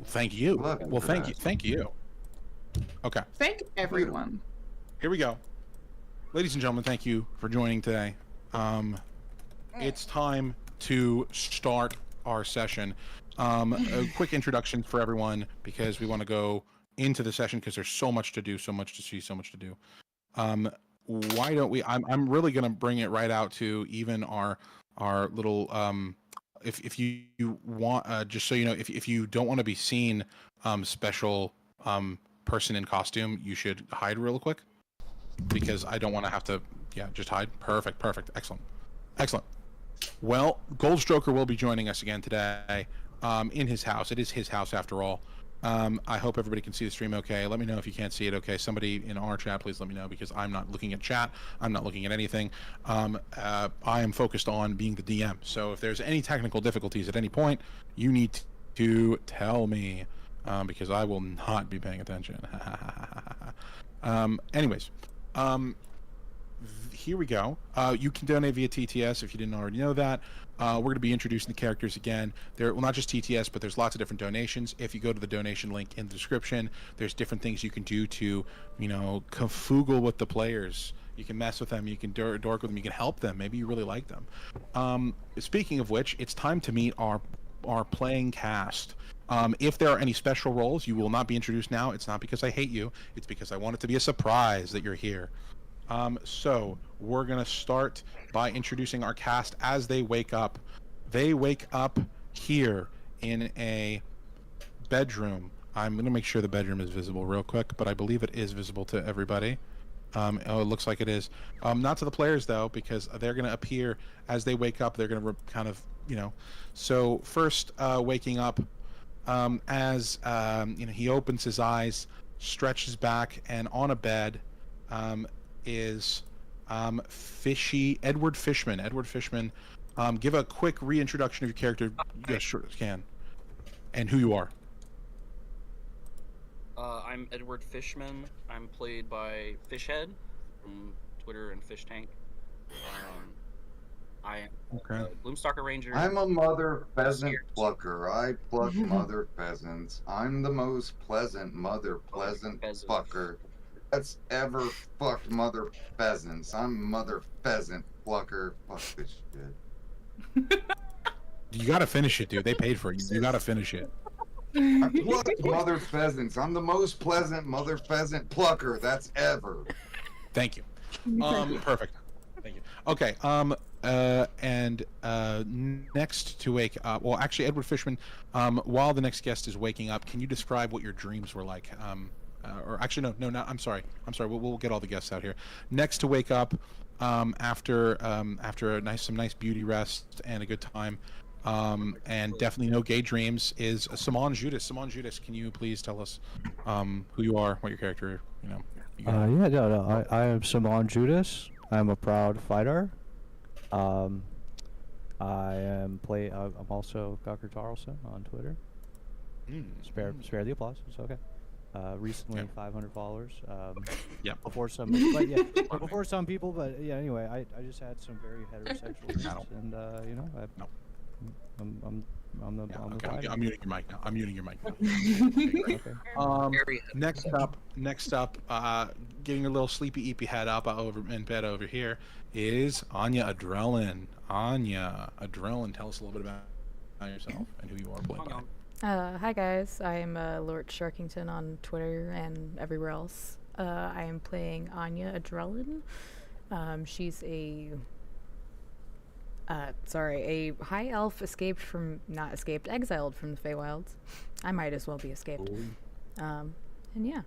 Thank you. Love Well, for thank that. you. Thank you. Okay. Thank everyone. Here we go. Ladies and gentlemen, thank you for joining today. It's time to start our session. A quick introduction for everyone because we want to go into the session because there's so much to do, so much to see, so much to do. Why don't we? I'm really going to bring it right out to even our little. If you want, just so you know, if you don't want to be seen, special person in costume, you should hide real quick because I don't want to have to. Yeah, just hide. Perfect. Excellent. Well, Goldstroker will be joining us again today in his house. It is his house after all. I hope everybody can see the stream okay. Let me know if you can't see it okay. Somebody in our chat, please let me know because I'm not looking at chat. I'm not looking at anything. I am focused on being the DM. So if there's any technical difficulties at any point, you need to tell me because I will not be paying attention. Anyways. Here we go. You can donate via TTS if you didn't already know that. We're going to be introducing the characters again. Well, not just TTS, but there's lots of different donations. If you go to the donation link in the description, there's different things you can do to, kafoogle with the players. You can mess with them. You can dork with them. You can help them. Maybe you really like them. Speaking of which, it's time to meet our playing cast. If there are any special roles, you will not be introduced now. It's not because I hate you. It's because I want it to be a surprise that you're here. So we're going to start by introducing our cast as they wake up. They wake up here in a bedroom. I'm going to make sure the bedroom is visible real quick, but I believe it is visible to everybody. Oh, it looks like it is. Not to the players, though, because they're going to appear as they wake up. They're going to kind of, So first, waking up as, he opens his eyes, stretches back, and on a bed is Edward Fishman. Edward Fishman, give a quick reintroduction of your character. Yes, sure can. And who you are. I'm Edward Fishman. I'm played by Fishhead from Twitter and Fish Tank. I am a Gloomstalker Ranger. I'm a mother pheasant plucker. I pluck mother pheasants. I'm the most pleasant mother pleasant fucker that's ever fucked mother pheasants. I'm mother pheasant plucker. Fuck this shit. You gotta finish it, dude. They paid for it. You gotta finish it. I pluck mother pheasants. I'm the most pleasant mother pheasant plucker that's ever. Thank you. Perfect. Thank you. Okay. And next to wake up, well, actually, Edward Fishman, while the next guest is waking up, can you describe what your dreams were like? Or actually, no, I'm sorry. We'll get all the guests out here. Next to wake up, after some nice beauty rest and a good time, and definitely no gay dreams, is Simon Judas. Simon Judas, can you please tell us who you are, what your character, I am Simon Judas. I'm a proud fighter. I'm also Gawker Tarlson on Twitter. Spare the applause. It's okay. Recently 500 followers. Before some people, but yeah. Anyway, I just had some very heterosexual dreams, and I'm the fighter. I'm muting your mic now. Okay. Next up, getting a little sleepy eepy head up over in bed over here is Anya Adrenaline. Anya Adrenaline, tell us a little bit about yourself and who you are playing by. Hi guys, I'm Lord Sharkington on Twitter and everywhere else. I am playing Anya Adrenaline. She's a high elf exiled from the Feywilds. I might as well be escaped. And yeah.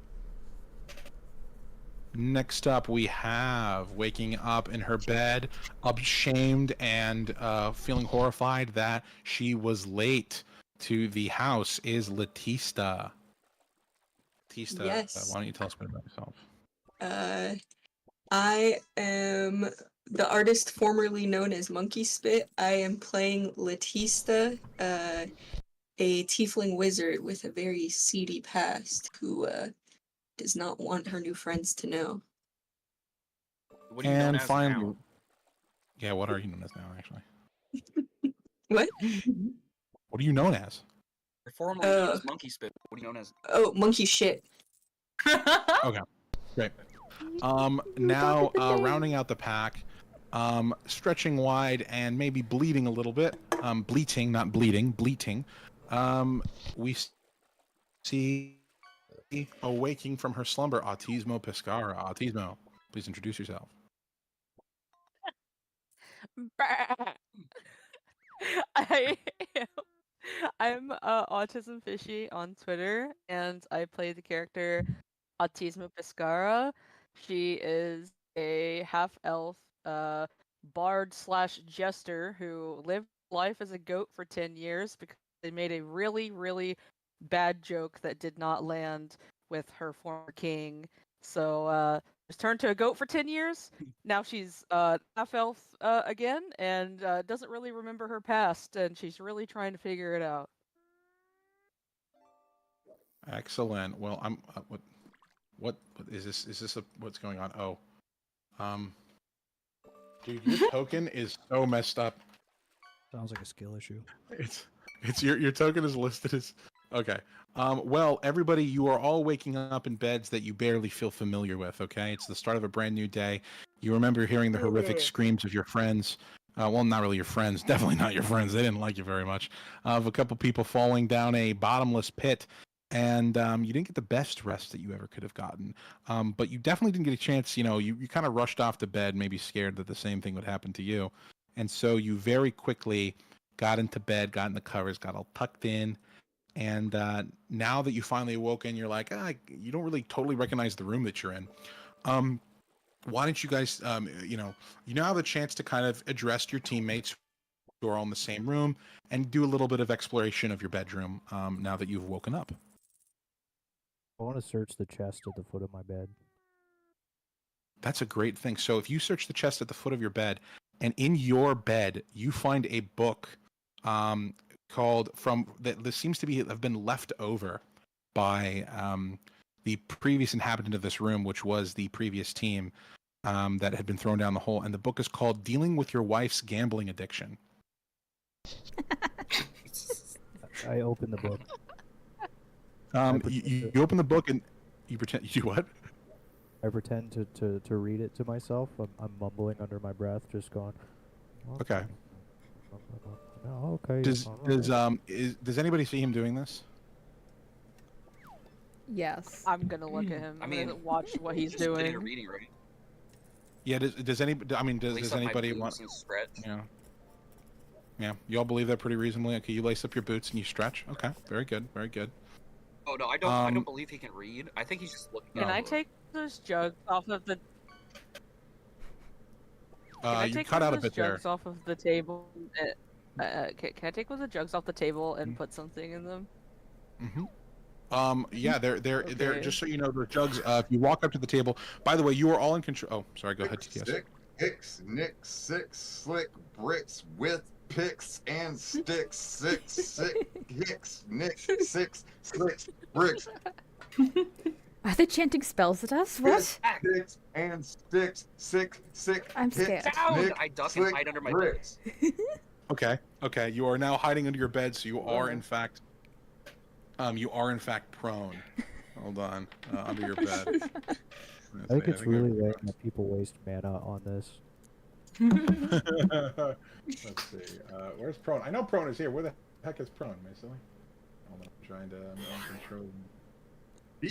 Next up, we have waking up in her bed, ashamed and feeling horrified that she was late to the house, is Latista. Latista, yes. Why don't you tell us a bit about yourself? I am the artist formerly known as Monkey Spit. I am playing Latista, a tiefling wizard with a very seedy past who does not want her new friends to know. What are you known as finally, now? yeah, what are you known as now, actually? What? What are you known as? Formerly known as Monkey Spit. What are you known as? Oh, monkey shit. Okay, great. Now rounding out the pack, stretching wide and maybe bleeding a little bit. Bleating, not bleeding, bleating. We see awaking from her slumber, Autismo Pescara. Autismo, please introduce yourself. I'm Autism Fishy on Twitter, and I play the character Autismo Pescara. She is a half-elf bard slash jester who lived life as a goat for 10 years because they made a really, really bad joke that did not land with her former king. So just turned to a goat for 10 years. Now she's half-elf again and doesn't really remember her past, and she's really trying to figure it out. Excellent. Well, I'm what is this? Is this what's going on? Oh, dude, your token is so messed up. Sounds like a skill issue. It's your token is listed as okay. Well, everybody, you are all waking up in beds that you barely feel familiar with. Okay, it's the start of a brand new day. You remember hearing the horrific screams of your friends. Well, not really your friends. Definitely not your friends. They didn't like you very much. Of a couple people falling down a bottomless pit. And you didn't get the best rest that you ever could have gotten. But you definitely didn't get a chance. You kind of rushed off to bed, maybe scared that the same thing would happen to you. And so you very quickly got into bed, got in the covers, got all tucked in. And now that you finally awoken, you're like, you don't really totally recognize the room that you're in. Why don't you guys, you now have a chance to kind of address your teammates who are all in the same room and do a little bit of exploration of your bedroom now that you've woken up. I want to search the chest at the foot of my bed. That's a great thing. So if you search the chest at the foot of your bed, and in your bed you find a book called this seems to have been left over by the previous inhabitant of this room, which was the previous team that had been thrown down the hole. And the book is called "Dealing with Your Wife's Gambling Addiction." I open the book. You open the book and you pretend you do what? I pretend to read it to myself. I'm mumbling under my breath, just going. Okay. Oh, okay. Does anybody see him doing this? Yes. I'm gonna look at him. I'm gonna watch what he's Just getting a doing. reading, right? Yeah. Does anybody? I mean, does anybody want? Yeah. Yeah. You all believe that pretty reasonably. Okay. You lace up your boots and you stretch. Okay. Very good. Very good. Oh no, I don't believe he can read. I think he's just looking. Can I take those jugs off of the? Can I you take cut one out of a those bit there. jugs off of the table? Can I take one of the jugs off the table and put something in them? Mm-hmm. Yeah, they're Okay. just so you know, they're jugs. If you walk up to the table, by the way, you are all in control. Oh, sorry, go ahead, TTS. Sick, hicks, nick, six, slick, bricks with picks and sticks, sick, hicks, nick, six, slicks, bricks. Are they chanting spells at us? What? Picks and sticks, sick, I'm hicks, scared. nick, I duck and slick, hide under my bricks. Okay. You are now hiding under your bed, so you are in fact prone. Hold on, under your bed. I think it's really lame that people waste mana on this. Let's see. Where's prone? I know prone is here. Where the heck is prone, Mason? Hold on, I'm trying to control.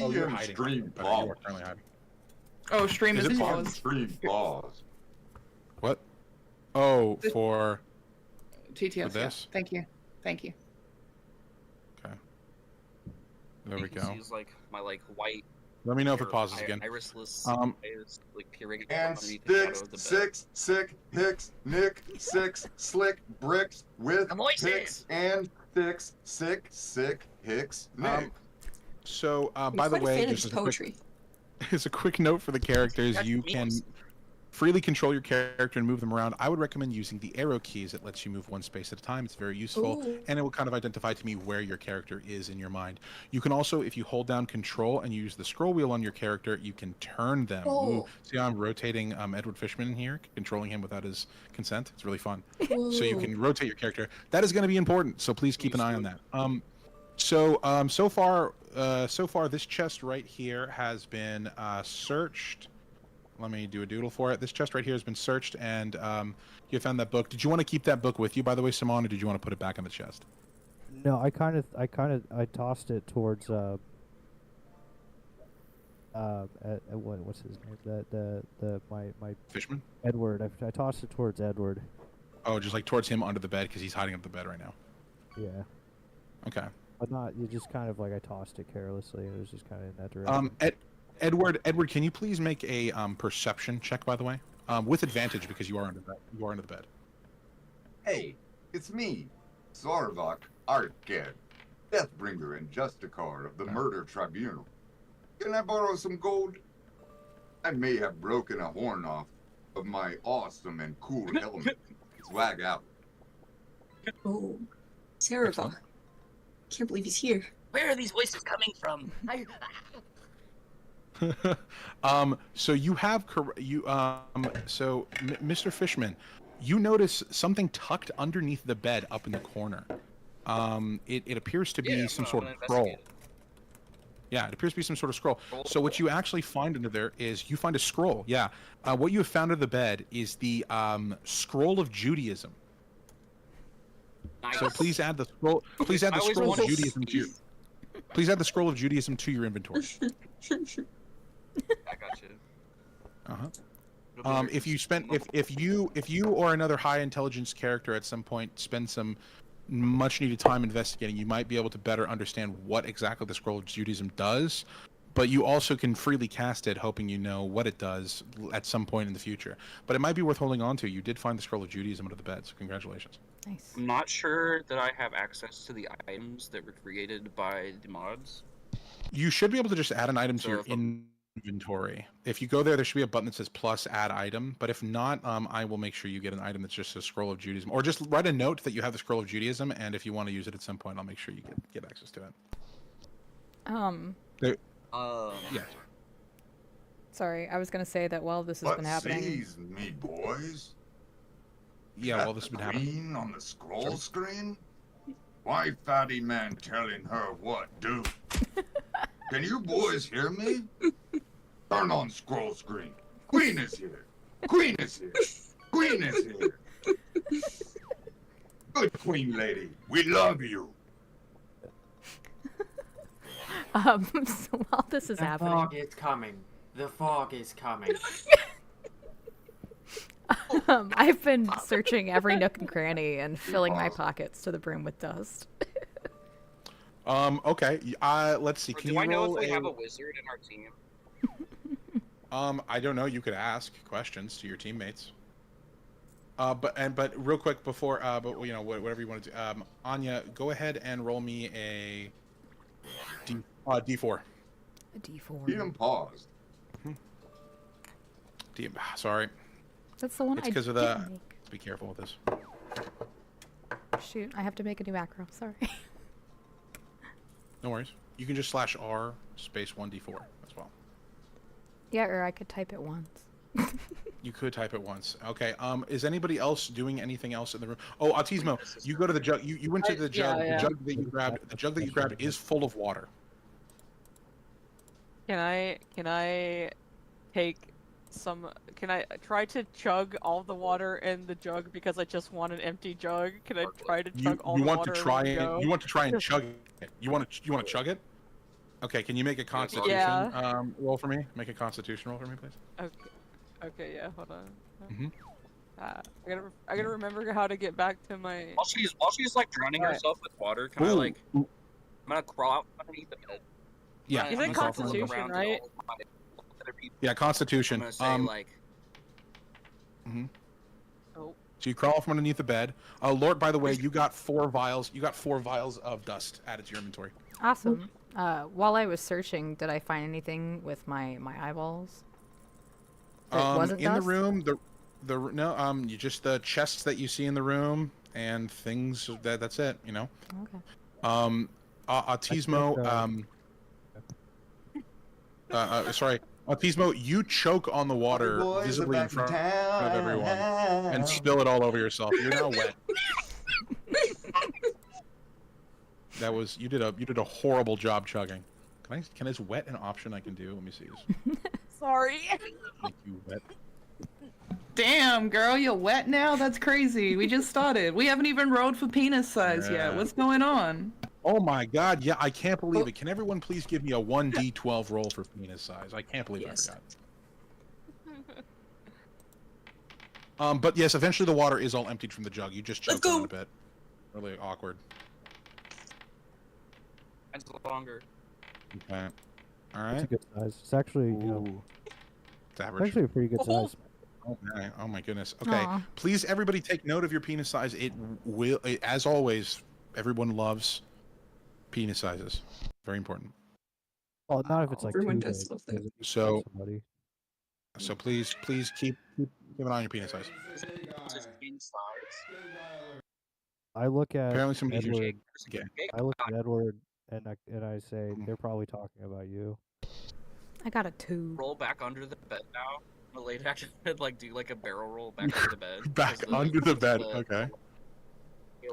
Oh, you're hiding. Stream You are currently hiding. Oh, stream Is is it paused. Stream pause. What? Oh, for TTS. Yeah. this? Thank you. Thank you. Okay. There we You can go. see his, my white. Let me know if it pauses again. Irisless eyes, peering out And underneath the shadow sticks, of the bed. six, sick, hicks, nick, six, slick, bricks with picks and sticks, sick, hicks, nick. So, I'm by the quite a way, fan of just his as a quick, poetry. as a quick note for the characters, That's you memes. can freely control your character and move them around. I would recommend using the arrow keys. It lets you move one space at a time. It's very useful, Ooh. and it will kind of identify to me where your character is in your mind. You can also, if you hold down control and use the scroll wheel on your character, you can turn them. Oh. Ooh, see how I'm rotating Edward Fishman in here, controlling him without his consent? It's really fun. So you Ooh. can rotate your character. That is going to be important, so please keep an eye on that. So so far this chest right here has been searched. Let me do a doodle for it. This chest right here has been searched, and you found that book. Did you want to keep that book with you, by the way, Simon, or did you want to put it back in the chest? No, I tossed it towards what's his name? My Fishman? Edward. I tossed it towards Edward. Oh, just like towards him under the bed because he's hiding under the bed right now. Yeah. Okay. But not. You just kind of like I tossed it carelessly. It was just kind of in that direction. Edward, can you please make a perception check, by the way, with advantage because you are under the bed. Hey, it's me, Sarvok Arked, Deathbringer and Justicar of the Murder Tribunal. Can I borrow some gold? I may have broken a horn off of my awesome and cool helmet. Swag out. Oh, Sarah, can't believe he's here. Where are these voices coming from? So you have so Mr. Fishman, you notice something tucked underneath the bed up in the corner. It appears to be some sort of scroll. Yeah, it appears to be some sort of scroll. So what you actually find under there is you find a scroll. Yeah. What you have found under the bed is the scroll of Judaism. Nice. So please add the scroll. Please add the scroll of Judaism to your. Please add the scroll of Judaism to your inventory. I got you. If you or another high intelligence character at some point spend some much needed time investigating, you might be able to better understand what exactly the scroll of Judaism does. But you also can freely cast it, hoping you know what it does at some point in the future. But it might be worth holding on to. You did find the scroll of Judaism under the bed, so congratulations. Nice. I'm not sure that I have access to the items that were created by the mods. You should be able to just add an item to So your inventory. If you go there should be a button that says plus add item. But if not, I will make sure you get an item that's just a scroll of Judaism, or just write a note that you have the scroll of Judaism, and if you want to use it at some point, I'll make sure you get access to it. Yeah. Sorry, I was gonna say that while this has been happening. Sees me, boys? Yeah, well, this has been happening. Green on the scroll screen? Why fatty man telling her what do? Can you boys hear me? Turn on scroll screen. Queen is here. Queen is here. Queen is here. Good queen lady. We love you. So while this is happening. The fog is coming. The fog is coming. I've been searching every nook and cranny and filling my pockets to the brim with dust. Okay. Let's see. Can Do you I know roll if we have a wizard in our team? I don't know. You could ask questions to your teammates. But real quick before, but you know, whatever you want to do. Anya, go ahead and roll me a D4. A D4. He paused. Sorry. That's the one It's I because of didn't the. make. Let's be careful with this. Shoot, I have to make a new macro. Sorry. No worries. You can just /R space 1d4 as well. Yeah, or I could type it once. You could type it once. Okay. Is anybody else doing anything else in the room? Oh, Autismo, you go to the jug. You went to the jug. Yeah. The jug that you grabbed. The jug that you grabbed is full of water. Can I take some? Can I try to chug all the water in the jug because I just want an empty jug? Can I try to chug all the water? You want to try and chug it. You want to chug it? Okay. Can you make a Constitution roll for me? Make a Constitution roll for me, please. Okay. Okay. Yeah. Hold on. Mhm. I gotta remember how to get back to my. While she's like drowning herself with water, can I like? I'm gonna crawl out underneath the bed. Yeah. You said Constitution, right? Yeah, Constitution. I'm gonna say like. Oh. So you crawl from underneath the bed. Lord, by the way, you got 4 vials. You got 4 vials of dust added to your inventory. Awesome. While I was searching, did I find anything with my eyeballs? That wasn't in dust? the room, you just the chests that you see in the room and things that's it. You know. Okay. Autismo. Sorry. Autismo, you choke on the water visibly in front of everyone and spill it all over yourself. You're now wet. you did a horrible job chugging. Can is wet an option I can do? Let me see. Sorry. Make you wet. Damn, girl, you're wet now? That's crazy. We just started. We haven't even rolled for penis size yet. What's going on? Oh my god, yeah, I can't believe it. Can everyone please give me a 1d12 roll for penis size? I can't believe I forgot. But yes, eventually the water is all emptied from the jug. You just choked on it a bit. Really awkward. It's longer. Okay. Alright. It's a good size. It's actually, you know, it's average. actually a pretty good size. Okay. Oh my goodness. Okay. Aw. Please, everybody, take note of your penis size. As always, everyone loves penis sizes. Very important. Oh, not if it's like Everyone too does big, love that. 'cause if you So- fuck somebody. So please keep an eye on your penis size. Just in size. I look at Apparently somebody's Edward. Okay. I look at Edward and I say they're probably talking about you. I got a 2. Roll back under the bed now. The late action like do like a barrel roll back under the bed. Back 'cause under the bed. Okay.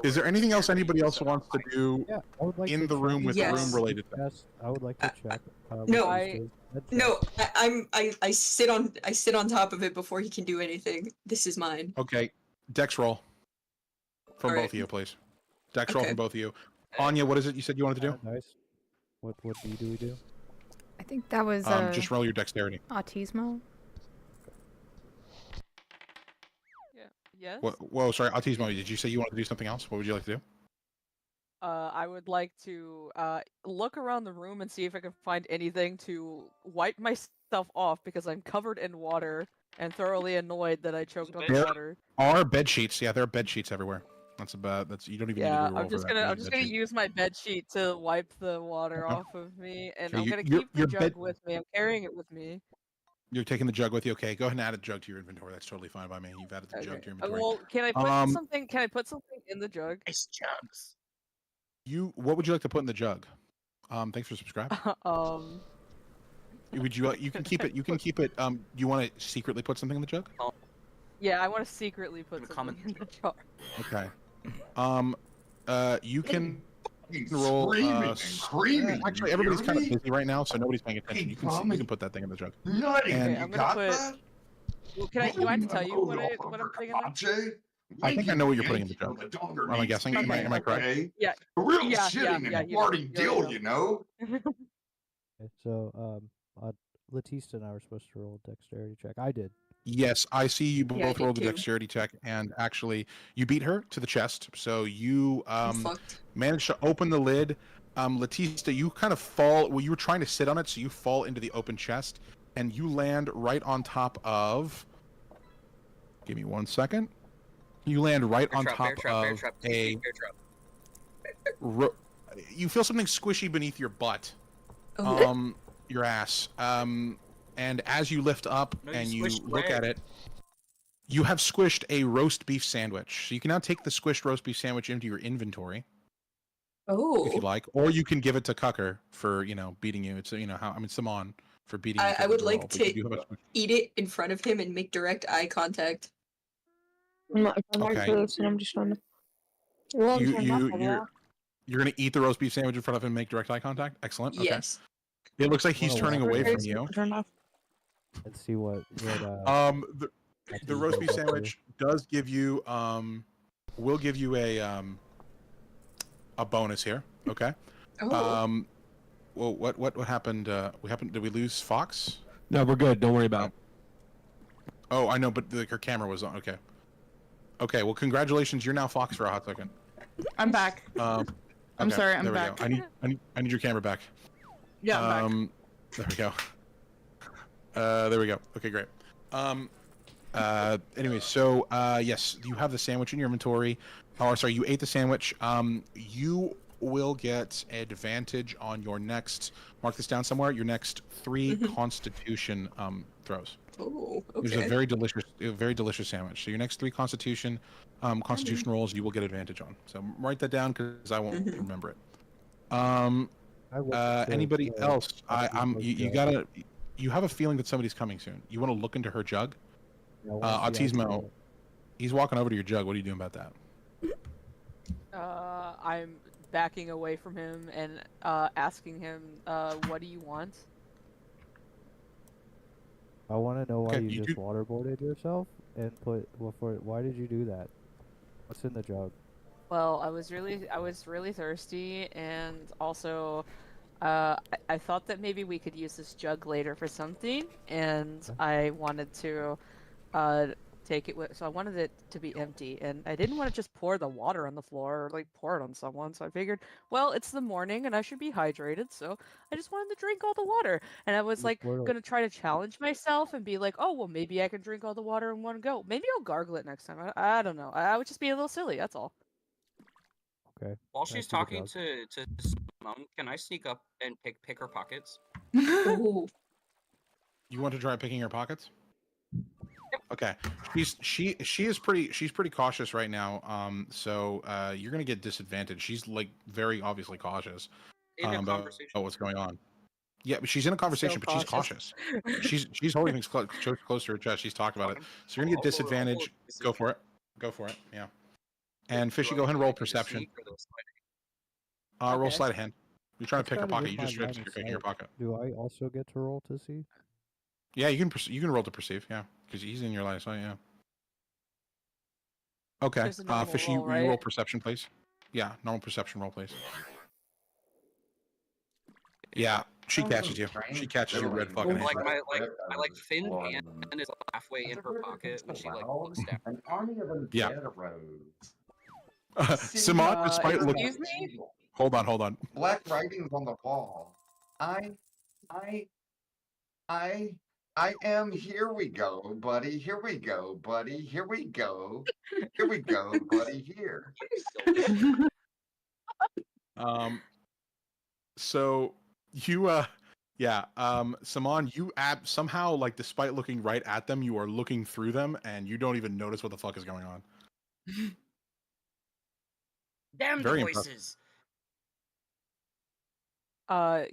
Is there anything else anybody else wants to do Yeah, I would like in to the room check- with Yes. room related things? Yes, I would like to check. no, Lisa's head check. No, I sit on top of it before he can do anything. This is mine. Okay. Dex roll. From All both right. of you, please. Dex roll Okay. from both of you. Anya, what is it you said you wanted to do? Nice. What do we do? I think that was Just roll your dexterity. Autismo. Yeah. Yes. Whoa, sorry, Autismo, did you say you wanted to do something else? What would you like to do? I would like to look around the room and see if I can find anything to wipe myself off because I'm covered in water and thoroughly annoyed that I choked on the There water. are bed sheets. Yeah, there are bed sheets everywhere. That's you don't even need Yeah, to roll I'm just for gonna that. I'm just gonna use my bed sheet to wipe the water Okay. off of me, and Okay, I'm gonna your- keep the your jug bed- with me. I'm carrying it with me. You're taking the jug with you. Okay, go ahead and add a jug to your inventory. That's totally fine by me. You've added the jug to your inventory. Well, can I put Um, something? Can I put something in the jug? Ice jugs. What would you like to put in the jug? Thanks for subscribing. Would you? You can keep it. You can keep it. Do you want to secretly put something in the jug? Yeah, I want to secretly put something in the jar. Okay. You can roll. Screaming and screaming. Actually, everybody's kind of Jeremy. busy right now, so nobody's paying attention. You can put that thing in the jug. Nutty, And- Okay, I'm you gonna got put. that? Well, do I have to tell you what I'm putting in there? Jay? I think I know what you're putting in the jug. Am I guessing? Am I correct? Okay? Yeah. The real Yeah, shitting yeah, and you know, farting you deal, know. you know? Okay, so, Latista and I were supposed to roll a dexterity check. I did. Yes, I see you Yeah, I both did rolled the too. dexterity check, and actually, you beat her to the chest. So you I'm fucked. managed to open the lid. Latista, you kind of fall. Well, you were trying to sit on it, so you fall into the open chest, and you land right on top of. Give me 1 second. You land right on top of a. You feel something squishy beneath your butt. Oh. Your ass. And as you lift up No, you and you squished look at leg. it, you have squished a roast beef sandwich. So you can now take the squished roast beef sandwich into your inventory if you Oh. like, or you can give it to Cucker for beating you. It's Simon for beating you. I would like but you to do have a squish- eat it in front of him and make direct eye contact. I'm not Okay. close, and I'm just trying to. Well, You're gonna eat the roast beef sandwich in front of him and make direct eye contact. Excellent. Okay. Yes. It looks like he's Well, turning away from you. Turn off. Let's see what The roast beef does sandwich does give you will give you a bonus here. Okay. Oh. Well, what happened? Did we lose Fox? No, we're good. Don't worry about it. Oh, I know, but her camera was on. Okay. Okay. Well, congratulations. You're now Fox for a hot second. I'm back. I'm sorry, I'm there back. We go. I need your camera back. Yeah, I'm back. There we go. There we go. Okay, great. Anyway, so yes, you have the sandwich in your inventory. Oh, sorry, you ate the sandwich. You will get advantage on your next. Mark this down somewhere. Your next 3 Constitution throws. Oh. There's Okay. a very delicious sandwich. So your next 3 Constitution rolls, you will get advantage on. So write that down because I won't remember it. Anybody else? You have a feeling that somebody's coming soon. You want to look into her jug? Autismo, he's walking over to your jug. What are you doing about that? I'm backing away from him and asking him, "What do you want?" I want to know why Okay, you you just do- waterboarded yourself and put why did you do that? What's in the jug? Well, I was really thirsty, and also, I thought that maybe we could use this jug later for something, and Okay. I wanted to, uh, take it with. So I wanted it to be empty, and I didn't want to just pour the water on the floor or like pour it on someone. So I figured, well, it's the morning and I should be hydrated, so I just wanted to drink all the water. And I was You like poured a- gonna try to challenge myself and be like, oh well, maybe I can drink all the water in one go. Maybe I'll gargle it next time. I don't know. I would just be a little silly. That's all. Okay. While Can I she's see the talking jug? to Simone, can I sneak up and pick her pockets? Ooh. You want to try picking her pockets? Okay. She's pretty cautious right now. So you're gonna get disadvantaged. She's like very obviously cautious In a about conversation. what's going on. Yeah, but she's in a conversation, but she's cautious. She's holding things close to her chest. She's talked about it. So you're gonna get disadvantage. Go for it. Go for it. Yeah. And Fishy, go ahead and roll perception. Roll sleight of hand. You're trying to pick her That's kinda pocket. in You my just line you're of picking her sight. pocket. Do I also get to roll to see? Yeah, you can roll to perceive. Yeah, because he's in your line of sight. Yeah. Okay. Just a normal Fishy, roll, will you roll right? perception, please? Yeah, normal perception roll, please. Yeah, she catches you. She catches you red fucking Like handed. my thin hand is halfway in her pocket when she like looks down. An army of Yeah. undead arose. Simon, despite looking. Excuse me? Hold on. Black writings on the wall. I am. Here we go, buddy. Here we go, buddy. Here we go. Here we go, buddy. Here. So you yeah, Saman, you somehow, like, despite looking right at them, you are looking through them and you don't even notice what the fuck is going on. Damn Very the impressive. voices.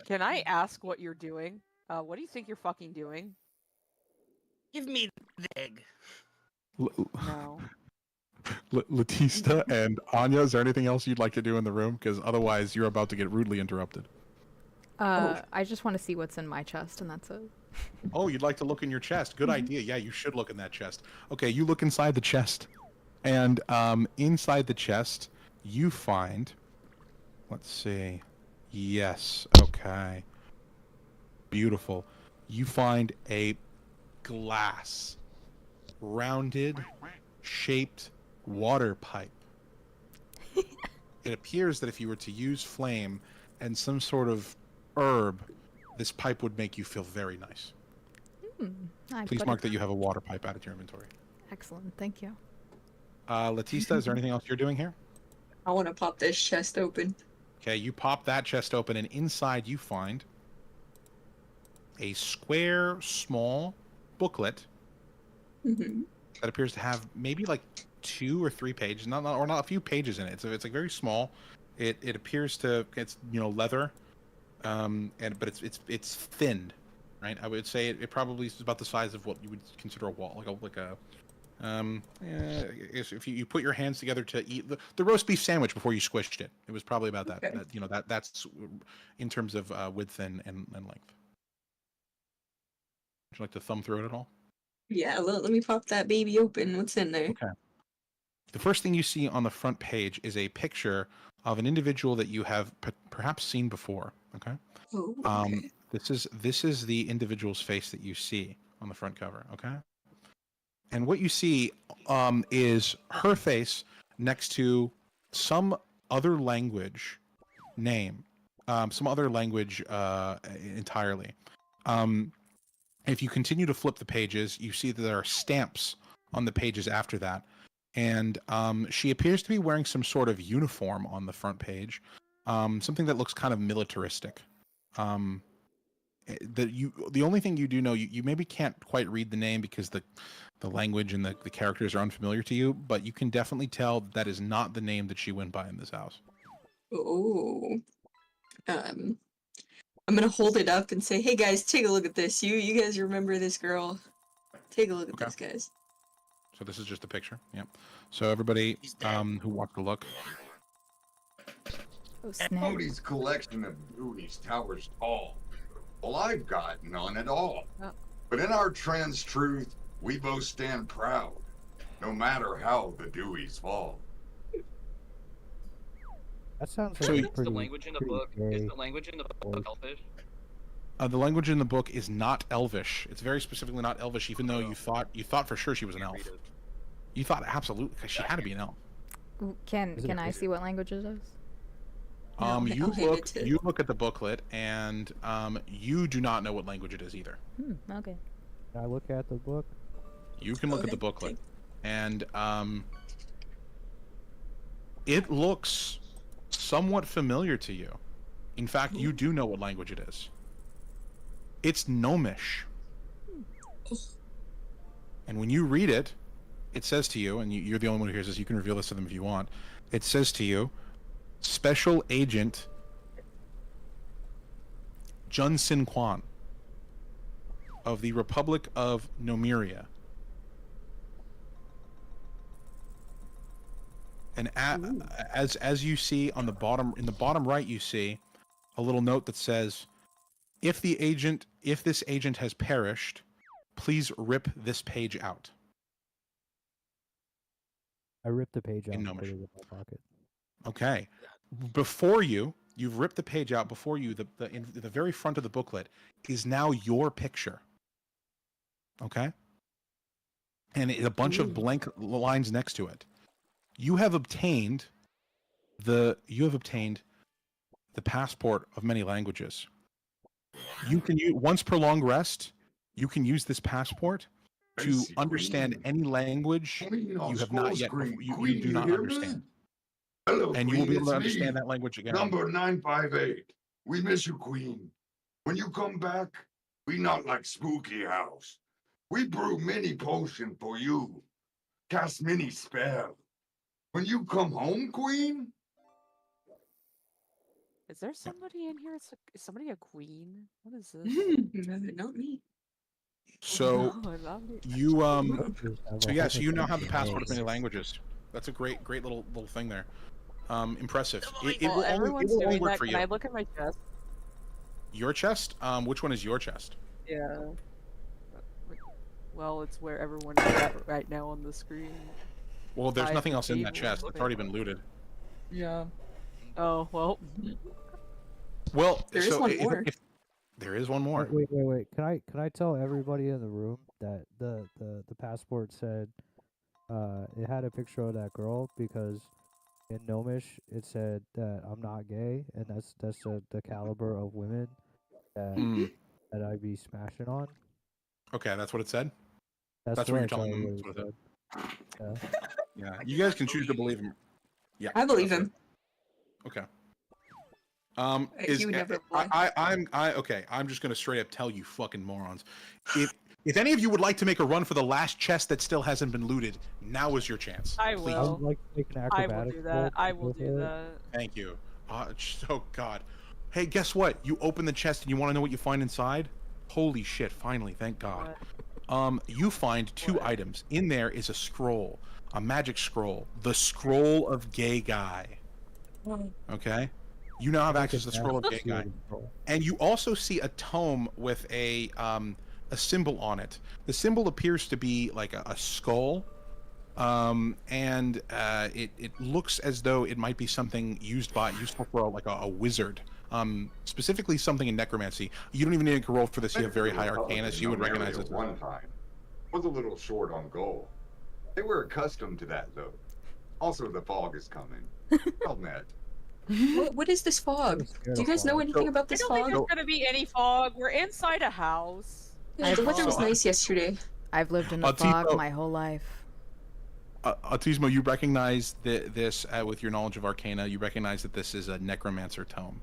Can I ask what you're doing? What do you think you're fucking doing? Give me the egg. No. Latista and Anya, is there anything else you'd like to do in the room? Because otherwise, you're about to get rudely interrupted. I just want to see what's in my chest, and that's it. Oh, you'd like to look in your chest. Good idea. Yeah, you should look in that chest. Okay, you look inside the chest. And inside the chest, you find... Let's see. Yes. Okay. Beautiful. You find a glass, rounded, shaped water pipe. It appears that if you were to use flame and some sort of herb, this pipe would make you feel very nice. Please mark that you have a water pipe added to your inventory. Excellent, thank you. Latista, is there anything else you're doing here? I want to pop this chest open. Okay, you pop that chest open, and inside you find a square, small booklet Mm-hmm. that appears to have maybe like 2 or 3 pages, not a few pages in it. So it's like very small. It appears to, it's leather, but it's thinned, right? I would say it probably is about the size of what you would consider a wall, if you put your hands together to eat the roast beef sandwich before you squished it, it was probably about that. Okay. That's in terms of width and length. Would you like to thumb through it at all? Yeah, let me pop that baby open. What's in there? Okay. The first thing you see on the front page is a picture of an individual that you have perhaps seen before. Okay. Oh, okay. This is the individual's face that you see on the front cover. Okay. And what you see is her face next to some other language name, some other language entirely. If you continue to flip the pages, you see that there are stamps on the pages after that. And she appears to be wearing some sort of uniform on the front page, something that looks kind of militaristic. The only thing you do know, you maybe can't quite read the name because the language and the characters are unfamiliar to you, but you can definitely tell that is not the name that she went by in this house. Oh. I'm gonna hold it up and say, "Hey guys, take a look at this. You guys remember this girl? Take a look at this, guys." So this is just a picture. Yep. So everybody who wants to look. Oh, snap. Cody's collection of Dewey's towers tall. Well, I've got none at all. Oh. But in our trans truth, we both stand proud, no matter how the Deweys fall. That sounds So like Is pretty, the language in the pretty book? gay. Is the language in the book Elfish? The language in the book is not Elvish. It's very specifically not Elvish, even though you thought for sure she was an elf. You thought absolutely, because she had to be an elf. Can I see what language it is? No, You I'll hand it to- you look at the booklet, and you do not know what language it is either. Okay. Can I look at the book? You can look Go at the ahead, booklet, and it looks somewhat familiar to you. In fact, you do know what language it is. It's Gnomish. And when you read it, it says to you, and you're the only one who hears this, you can reveal this to them if you want. It says to you, Special Agent Jun Sin Quan of the Republic of Nomeria. And as you see on the bottom, in the bottom right, you see a little note that says, if this agent has perished, please rip this page out. I ripped the page out In and put Gnomish. it in my pocket. Okay. Before you've ripped the page out. Before you, in the very front of the booklet is now your picture. Okay. And a bunch of blank lines next to it. You have obtained the passport of many languages. You can use, once per long rest, you can use this passport to understand any language you have not yet, you do not understand. Hello, And you Queen, will be able to it's understand me. that language again. Number 958. We miss you, Queen. When you come back, we not like spooky house. We brew mini potion for you. Cast mini spell. When you come home, Queen? Is there somebody in here? Is somebody a queen? What is this? Not me. So No, not me. you Have so a yes, whole you now bunch have the of passport of names. many languages. That's a great little thing there. Impressive. It While will everyone's only doing work that, for can you. I look at my chest? Your chest? Which one is your chest? Yeah. Well, it's where everyone is at right now on the screen. Well, there's Five nothing else in that tables, chest. It's already been looted. Yeah. Oh, well. Well, There is so one more. if there is one more. Wait. Can I tell everybody in the room that the passport said it had a picture of that girl because in Gnomish it said that I'm not gay, and that's the caliber of women that that I'd be smashing on. Okay, that's what it said. That's That's what what you're I telling thought them. it That's what it said. said. Yeah, you guys can choose to believe him. Yeah, I believe that's him. it. Okay. He would never lie. I'm just gonna straight up tell you fucking morons. If any of you would like to make a run for the last chest that still hasn't been looted, now is your chance. I Please. I will. would like to make an I acrobatics will do roll that. to I go will do for it. that. Thank you. Oh God. Hey, guess what? You open the chest and you want to know what you find inside? Holy shit! Finally, thank God. You find two items. In there is a scroll, a magic scroll, the Scroll of Gay Guy. Okay. You now have access to the Scroll of Gay Guy, and you also see a tome with a symbol on it. The symbol appears to be like a skull, and it looks as though it might be something useful for like a wizard. Specifically something in necromancy. You don't even need to roll for this. You have very high arcana, so you would recognize it. One time was a little short on gold. They were accustomed to that, though. Also, the fog is coming. Well met. What is this fog? Do you guys know anything about I this don't think fog? there's gonna be any fog. We're inside a house. Yeah, the weather was nice yesterday. I've lived in the fog my whole life. Autismo, you recognize this with your knowledge of arcana. You recognize that this is a necromancer tome.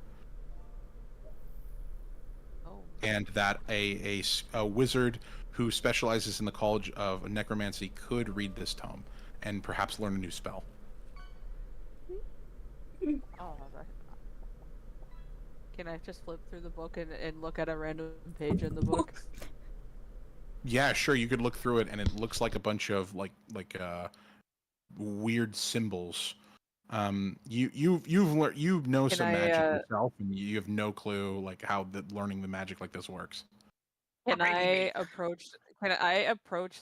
And that a wizard who specializes in the College of Necromancy could read this tome and perhaps learn a new spell. Oh, can I just flip through the book and look at a random page in the book? Yeah, sure. You could look through it, and it looks like a bunch of like weird symbols You know Can some I, magic yourself, and you have no clue like how learning the magic like this works. Can I approach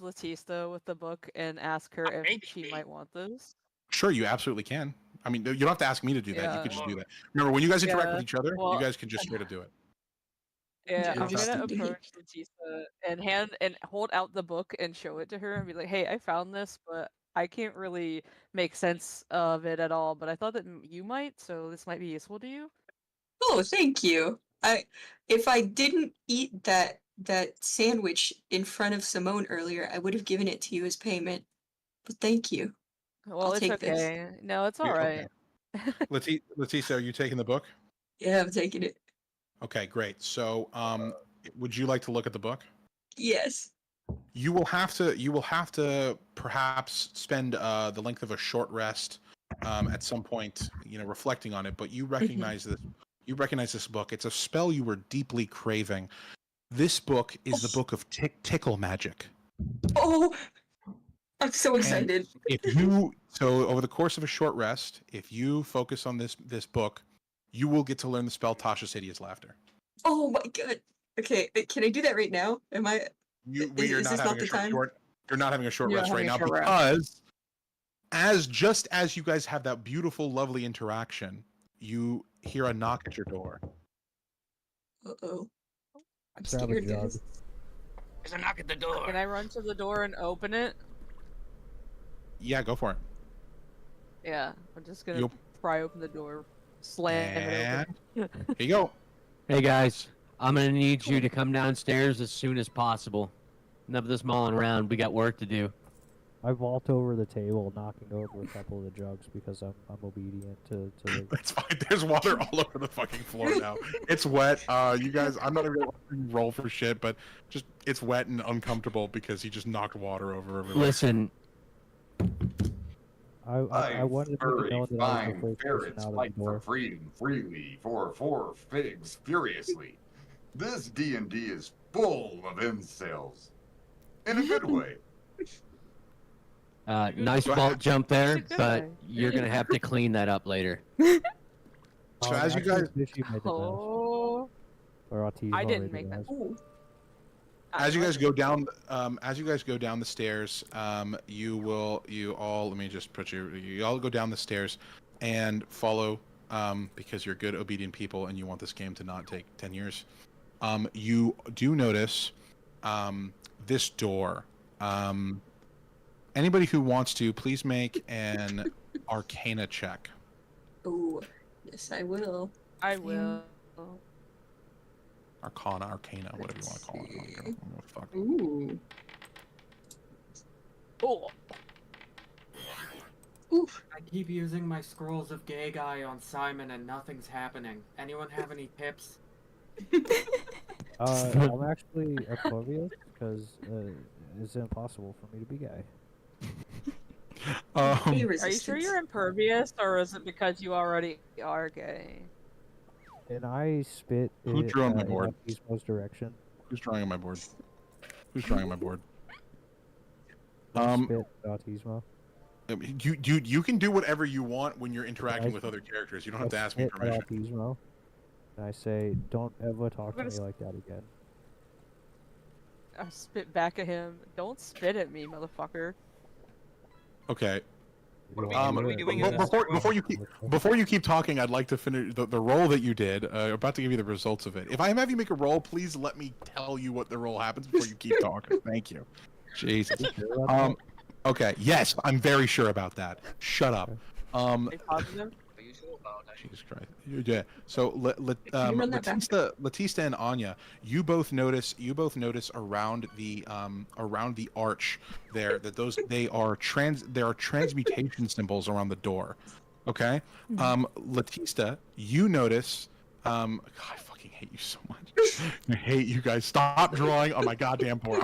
Latista with the book and ask her if she might want this? Sure, you absolutely can. I mean, you don't have to ask me to do that. You Yeah. could just do that. Remember, when you guys interact Yeah, with each other, well- you guys can just straight up do it. Yeah, I'm Just gonna approach Latista and hold out the book and show it to her and be like, "Hey, I found this, but I can't really make sense of it at all. But I thought that you might, so this might be useful to you." Oh, thank you. If I didn't eat that sandwich in front of Simone earlier, I would have given it to you as payment. But thank you. Well, I'll it's take this. okay. No, it's all Okay. right. Leticia, are you taking the book? Yeah, I'm taking it. Okay, great. So, would you like to look at the book? Yes. You will have to perhaps spend the length of a short rest at some point, reflecting on it. But you recognize this. You recognize this book. It's a spell you were deeply craving. This book is the book of tickle magic. Oh, I'm so excited. So over the course of a short rest, if you focus on this book, you will get to learn the spell Tasha's Hideous Laughter. Oh my god. Okay, can I do that right now? Am I? You're is this not not having the a short, time? you're not having a short You're rest not right now having a short rest. because just as you guys have that beautiful, lovely interaction, you hear a knock at your door. Uh-oh. I'm Grab a scared, jug. guys. There's a knock at the door. Can I run to the door and open it? Yeah, go for it. Yeah, I'm just gonna You'll- pry open the door, slam it And open. here you go. Hey guys, I'm gonna need you to come downstairs as soon as possible. Enough of this mulling around. We got work to do. I vault over the table, knocking over a couple of the jugs because I'm obedient to the... It's fine. There's water all over the fucking floor now. It's wet. You guys, I'm not even gonna roll for shit, but just it's wet and uncomfortable because he just knocked water over everywhere. Listen, I wanted to make it known that I was the Fine first person ferrets out of fight the for door. freedom freely, for four figs furiously. This D&D is full of incels. In a good way. nice vault jump there, but you're gonna have to clean that up later. So as you actually, guys, Fishy made the best. Oh, Or Autismo I didn't made the make that. best. as you guys go down, the stairs, you all. Let me just put you all go down the stairs, and follow, because you're good, obedient people, and you want this game to not take 10 years. You do notice, this door. Anybody who wants to, please make an Arcana check. Oh, yes, I will. I will. Arcana, whatever you want to call it. I don't give a fuck. Ooh. Oh. Oof. I keep using my scrolls of gay guy on Simon and nothing's happening. Anyone have any tips? I'm actually oblivious because it's impossible for me to be gay. Are you sure you're impervious, or is it because you already are gay? And I spit Who it, drew on my in board? Autismo's direction. Who's drawing on my board? Who's drawing on my board? I spit Autismo. You can do whatever you want when you're interacting with other characters. You don't have to ask me spit at permission. Autismo, and I say, "Don't ever talk to me like that again." I spit back at him. Don't spit at me, motherfucker. Okay. What are we doing in this? Before you keep talking, I'd like to finish the roll that you did. I'm about to give you the results of it. If I have you make a roll, please let me tell you what the roll happens before you keep talking. Thank you. Jesus. Okay. Yes, I'm very sure about that. Shut up. Jesus Christ. Yeah. So Latista and Anya, you both notice around the arch there that they are transmutation symbols around the door. Okay? Latista, you notice God, I fucking hate you so much. I hate you guys. Stop drawing on my goddamn board.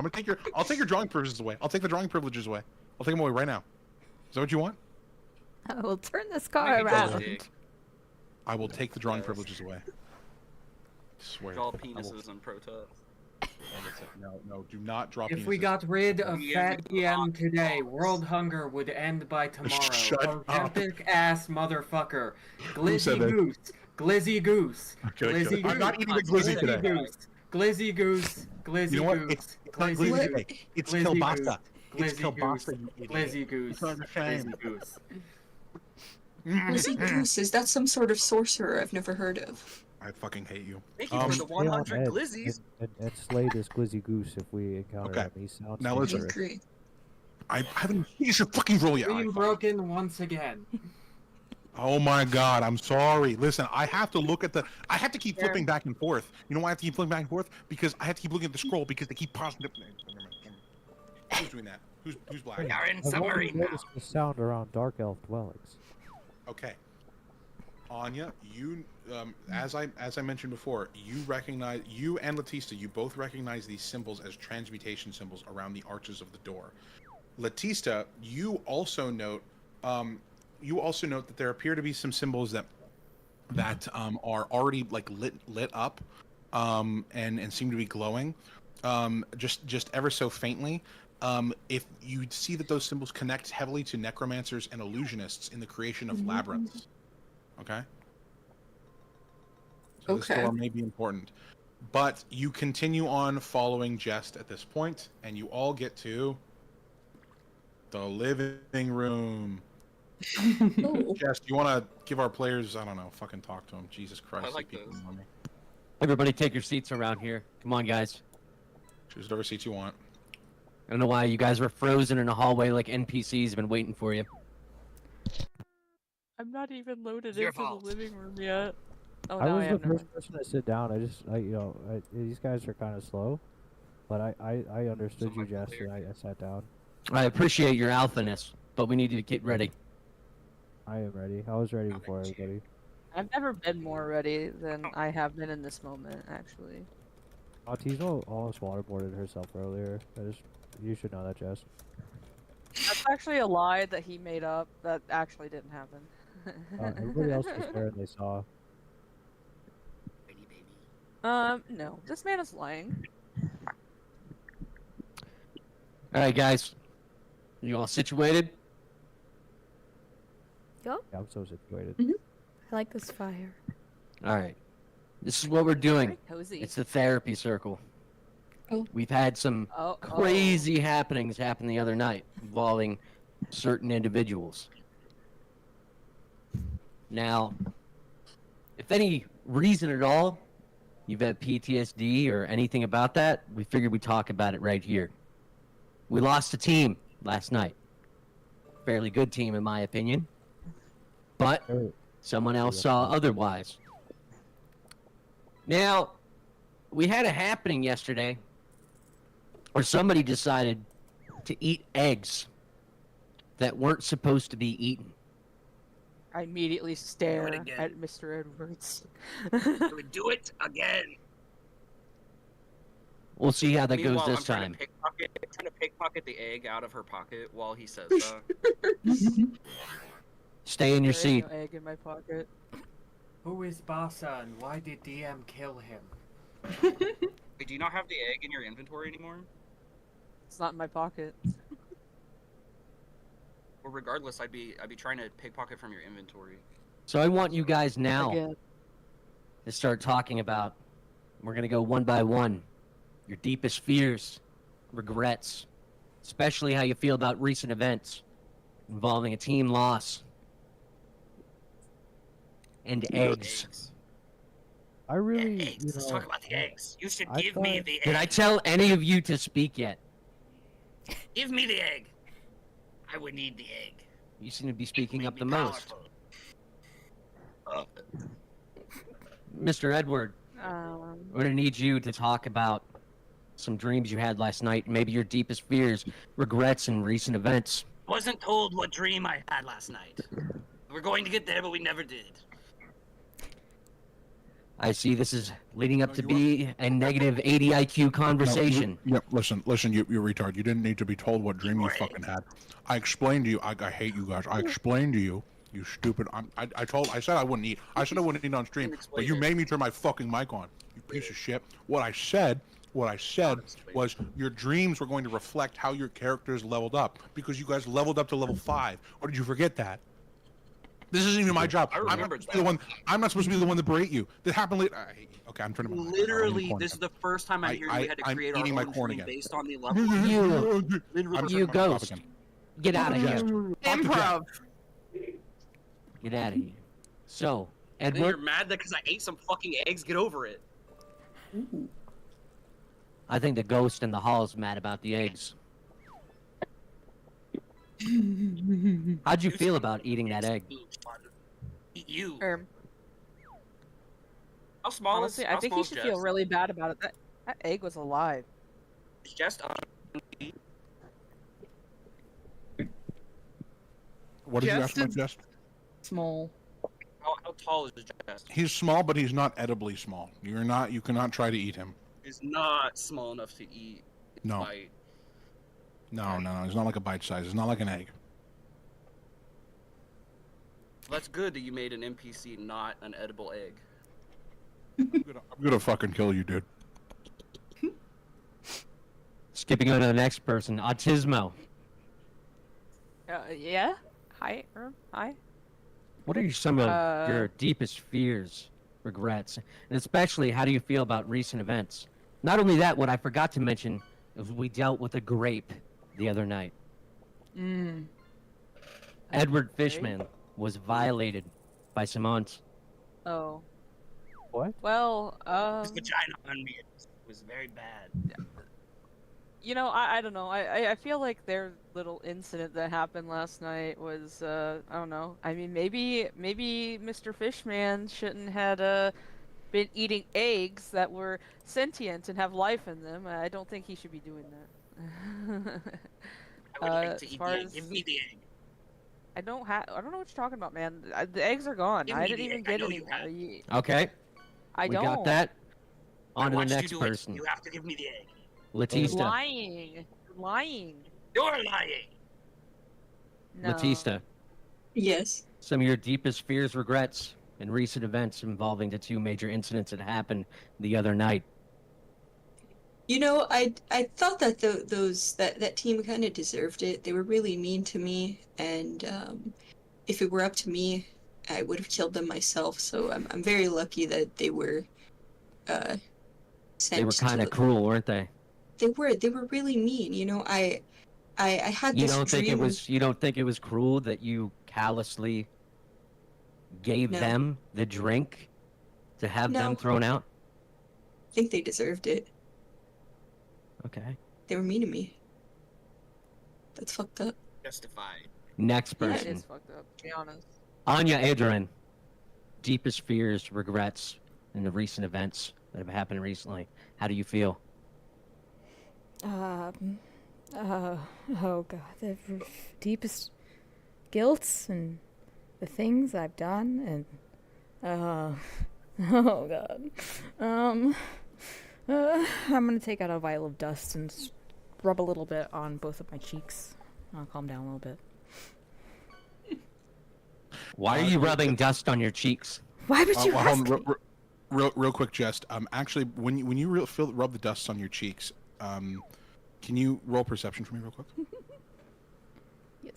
I'll take your drawing privileges away. I'll take the drawing privileges away. I'll take them away right now. Is that what you want? I will turn this car around. I will take the drawing privileges away. I swear. Draw penises and proto. No, do not drop If we penises. got rid of DM fat DM today, box. world hunger would end by tomorrow. Shut up. Ozempic ass motherfucker. Who said Glizzy that? goose. Glizzy goose. Okay, Glizzy I'm not eating the glizzy Glizzy today. goose. Glizzy goose. Glizzy You know what? goose. It's not Glizzy glizzy goose. today. It's Glizzy kielbasa. goose. It's Glizzy goose. kielbasa, you idiot. Glizzy goose. It's not the same. Glizzy goose. Glizzy Goose, is that some sort of sorcerer I've never heard of? I fucking hate you. Thank you for the Stay on 100 edge glizzies. and slay this glizzy goose if we encounter Okay. him. He sounds Now listen. dangerous. Agree. I haven't finished your fucking roll yet. Screen broken once again. Oh my god, I'm sorry. Listen, I have to look at the. I have to keep flipping back and forth. You know why I have to keep flipping back and forth? Because I have to keep looking at the scroll because they keep pausing. Who's doing that? Who's black? We are in I've only submarine now. noticed the sound around dark elf dwellings. Okay. Anya, you, as I mentioned before, you and Latista, you both recognize these symbols as transmutation symbols around the arches of the door. Latista, you also note that there appear to be some symbols that are already like lit up, and seem to be glowing, just ever so faintly. If you see that those symbols connect heavily to necromancers and illusionists in the creation of labyrinths. Okay. So this door may be important, but you continue on following Jest at this point, and you all get to the living room. Jest, you want to give our players, I don't know, fucking talk to them. Jesus Christ. I like people this. know me. Everybody take your seats around here. Come on, guys. Choose whatever seats you want. I don't know why you guys were frozen in a hallway like NPCs been waiting for you. I'm not even loaded It's your into fault. the living room yet. Oh, I no, was I the am. first person to sit down. These guys are kind of slow, but I understood you, Jess, and I sat down. I appreciate your alphaness, but we need you to get ready. I am ready. I was ready before everybody. I've never been more ready than I have been in this moment, actually. Autismo almost waterboarded herself earlier. You should know that, Jess. That's actually a lie that he made up. That actually didn't happen. Everybody else was there and they saw. No. This man is lying. All right, guys. You all situated? Yup. Yeah, I'm so situated. I like this fire. All right. This is what we're doing. Very cozy. It's the therapy circle. Oh. We've had some crazy happenings happen the other night involving certain individuals. Now, if any reason at all you've had PTSD or anything about that, we figured we'd talk about it right here. We lost a team last night. Fairly good team, in my opinion. But someone else saw otherwise. Now, we had a happening yesterday where somebody decided to eat eggs that weren't supposed to be eaten. I immediately stare again. at Mr. Edwards. Do we do it again? We'll see how that goes Meanwhile, this I'm trying time. trying to pickpocket the egg out of her pocket while he says that. Stay in your There is seat. no egg in my pocket. Who is Basa and why did DM kill him? Wait, do you not have the egg in your inventory anymore? It's not in my pocket. Well, regardless, I'd be trying to pickpocket from your inventory. So I want you guys now Again. to start talking about, we're going to go one by one, your deepest fears, regrets, especially how you feel about recent events involving a team loss and eggs. I really, Eggs. Let's talk about the eggs. You should I give me thought- the egg. Did I tell any of you to speak yet? Give me the egg. I would need the egg. You seem to be speaking Make up me the most. powerful. Mr. Edward, Um, we're going to need you to talk about some dreams you had last night, maybe your deepest fears, regrets, and recent events. Wasn't told what dream I had last night. We're going to get there, but we never did. I see this is leading up to be a negative 80 IQ conversation. Yep, listen, you retard. You didn't need to be told what dream you fucking had. I explained to you. I hate you guys. I explained to you. You stupid. I said I wouldn't eat. I said I wouldn't eat on stream, but you made me turn my fucking mic on. You piece of shit. What I said What I said was your dreams were going to reflect how your characters leveled up because you guys leveled up to level 5. Or did you forget that? This isn't even my job. I'm not supposed to be the one. I'm not supposed to be the one to berate you. That happened later. Okay, I'm turning. Literally, this is the first time I'm hearing we had to create our own dream based on the level. You ghost. Get out of here. Improv. Get out of here. So, And then Edward. you're mad that because I ate some fucking eggs. Get over it. I think the ghost in the hall is mad about the eggs. How'd you feel about eating that egg? Eat you. How small honestly, I think he should feel really bad about it. That egg was alive. It's just What did you ask about, Jess? Small. How tall is Jess? He's small, but he's not edibly small. You're not. You cannot try to eat him. He's not small enough to eat. No. Bite. No. It's not like a bite size. It's not like an egg. That's good that you made an NPC not an edible egg. I'm gonna fucking kill you, dude. Skipping on to the next person, Autismo. Yeah. Hi. Hi. What are some of your deepest fears, regrets, and especially how do you feel about recent events? Not only that, what I forgot to mention is we dealt with a grape the other night. Edward Fishman was violated by Simons. Oh. What? Well, His vagina on me was very bad. You know, I don't know. I feel like their little incident that happened last night was I don't know. I mean, maybe Mr. Fishman shouldn't had been eating eggs that were sentient and have life in them. I don't think he should be doing that. I would like to eat the egg. Give me the egg. I don't know what you're talking about, man. The eggs are gone. Give I me didn't the even egg. get I know any you more. have. Okay. I we don't. got that. On to the watched next you do it. person. You have to give me the egg. Latista. Lying. Lying. You're lying. No. Latista. Yes. Some of your deepest fears, regrets, and recent events involving the two major incidents that happened the other night. You know, I thought that that team kind of deserved it. They were really mean to me, and if it were up to me, I would have killed them myself. So I'm very lucky that they were sent. They were kind of cruel, weren't they? They were really mean. You know, I had You this don't think dream. you don't think it was cruel that you callously gave No. them the drink to have them No. thrown out? I think they deserved it. Okay. They were mean to me. That's fucked up. Justified. Next Yeah, it person. is fucked up, to be honest. Anya Adrian. Deepest fears, regrets, in the recent events that have happened recently. How do you feel? Oh god, the deepest guilt and the things I've done and oh god. I'm gonna take out a vial of dust and rub a little bit on both of my cheeks. I'll calm down a little bit. Why are you rubbing dust on your cheeks? Why would you ask me? Real quick, just actually, when you rub the dust on your cheeks, can you roll perception for me real quick? Yes.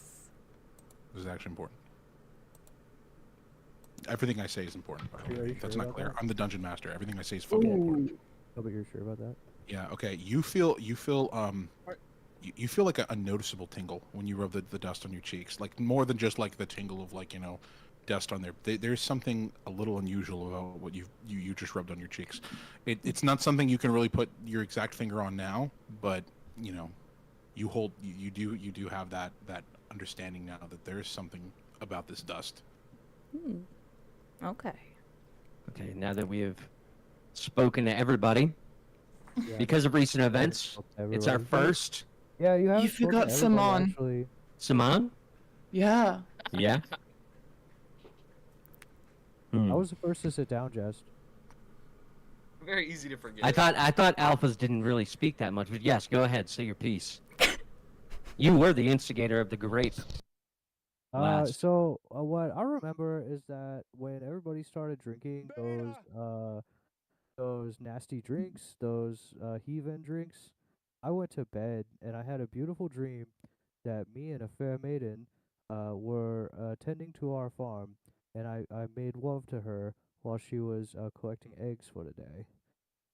This is actually important. Everything I say is important. Are you That's sure not about clear. that? I'm the dungeon master. Everything I say is fucking important. Oh, but you're sure about that? Yeah. Okay. You feel like a noticeable tingle when you rub the dust on your cheeks, like more than just like the tingle of like dust on there. There's something a little unusual about what you just rubbed on your cheeks. It's not something you can really put your exact finger on now, but you do have that understanding now that there is something about this dust. Okay. Okay, now that we have spoken to everybody, Yeah. because of recent events, it's our first. Yeah, you have. You forgot Simon. Actually. Simon? Yeah. Yeah. I was the first to sit down, Jess. Very easy to forget. I thought alphas didn't really speak that much, but yes, go ahead, say your piece. You were the instigator of the grape. So what I remember is that when everybody started drinking those those nasty drinks, those heathen drinks, I went to bed and I had a beautiful dream that me and a fair maiden were tending to our farm, and I made love to her while she was collecting eggs for the day.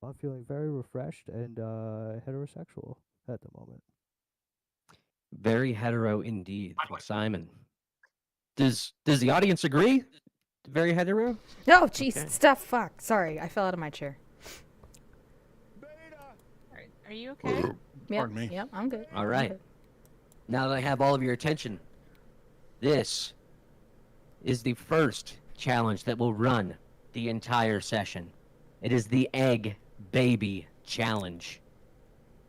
I'm feeling very refreshed and heterosexual at the moment. Very hetero indeed, Simon. Does the audience agree? Very hetero? Oh, jeez, Okay. stuff. Fuck. Sorry, I fell out of my chair. Are you okay? Yep, yep, I'm good. All I'm right. good. Now that I have all of your attention, this is the first challenge that will run the entire session. It is the Egg Baby Challenge.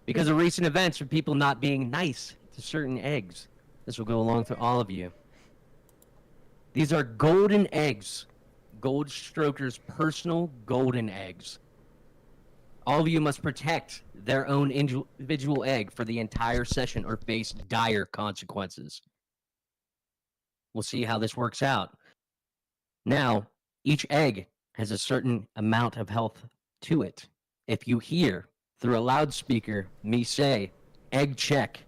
Because of recent events of people not being nice to certain eggs, this will go along to all of you. These are golden eggs. Goldstroker's personal golden eggs. All of you must protect their own individual egg for the entire session or face dire consequences. We'll see how this works out. Now, each egg has a certain amount of health to it. If you hear through a loudspeaker me say, egg check,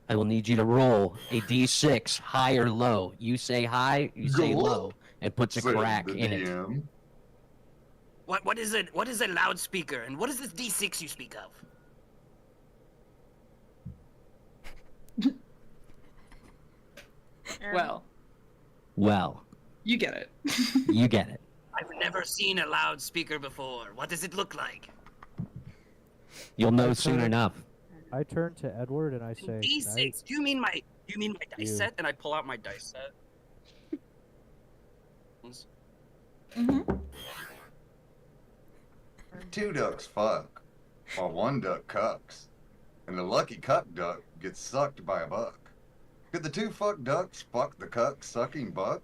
I will need you to roll a d6, high or low. You say high, you say low, and puts a crack in it. What is it? What is a loudspeaker? And what is this D6 you speak of? Well, you get it. You get it. I've never seen a loudspeaker before. What does it look like? You'll know soon enough. I turn to Edward and I say, D6. Do you mean my dice You. set? And I pull out my dice set. Two ducks fuck, while one duck cucks, and the lucky cuck duck gets sucked by a buck. Could the two fuck ducks fuck the cuck sucking buck?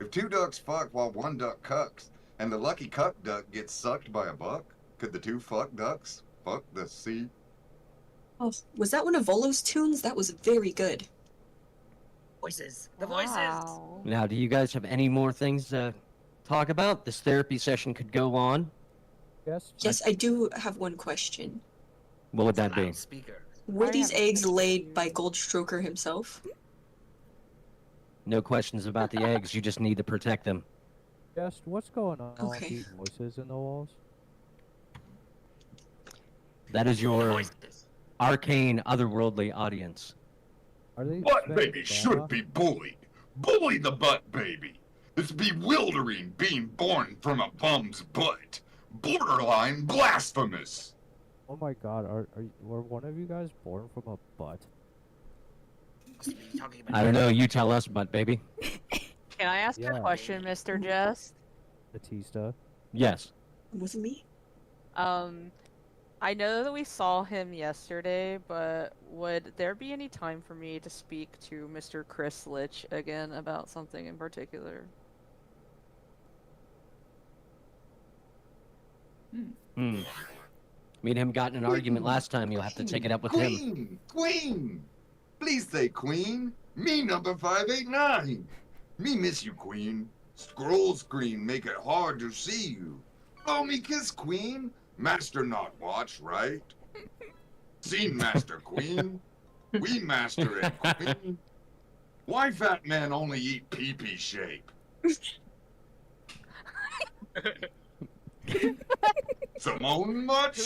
If two ducks fuck while one duck cucks, and the lucky cuck duck gets sucked by a buck, could the two fuck ducks fuck the sea? Oh, was that one of Volo's tunes? That was very good. Voices. The voices. Now, do you guys have any more things to talk about? This therapy session could go on. Yes, I do have one question. What would that be? Were these eggs laid by Goldstroker himself? No questions about the eggs. You just need to protect them. Just what's going on with Okay. these voices in the walls? That is your arcane, otherworldly audience. Are they Butt spent baby Bama? should be bullied. Bully the butt baby. It's bewildering being born from a bum's butt. Borderline blasphemous. Oh my god, were one of you guys born from a butt? I don't know. You tell us, butt baby. Can I ask Yeah. a question, Mr. Jest? Batista. Yes. Was it me? I know that we saw him yesterday, but would there be any time for me to speak to Mr. Chris Litch again about something in particular? Me and him got in an argument last time. You'll have to take it up with him. Queen! Queen! Please say Queen. Me number 589. Me miss you, Queen. Scroll screen make it hard to see you. Blow me kiss, Queen. Master not watch, right? Seen Master Queen. We master it, Queen. Why fat men only eat pee-pee shape? Simone much?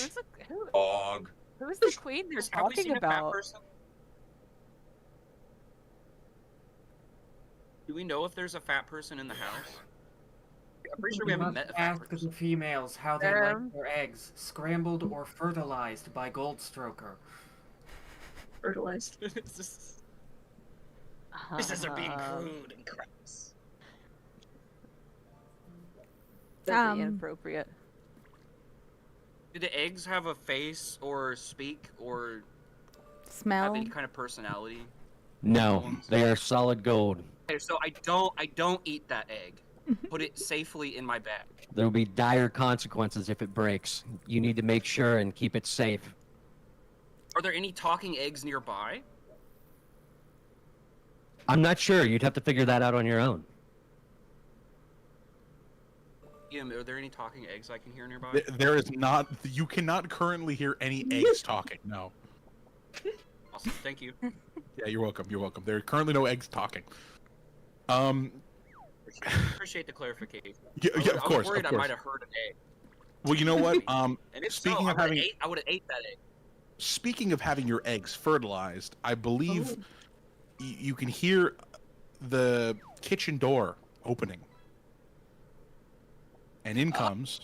Dog. Who's the queen they're Have we talking seen a fat about? person? Do we know if there's a fat person in the house? I'm pretty sure we haven't met a fat Ask the females how they like their eggs, scrambled or fertilized by Goldstroker. Fertilized. Businesses are being crude and crass. Very inappropriate. Do the eggs have a face or speak or Smell. have any kind of personality? No, they are solid gold. Okay, so I don't eat that egg. Put it safely in my bag. There will be dire consequences if it breaks. You need to make sure and keep it safe. Are there any talking eggs nearby? I'm not sure. You'd have to figure that out on your own. Ian, are there any talking eggs I can hear nearby? There is not. You cannot currently hear any eggs talking. No. Awesome. Thank you. Yeah, you're welcome. You're welcome. There are currently no eggs talking. Appreciate the clarification. Yeah, I of was course. worried Of I course. might have heard an egg. Well, you know what? And if Speaking so, of having, I would have ate that egg. speaking of having your eggs fertilized, I believe you can hear the kitchen door opening, and in comes.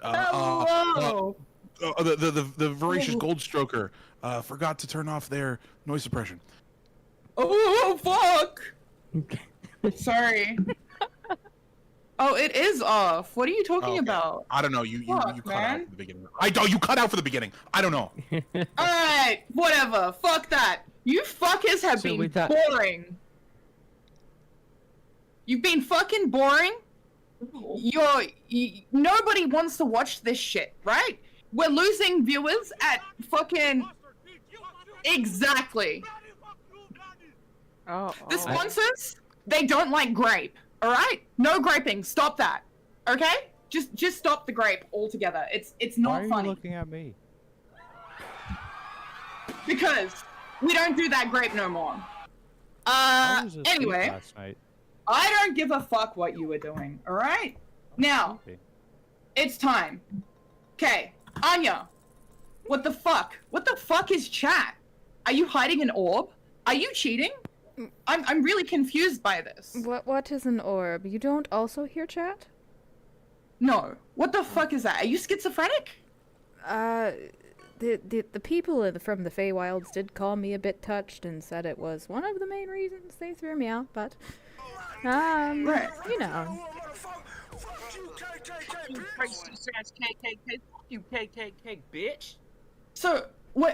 Hello. The voracious gold stroker forgot to turn off their noise suppression. Oh fuck! Sorry. Oh, it is off. What are you talking Okay. about? I don't know. You Fuck, cut out man. for the beginning. You cut out for the beginning. I don't know. Alright, whatever. Fuck that. You fuckers have So we been thought- boring. You've been fucking boring. Nobody wants to watch this shit, right? We're losing viewers at fucking... Exactly. The sponsors, they don't like grape, alright? No graping, stop that. Okay? Just stop the grape altogether. It's not Why are funny. you looking at me? Because we don't do that grape no more. I was asleep Anyway, last night. I don't give a fuck what you were doing, alright? Now, Sleeping. it's time. Okay, Anya, what the fuck? What the fuck is chat? Are you hiding an orb? Are you cheating? I'm really confused by this. What is an orb? You don't also hear chat? No. What the fuck is that? Are you schizophrenic? The people from the Feywilds did call me a bit touched and said it was one of the main reasons they threw me out, but Right. you know. You racist ass KKK. You KKK bitch. So, why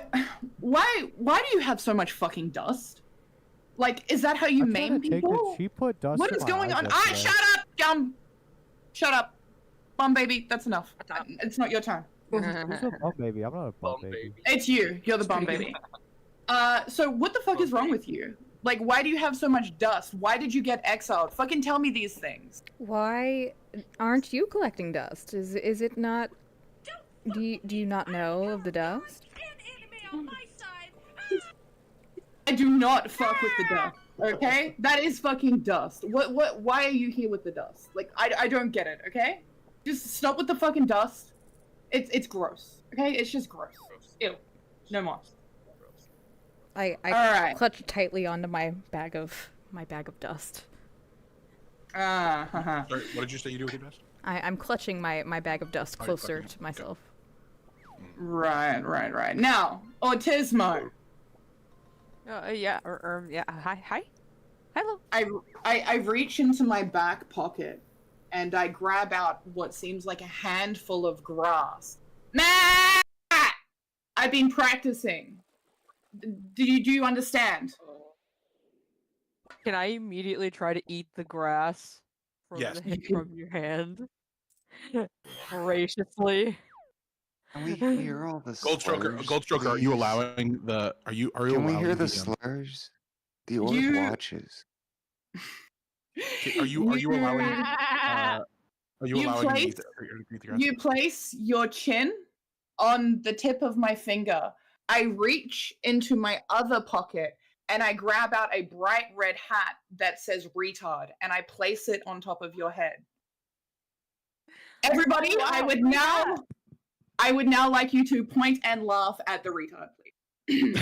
do you have so much fucking dust? Like, is that how you I tried maim to take people? it. She put dust What in is my going eyes on? yesterday. Shut up, gum! Shut up. Bum baby, that's enough. It's not your turn. Who's a bum baby? I'm not a bum baby. It's you. You're the bum baby. So what the fuck is wrong with you? Like, why do you have so much dust? Why did you get exiled? Fucking tell me these things. Why aren't you collecting dust? Is it not? Do you not know of the dust? I do not fuck with the dust. Okay? That is fucking dust. Why are you here with the dust? Like, I don't get it, okay? Just stop with the fucking dust. It's gross. Okay? It's just gross. Ew. No more. I Alright. clutch tightly onto my bag of dust. Sorry, what did you say you do with your dust? I'm clutching my bag of dust Oh, closer fucking- to myself. Right. Now, Autismo. Yeah. Yeah. Hi. Hello. I reach into my back pocket and I grab out what seems like a handful of grass. Matt! I've been practicing. Do you understand? Can I immediately try to eat the grass from, Yes. from your hand? Graciously. Can we hear all the Gold stroker, are you please? allowing the? Are you Can we allowing hear the the, slurs? The orb You- watches. Are you allowing? Are you You allowing me place- to eat the grass? You place your chin on the tip of my finger. I reach into my other pocket and I grab out a bright red hat that says retard and I place it on top of your head. Everybody, I would now like you to point and laugh at the retard, please.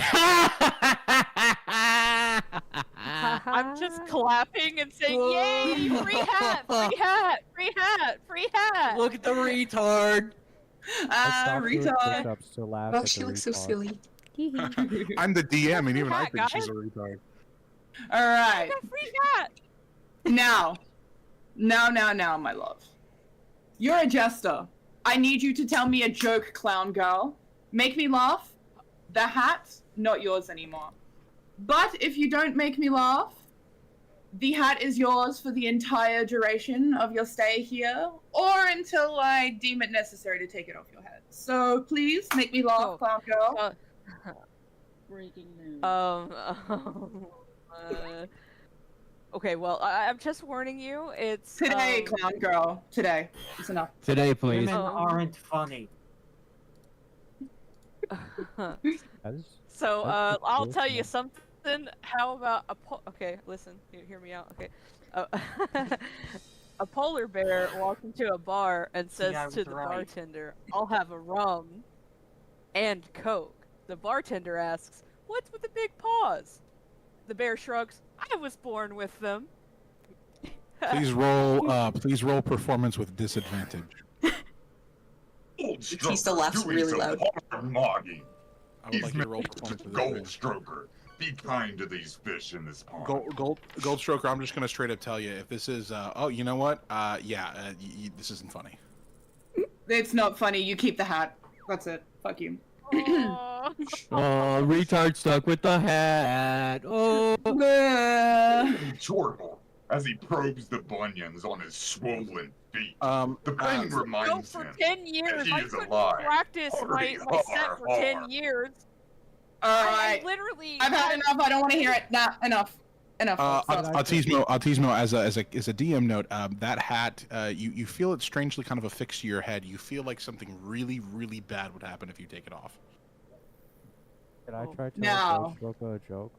I'm just clapping and saying, "Yay! Free hat! Free hat! Free hat! Free hat!" Look at the retard. I stopped doing Retard. push-ups to laugh Oh, at she the looks so retard. silly. I'm the DM, and even I hat, think she's guys. a retard. All right. Free hat! Now, my love. You're a jester. I need you to tell me a joke, clown girl. Make me laugh. The hat, not yours anymore. But if you don't make me laugh, the hat is yours for the entire duration of your stay here, or until I deem it necessary to take it off your head. So please make me laugh, clown girl. Breaking news. Okay, well, I'm just warning you. It's Today, clown girl. Today. It's enough. Today, please. Women aren't funny. So, I'll tell you something. How about okay, listen, hear me out. Okay, a polar bear walks into a bar and says to the bartender, "I'll have a rum and Coke." The bartender asks, "What's with the big paws?" The bear shrugs, "I was born with them." Please roll performance with disadvantage. Batista laughs really loud. I would like you to roll performance with Gold disadvantage. Stroker, be kind to these fish in this pond. Gold Stroker, I'm just gonna straight up tell you if this is oh, you know what? This isn't funny. It's not funny. You keep the hat. That's it. Fuck you. Oh, retard stuck with the hat. Oh. Chortle, as he probes the bunions on his swollen feet. The pain reminds for him 10 years. that he I is couldn't alive. practice my set for 10 years. Alright. I literally. I've had enough. I don't want to hear it. Nah, enough. Enough. Autismo, as a DM note, that hat, you feel it strangely kind of affixed to your head. You feel like something really, really bad would happen if you take it off. Can I try to No. tell a joke?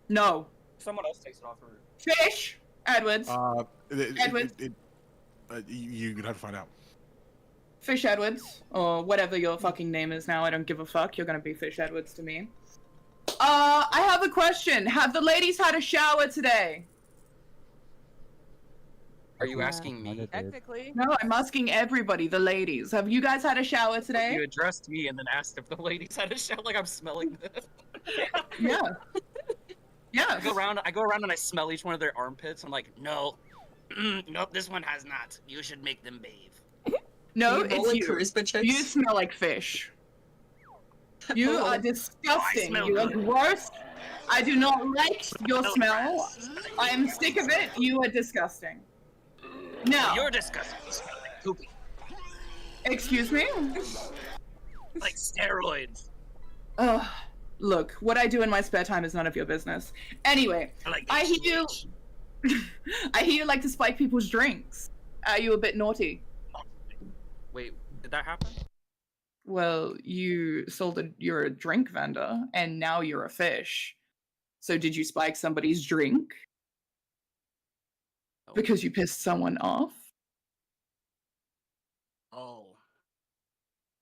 No. Someone else takes it off her. Fish. Edwards. Edwards. You'd have to find out. Fish Edwards, or whatever your fucking name is now. I don't give a fuck. You're gonna be Fish Edwards to me. I have a question. Have the ladies had a shower today? Are you asking me? Technically. No, I'm asking everybody, the ladies. Have you guys had a shower today? You addressed me and then asked if the ladies had a shower. Like I'm smelling this. Yeah. Yeah. I go around and I smell each one of their armpits. I'm like, no, nope, this one has not. You should make them bathe. No, Do you roll it's a you. charisma checks? You smell like fish. You are disgusting. smell You are good. gross. I do not like your smell. I am sick of it. You are disgusting. Now. You're disgusting. You smell like poopy. Excuse me? Like steroids. Ugh. Look, what I do in my spare time is none of your business. Anyway, I hear you. I hear you like to spike people's drinks. Are you a bit naughty? Wait, did that happen? Well, you're a drink vendor, and now you're a fish. So did you spike somebody's drink? Because you pissed someone off? Oh.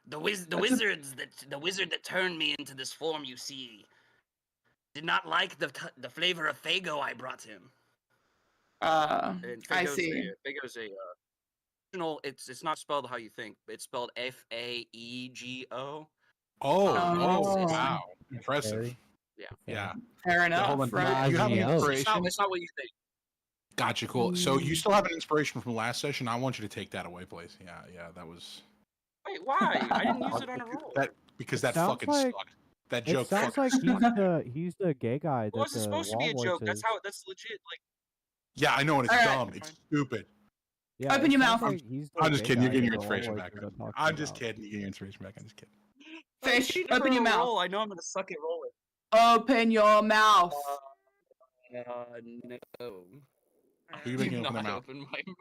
The wizard that turned me into this form you see did not like the flavor of Fago I brought him. And I Fago's see. Fago's it's not spelled how you think. It's spelled F-A-E-G-O. Oh, wow. Impressive. Yeah. Yeah. Fair enough. Hold on. Right? You have an inspiration? It's not what you think. Gotcha, cool. So you still have an inspiration from last session. I want you to take that away, please. Yeah, that was... Wait, why? I didn't use it on a roll. Because that sounds fucking like- sucked. That It joke sounds fucking like sucked. he's the gay guy. Well, this is supposed to be a joke. That's legit. Like, Yeah, I know, and it's All right. dumb. It's stupid. Yeah, Open it your sounds mouth. like he's the I'm just gay kidding. You're guy getting your that inspiration always back. is talking I'm just about. kidding. You're getting your inspiration back. I'm just kidding. Fish, cheated for open your a mouth. roll. I know I'm gonna suck at rolling. Open your mouth. No. Who you making open their mouth? Open my mouth.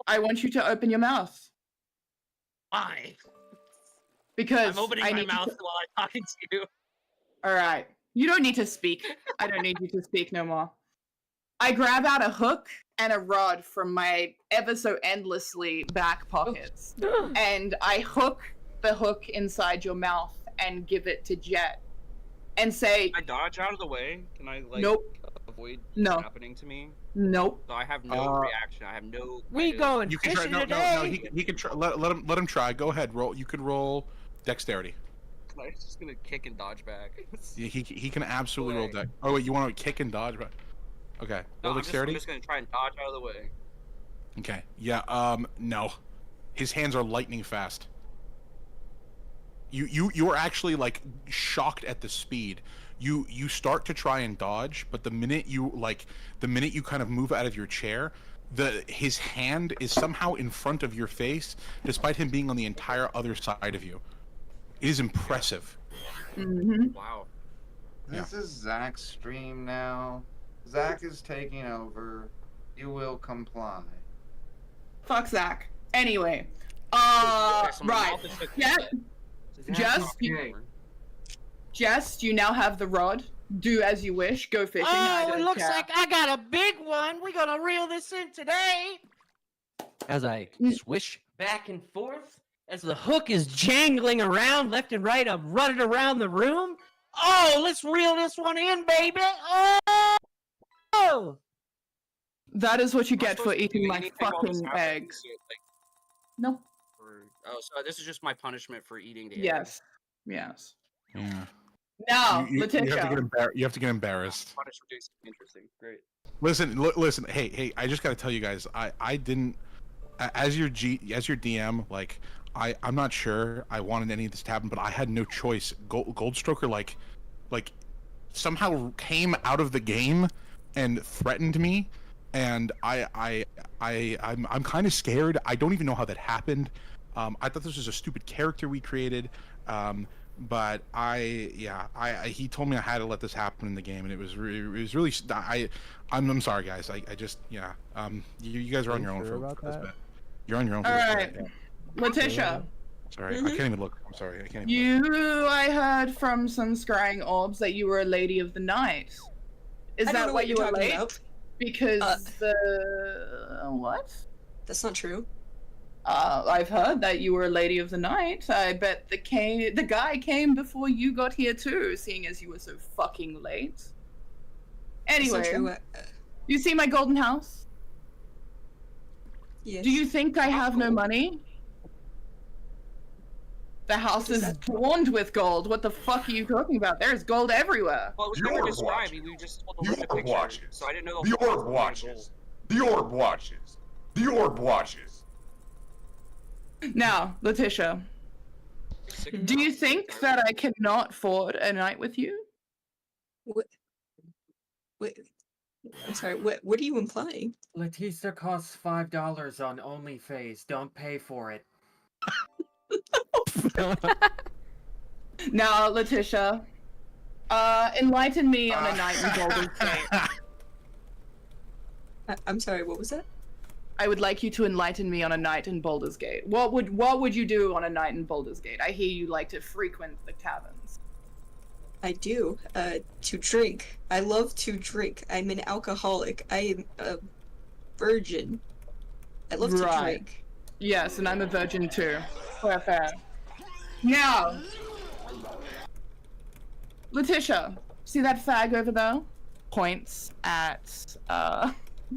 I want you to open your mouth. Why? Because I'm opening I my need mouth to... while I'm talking to you. Alright. You don't need to speak. I don't need you to speak no more. I grab out a hook and a rod from my ever so endlessly back pockets. And I hook the hook inside your mouth and give it to Jet. And say, Can I dodge out of the way? Can I like Nope. avoid No. happening to me? Nope. So I have no reaction. I have no. We going You can try. fishing No, today. he can try. Let him try. Go ahead. Roll. You could roll dexterity. I'm just gonna kick and dodge back. Yeah, he can absolutely roll dex. Oh wait, you want to kick and dodge? But okay. No, Roll I'm dexterity. just gonna try and dodge out of the way. Okay. Yeah. No. His hands are lightning fast. You are actually like shocked at the speed. You start to try and dodge, but the minute you kind of move out of your chair, his hand is somehow in front of your face, despite him being on the entire other side of you. It is impressive. Mm-hmm. Wow. This is Zach's stream now. Zach is taking over. You will comply. Fuck Zach. Anyway. So my Right. mouth is like- Yeah. Zach, Jess, you now have the rod. Do as you wish. Go fishing. I Oh, don't it looks care. like I got a big one. We're gonna reel this in today. As I swish back and forth, as the hook is jangling around left and right, I'm running around the room. Oh, let's reel this one in, baby. Oh! That is what you get supposed for to eating do my anything while this fucking happens? eggs. No. Oh, so this is just my punishment for eating the egg. Yes. Yes. Yeah. Now, You have to Letitia. get embarrassed. Punishment is interesting. Great. Listen. Hey! I just gotta tell you guys, I didn't, as your DM, like, I'm not sure I wanted any of this to happen, but I had no choice. Goldstroker like somehow came out of the game and threatened me, and I'm kind of scared. I don't even know how that happened. I thought this was a stupid character we created. But he told me I had to let this happen in the game, and it was really. I'm sorry, guys. I just you guys are on your own for this bit. You're on your own. All right, Letitia. Sorry, I can't even look. I'm sorry, I can't. I heard from some scrying orbs that you were a lady of the night. Is I don't that know why what you you're were talking late? about. Because what? That's not true. I've heard that you were a lady of the night. I bet the guy came before you got here too, seeing as you were so fucking late. Anyway, That's not true. You see my golden house? Yes. Do you think I have no money? The house is adorned with gold. What the fuck are you talking about? There's gold everywhere. Well, it was The never orb described. watches. We just told The the orb picture, watches. so I didn't know The orb watches. The orb watches. The orb watches. Now, Letitia, do you think that I cannot afford a night with you? What? Wait. I'm sorry. What are you implying? Letista costs $5 on OnlyFans. Don't pay for it. Now, Letitia, enlighten me on a night in Baldur's Gate. I'm sorry. What was that? I would like you to enlighten me on a night in Baldur's Gate. What would you do on a night in Baldur's Gate? I hear you like to frequent the taverns. I do. To drink. I love to drink. I'm an alcoholic. I am a virgin. I love to drink. Yes, and I'm a virgin too. Fair. Now, Letitia, see that fag over there? Points at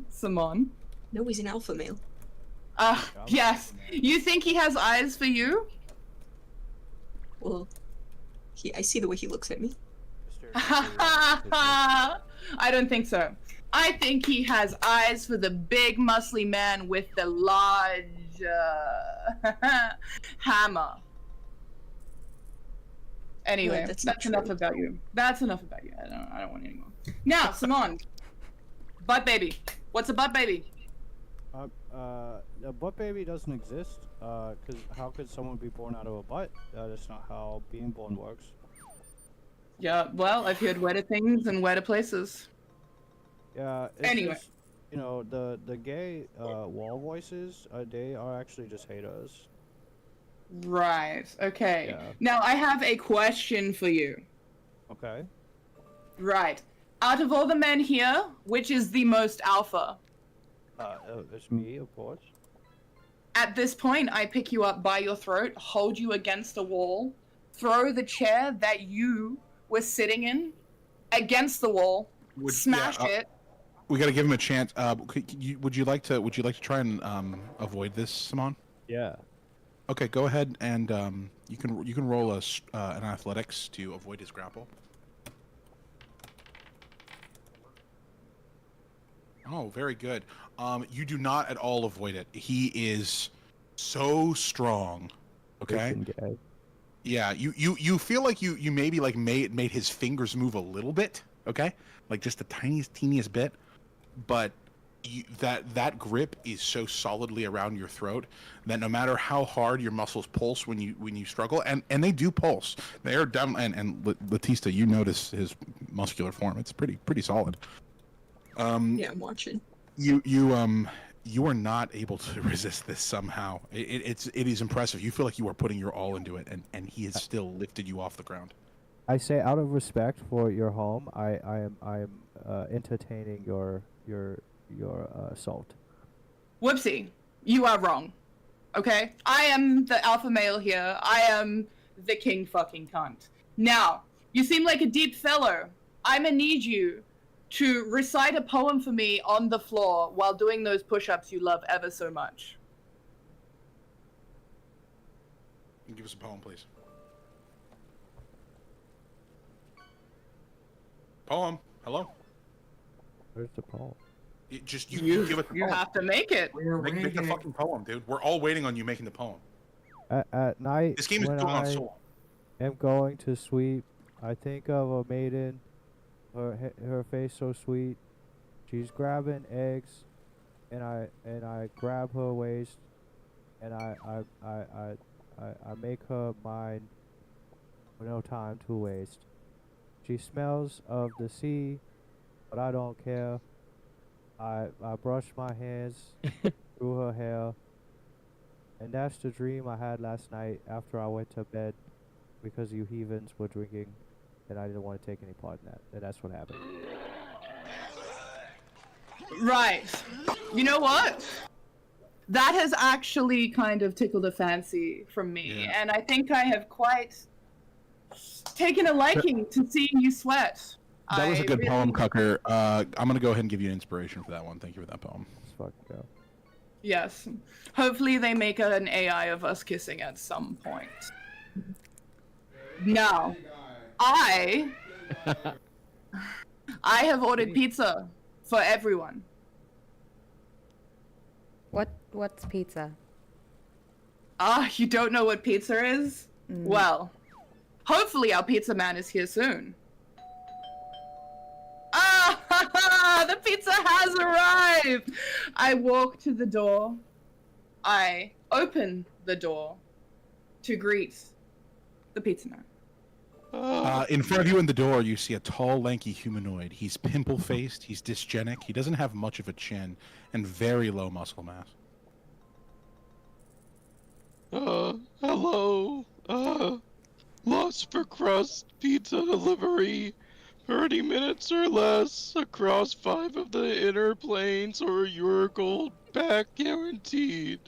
Simon. No, he's an alpha male. Yes. You think he has eyes for you? Well, I see the way he looks at me. I don't think so. I think he has eyes for the big muscly man with the large hammer. Anyway, No, that's that's not enough true. about you. That's enough about you. I don't want any more. Now, Simone. Butt baby. What's a butt baby? A butt baby doesn't exist. Cause how could someone be born out of a butt? That's not how being born works. Yeah, well, I've heard wetter things and wetter places. Yeah. It's Anyway. just, you know, the gay wall voices. They are actually just haters. Right. Okay. Yeah. Now, I have a question for you. Okay. Right. Out of all the men here, which is the most alpha? It's me, of course. At this point, I pick you up by your throat, hold you against a wall, throw the chair that you were sitting in against the wall, smash it. We got to give him a chance. Would you like to try and avoid this, Simon? Yeah. Okay, go ahead and you can roll an athletics to avoid his grapple. Oh, very good. You do not at all avoid it. He is so strong. Okay. Yeah, you feel like you maybe like made his fingers move a little bit. Okay, like just the teeniest bit, but that grip is so solidly around your throat that no matter how hard your muscles pulse when you struggle, and they do pulse, they are down. And Letista, you notice his muscular form; it's pretty solid. Yeah, I'm watching. You are not able to resist this somehow. It is impressive. You feel like you are putting your all into it, and he has still lifted you off the ground. I say, out of respect for your home, I am entertaining your assault. Whoopsie, you are wrong. Okay? I am the alpha male here. I am the king fucking cunt. Now, you seem like a deep fellow. I'ma need you to recite a poem for me on the floor while doing those push-ups you love ever so much. Give us a poem, please. Poem. Hello? Where's the poem? You give it the You poem. have to make it. Make the fucking poem, dude. We're all waiting on you making the poem. At night, This game is when built on I soul. am going to sleep, I think of a maiden, her face so sweet. She's grabbing eggs, and I grab her waist, and I make her mine with no time to waste. She smells of the sea, but I don't care. I brush my hands through her hair, and that's the dream I had last night after I went to bed, because you heathens were drinking, and I didn't want to take any part in that, and that's what happened. Right. You know what? That has actually kind of tickled a fancy from me, and I think I have quite taken a liking to seeing you sweat. That was a good really... poem, Cucker. I'm gonna go ahead and give you an inspiration for that one. Thank you for that poem. Let's fucking go. Yes. Hopefully they make an AI of us kissing at some point. Now, I have ordered pizza for everyone. What's pizza? Ah, you don't know what pizza is? Well, hopefully our pizza man is here soon. Ah, the pizza has arrived! I walk to the door. I open the door to greet the pizza man. In front of you in the door, you see a tall, lanky humanoid. He's pimple-faced, he's dysgenic, he doesn't have much of a chin, and very low muscle mass. Hello. Lost for crust pizza delivery. 30 minutes or less across 5 of the inner planes, or your gold back guaranteed.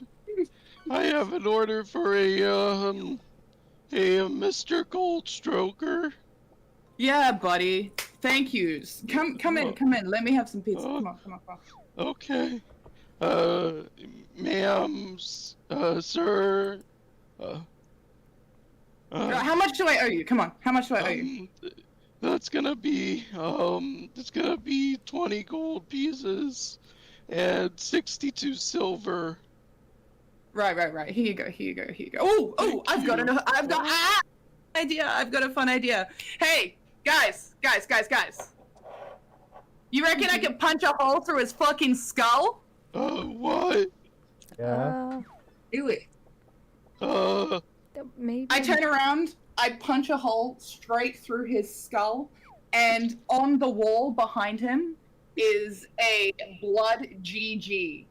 I have an order for a Mr. Goldstroker. Yeah, buddy. Thank yous. Come in. Let me have some pizza. Come on. Okay. Ma'am, sir. How much do I owe you? Come on. How much do I owe you? That's gonna be, it's gonna be 20 gold pieces and 62 silver. Right. Here you go. Oh, I've got an idea. I've got a fun idea. Hey, guys. You reckon I could punch a hole through his fucking skull? What? Yeah. Do it. Maybe. I turn around, I punch a hole straight through his skull, and on the wall behind him is a blood GG.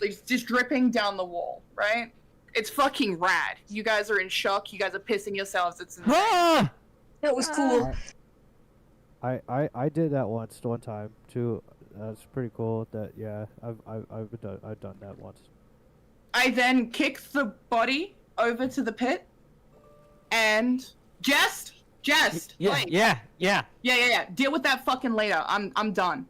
Like, just dripping down the wall, right? It's fucking rad. You guys are in shock. You guys are pissing yourselves. It's insane. That was cool. I did that one time too. That's pretty cool. That I've done that once. I then kick the body over to the pit, and Jest. Yeah. Deal with that fucking later. I'm done.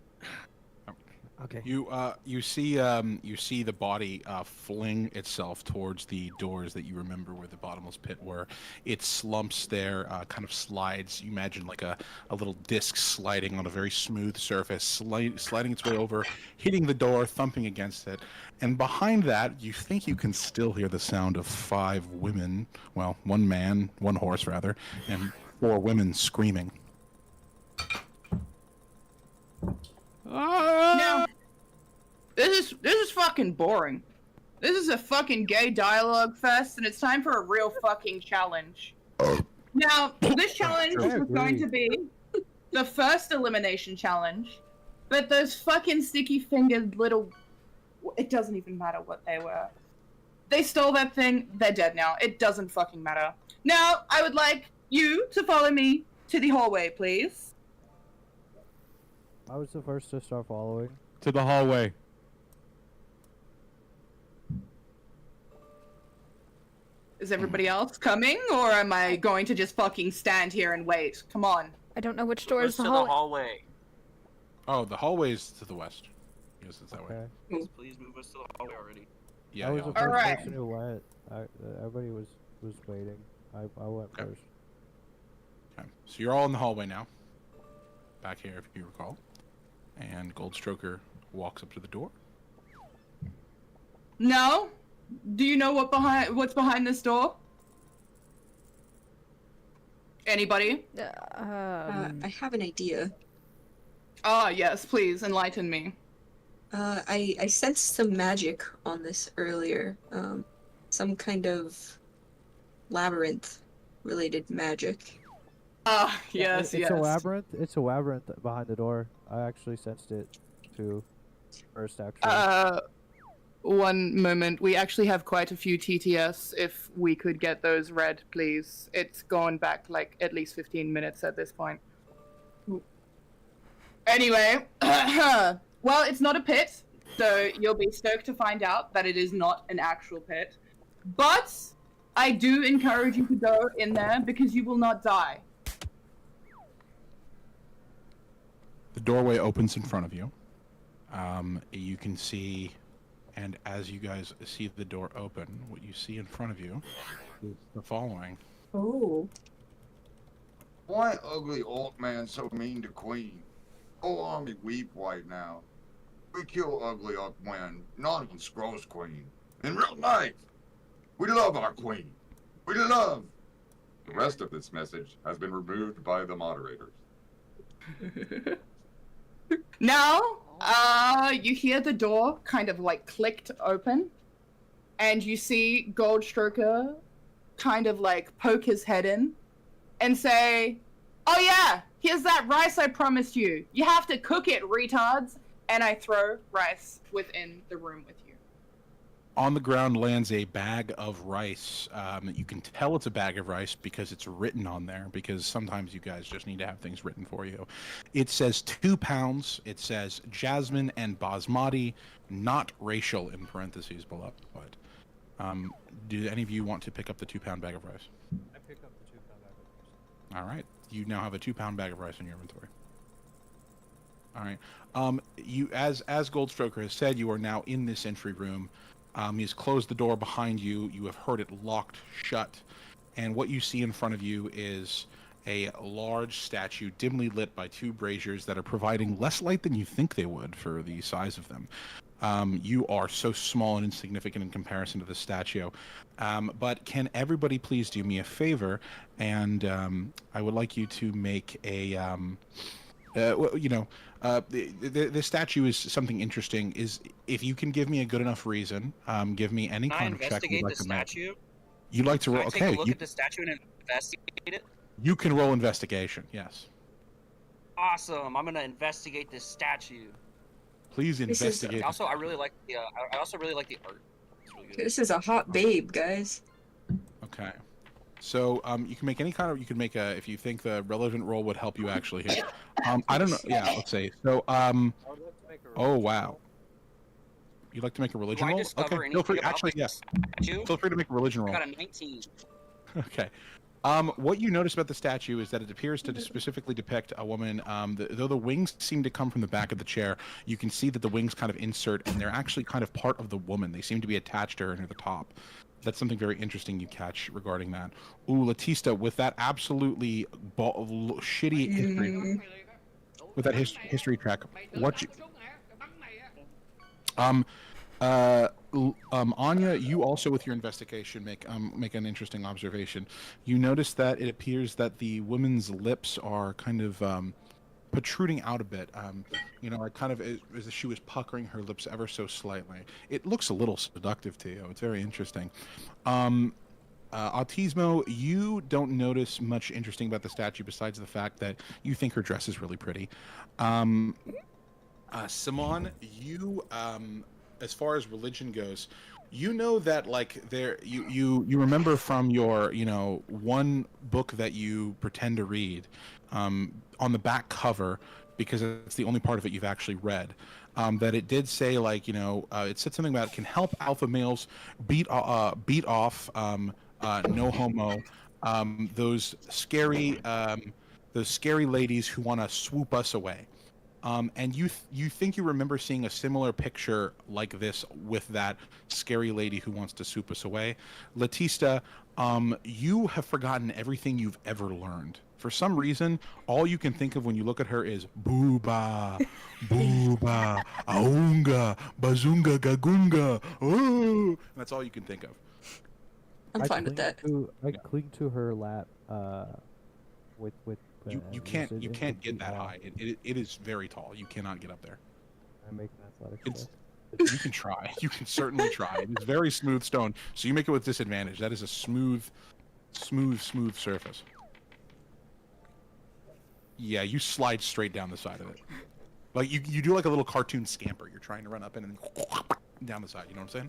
Okay. You see the body fling itself towards the doors that you remember where the bottomless pit were. It slumps there, kind of slides. You imagine like a little disc sliding on a very smooth surface, sliding its way over, hitting the door, thumping against it. And behind that, you think you can still hear the sound of 5 women, well, 1 man, 1 horse rather, and 4 women screaming. Now, this is fucking boring. This is a fucking gay dialogue fest, and it's time for a real fucking challenge. Now, this challenge was going to be the first elimination challenge, But those fucking sticky-fingered little... It doesn't even matter what they were. They stole that thing, they're dead now. It doesn't fucking matter. Now, I would like you to follow me to the hallway, please. I was the first to start following. To the hallway. Is everybody else coming, or am I going to just fucking stand here and wait? Come on. I don't know which door is to the the hallway. hallway. Oh, the hallway is to the west. Yes, it's that way. Please move us to the hallway already. Yeah. I was the yeah. first person who went. Everybody was waiting. I went first. Okay. So you're all in the hallway now. Back here, if you recall. And Goldstroker walks up to the door. No? Do you know what's behind this door? Anybody? I have an idea. Ah, yes, please, enlighten me. I sensed some magic on this earlier. Some kind of labyrinth-related magic. Ah, yes, It's a labyrinth. It's a labyrinth behind the door. I actually sensed it too. First, actually. One moment. We actually have quite a few TTS. If we could get those read, please. It's gone back like at least 15 minutes at this point. Anyway, well, it's not a pit, so you'll be stoked to find out that it is not an actual pit. But I do encourage you to go in there because you will not die. The doorway opens in front of you. You can see, and as you guys see the door open, what you see in front of you is the following. Oh. Why ugly old man so mean to queen? Whole army weep right now. We kill ugly up when, not on Scrolls Queen. In real life, we love our queen. We love. The rest of this message has been removed by the moderators. Now, you hear the door kind of like clicked open, and you see Goldstroker kind of like poke his head in and say, "Oh yeah, here's that rice I promised you. You have to cook it, retards." And I throw rice within the room with you. On the ground lands a bag of rice. You can tell it's a bag of rice because it's written on there, because sometimes you guys just need to have things written for you. It says 2 pounds. It says Jasmine and Basmati, not racial in parentheses below. But do any of you want to pick up the 2-pound bag of rice? I pick up the 2-pound bag of rice. All right. You now have a 2-pound bag of rice in your inventory. All right. You, as Goldstroker has said, you are now in this entry room. He's closed the door behind you. You have heard it locked shut. And what you see in front of you is a large statue dimly lit by 2 braziers that are providing less light than you think they would for the size of them. You are so small and insignificant in comparison to the statue. But can everybody please do me a favor? And I would like you to make a... the statue is something interesting. Is if you can give me a good enough reason, give me any kind of check you'd like to make. You'd like to roll? Can I take a look at the statue and investigate it? You can roll investigation. Yes. Awesome! I'm gonna investigate this statue. Please investigate. Also, I really like the. I also really like the art. It's really good. This is a hot babe, guys. Okay. So you can make any kind of, you can make a, if you think the relevant roll would help you actually here. I don't know. Yeah, let's see. So oh wow. You'd like to make a religion roll? Okay, feel free. Actually, yes. Feel free to make a religion roll. I got a 19. Okay. What you notice about the statue is that it appears to specifically depict a woman. Though the wings seem to come from the back of the chair, you can see that the wings kind of insert, and they're actually kind of part of the woman. They seem to be attached to her near the top. That's something very interesting you catch regarding that. Ooh, Latista, with that absolutely shitty history, with that history track, what you... Anya, you also with your investigation make an interesting observation. You notice that it appears that the woman's lips are kind of protruding out a bit. Like kind of as if she was puckering her lips ever so slightly. It looks a little seductive to you. It's very interesting. Autismo, you don't notice much interesting about the statue besides the fact that you think her dress is really pretty. Simon, you as far as religion goes, you know that like you remember from your one book that you pretend to read, on the back cover, because it's the only part of it you've actually read, that it did say like it said something about it can help alpha males beat off no homo, those scary ladies who want to swoop us away. And you think you remember seeing a similar picture like this with that scary lady who wants to swoop us away. Latista, you have forgotten everything you've ever learned. For some reason, all you can think of when you look at her is booba, booba, aunga, bazunga, gagunga. Oh, and that's all you can think of. I'm fine with that. I cling to her lap, with you can't get that high. It is very tall. You cannot get up there. I make an athletics check. You can try. You can certainly try. It's very smooth stone, so you make it with disadvantage. That is a smooth surface. Yeah, you slide straight down the side of it. Like you do like a little cartoon scamper. You're trying to run up and then down the side. You know what I'm saying?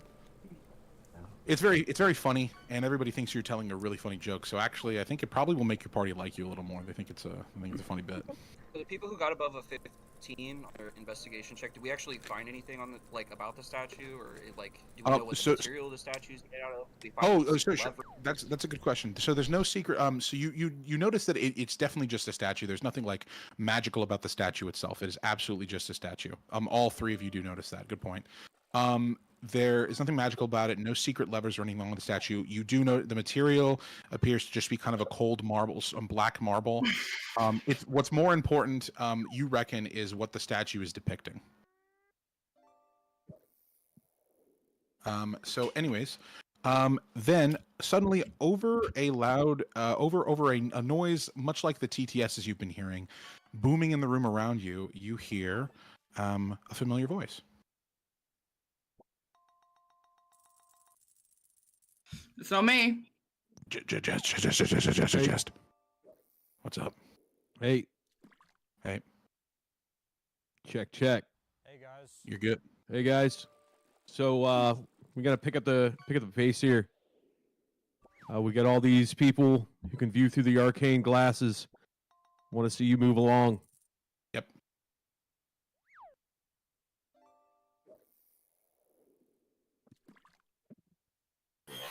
It's very funny, and everybody thinks you're telling a really funny joke. So actually, I think it probably will make your party like you a little more. They think it's a funny bit. For the people who got above a 15 on their investigation check, did we actually find anything on the about the statue, or like do we know what the material of the statue's made out of? Did we find Sure. That's a good question. So there's no secret. So you notice that it's definitely just a statue. There's nothing like magical about the statue itself. It is absolutely just a statue. All three of you do notice that. Good point. There is nothing magical about it. No secret levers or anything on the statue. You do know the material appears to just be kind of a cold marble, some black marble. It's what's more important, you reckon, is what the statue is depicting. So, anyways, then suddenly over a loud, over a noise much like the TTSs you've been hearing, booming in the room around you, you hear a familiar voice. It's not me. Just. What's up? Hey. Check. Hey guys. You're good. Hey guys. So we gotta pick up the pace here. We got all these people who can view through the arcane glasses. Want to see you move along. Yep.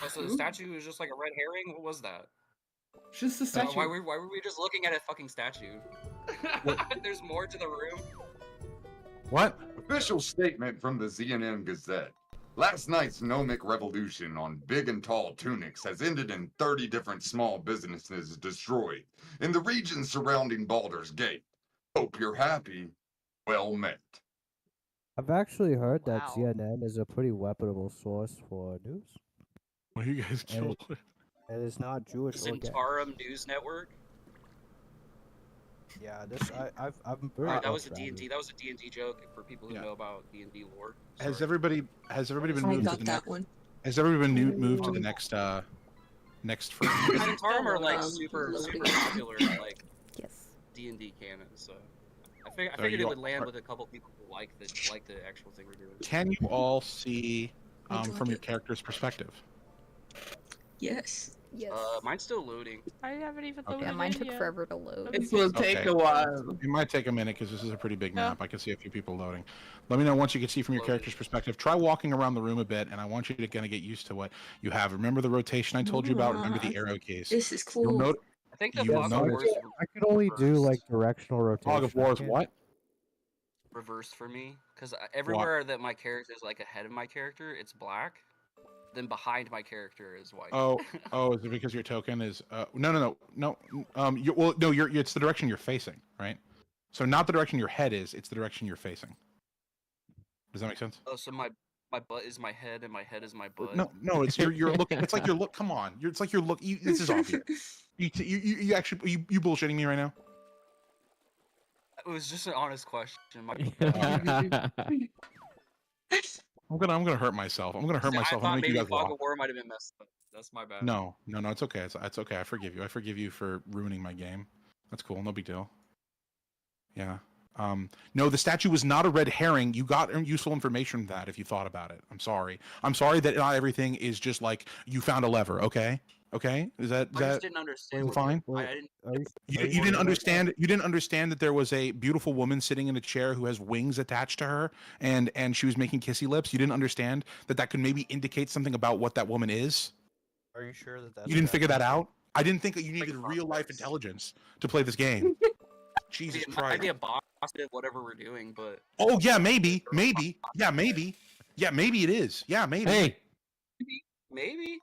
Oh, so the statue is just like a red herring? What was that? Just a statue. Why were we just looking at a fucking statue? There's more to the room. What? Official statement from the ZNM Gazette. Last night's gnomic revolution on big and tall tunics has ended in 30 different small businesses destroyed in the region surrounding Baldur's Gate. Hope you're happy. Well met. I've actually heard that CNN is a pretty reputable source for news. What are you guys killed? And it's not Jewish or gay. Zentarum News Network. Yeah, I've very. Alright, that was a D&D. That was a D&D joke for people who know about D&D lore. Has everybody been moved to the next? One. Has everybody been moved to the next frame? Zentarum are like super popular in like D&D canon, so I figured it would land with a couple people who like the actual thing we're doing. Can you all see from your character's perspective? Yes. Yes. Mine's still loading. I haven't even loaded. Yeah, mine took yet. forever to load. It will take a while. It might take a minute because this is a pretty big map. I can see a few people loading. Let me know once you can see from your character's perspective. Try walking around the room a bit, and I want you to kind of get used to what you have. Remember the rotation I told you about? Remember the arrow keys. This is cool. I think the Fog of War is I could only do like directional rotation. Fog of War is what? reversed for me because everywhere that my character is like ahead of my character, it's black. Then behind my character is white. Oh, is it because your token is? No. It's the direction you're facing, right? So not the direction your head is; it's the direction you're facing. Does that make sense? Oh, so my butt is my head and my head is my butt. No, it's you're looking. It's like you're look. Come on, it's like you're look. This is obvious. You actually you bullshitting me right now? It was just an honest question. I'm gonna hurt myself. I'm gonna hurt myself. I I'm thought gonna make you maybe guys Fog laugh. of War might have been messed up. That's my bad. No, it's okay. It's okay. I forgive you. I forgive you for ruining my game. That's cool. No big deal. Yeah. No, the statue was not a red herring. You got useful information from that if you thought about it. I'm sorry. I'm sorry that not everything is just like you found a lever. Okay, okay. Is that I just didn't understand. fine? I didn't. You didn't understand. You didn't understand that there was a beautiful woman sitting in a chair who has wings attached to her, and she was making kissy lips. You didn't understand that could maybe indicate something about what that woman is. Are you sure that that's You didn't figure that out? I didn't think that you needed real life intelligence to play this game. Jesus Christ. Might be a boss of whatever we're doing, but. Oh yeah, maybe. Yeah, maybe it is. Yeah, maybe. Hey. Maybe.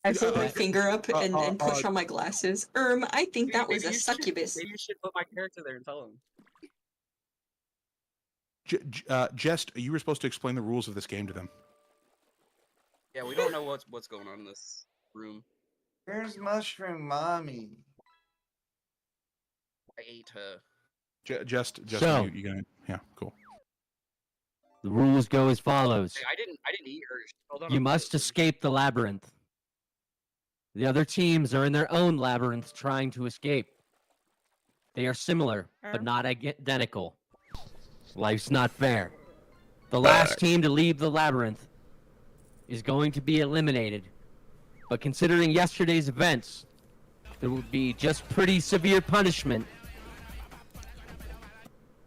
I put my finger up and push on my glasses. I think that was a succubus. Maybe you should put my character there and tell him. Jest, you were supposed to explain the rules of this game to them. Yeah, we don't know what's going on in this room. Where's Mushroom Mommy? I ate her. Just So, you gonna, yeah, cool. The rules go as follows. Hey, I didn't eat her. Hold on. You must escape the labyrinth. The other teams are in their own labyrinth trying to escape. They are similar, but not identical. Life's not fair. The last team to leave the labyrinth is going to be eliminated. But considering yesterday's events, there will be just pretty severe punishment.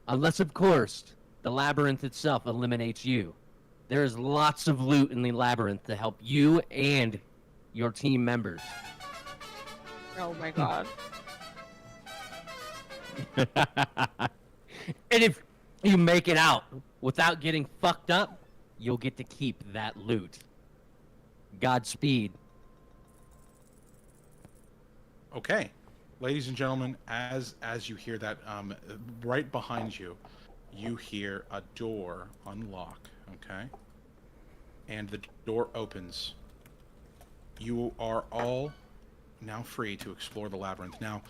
Unless, of course, the labyrinth itself eliminates you. There is lots of loot in the labyrinth to help you and your team members. Oh my god. And if you make it out without getting fucked up, you'll get to keep that loot. Godspeed. Okay, ladies and gentlemen, as you hear that, right behind you, you hear a door unlock. Okay, and the door opens. You are all now free to explore the labyrinth. Now,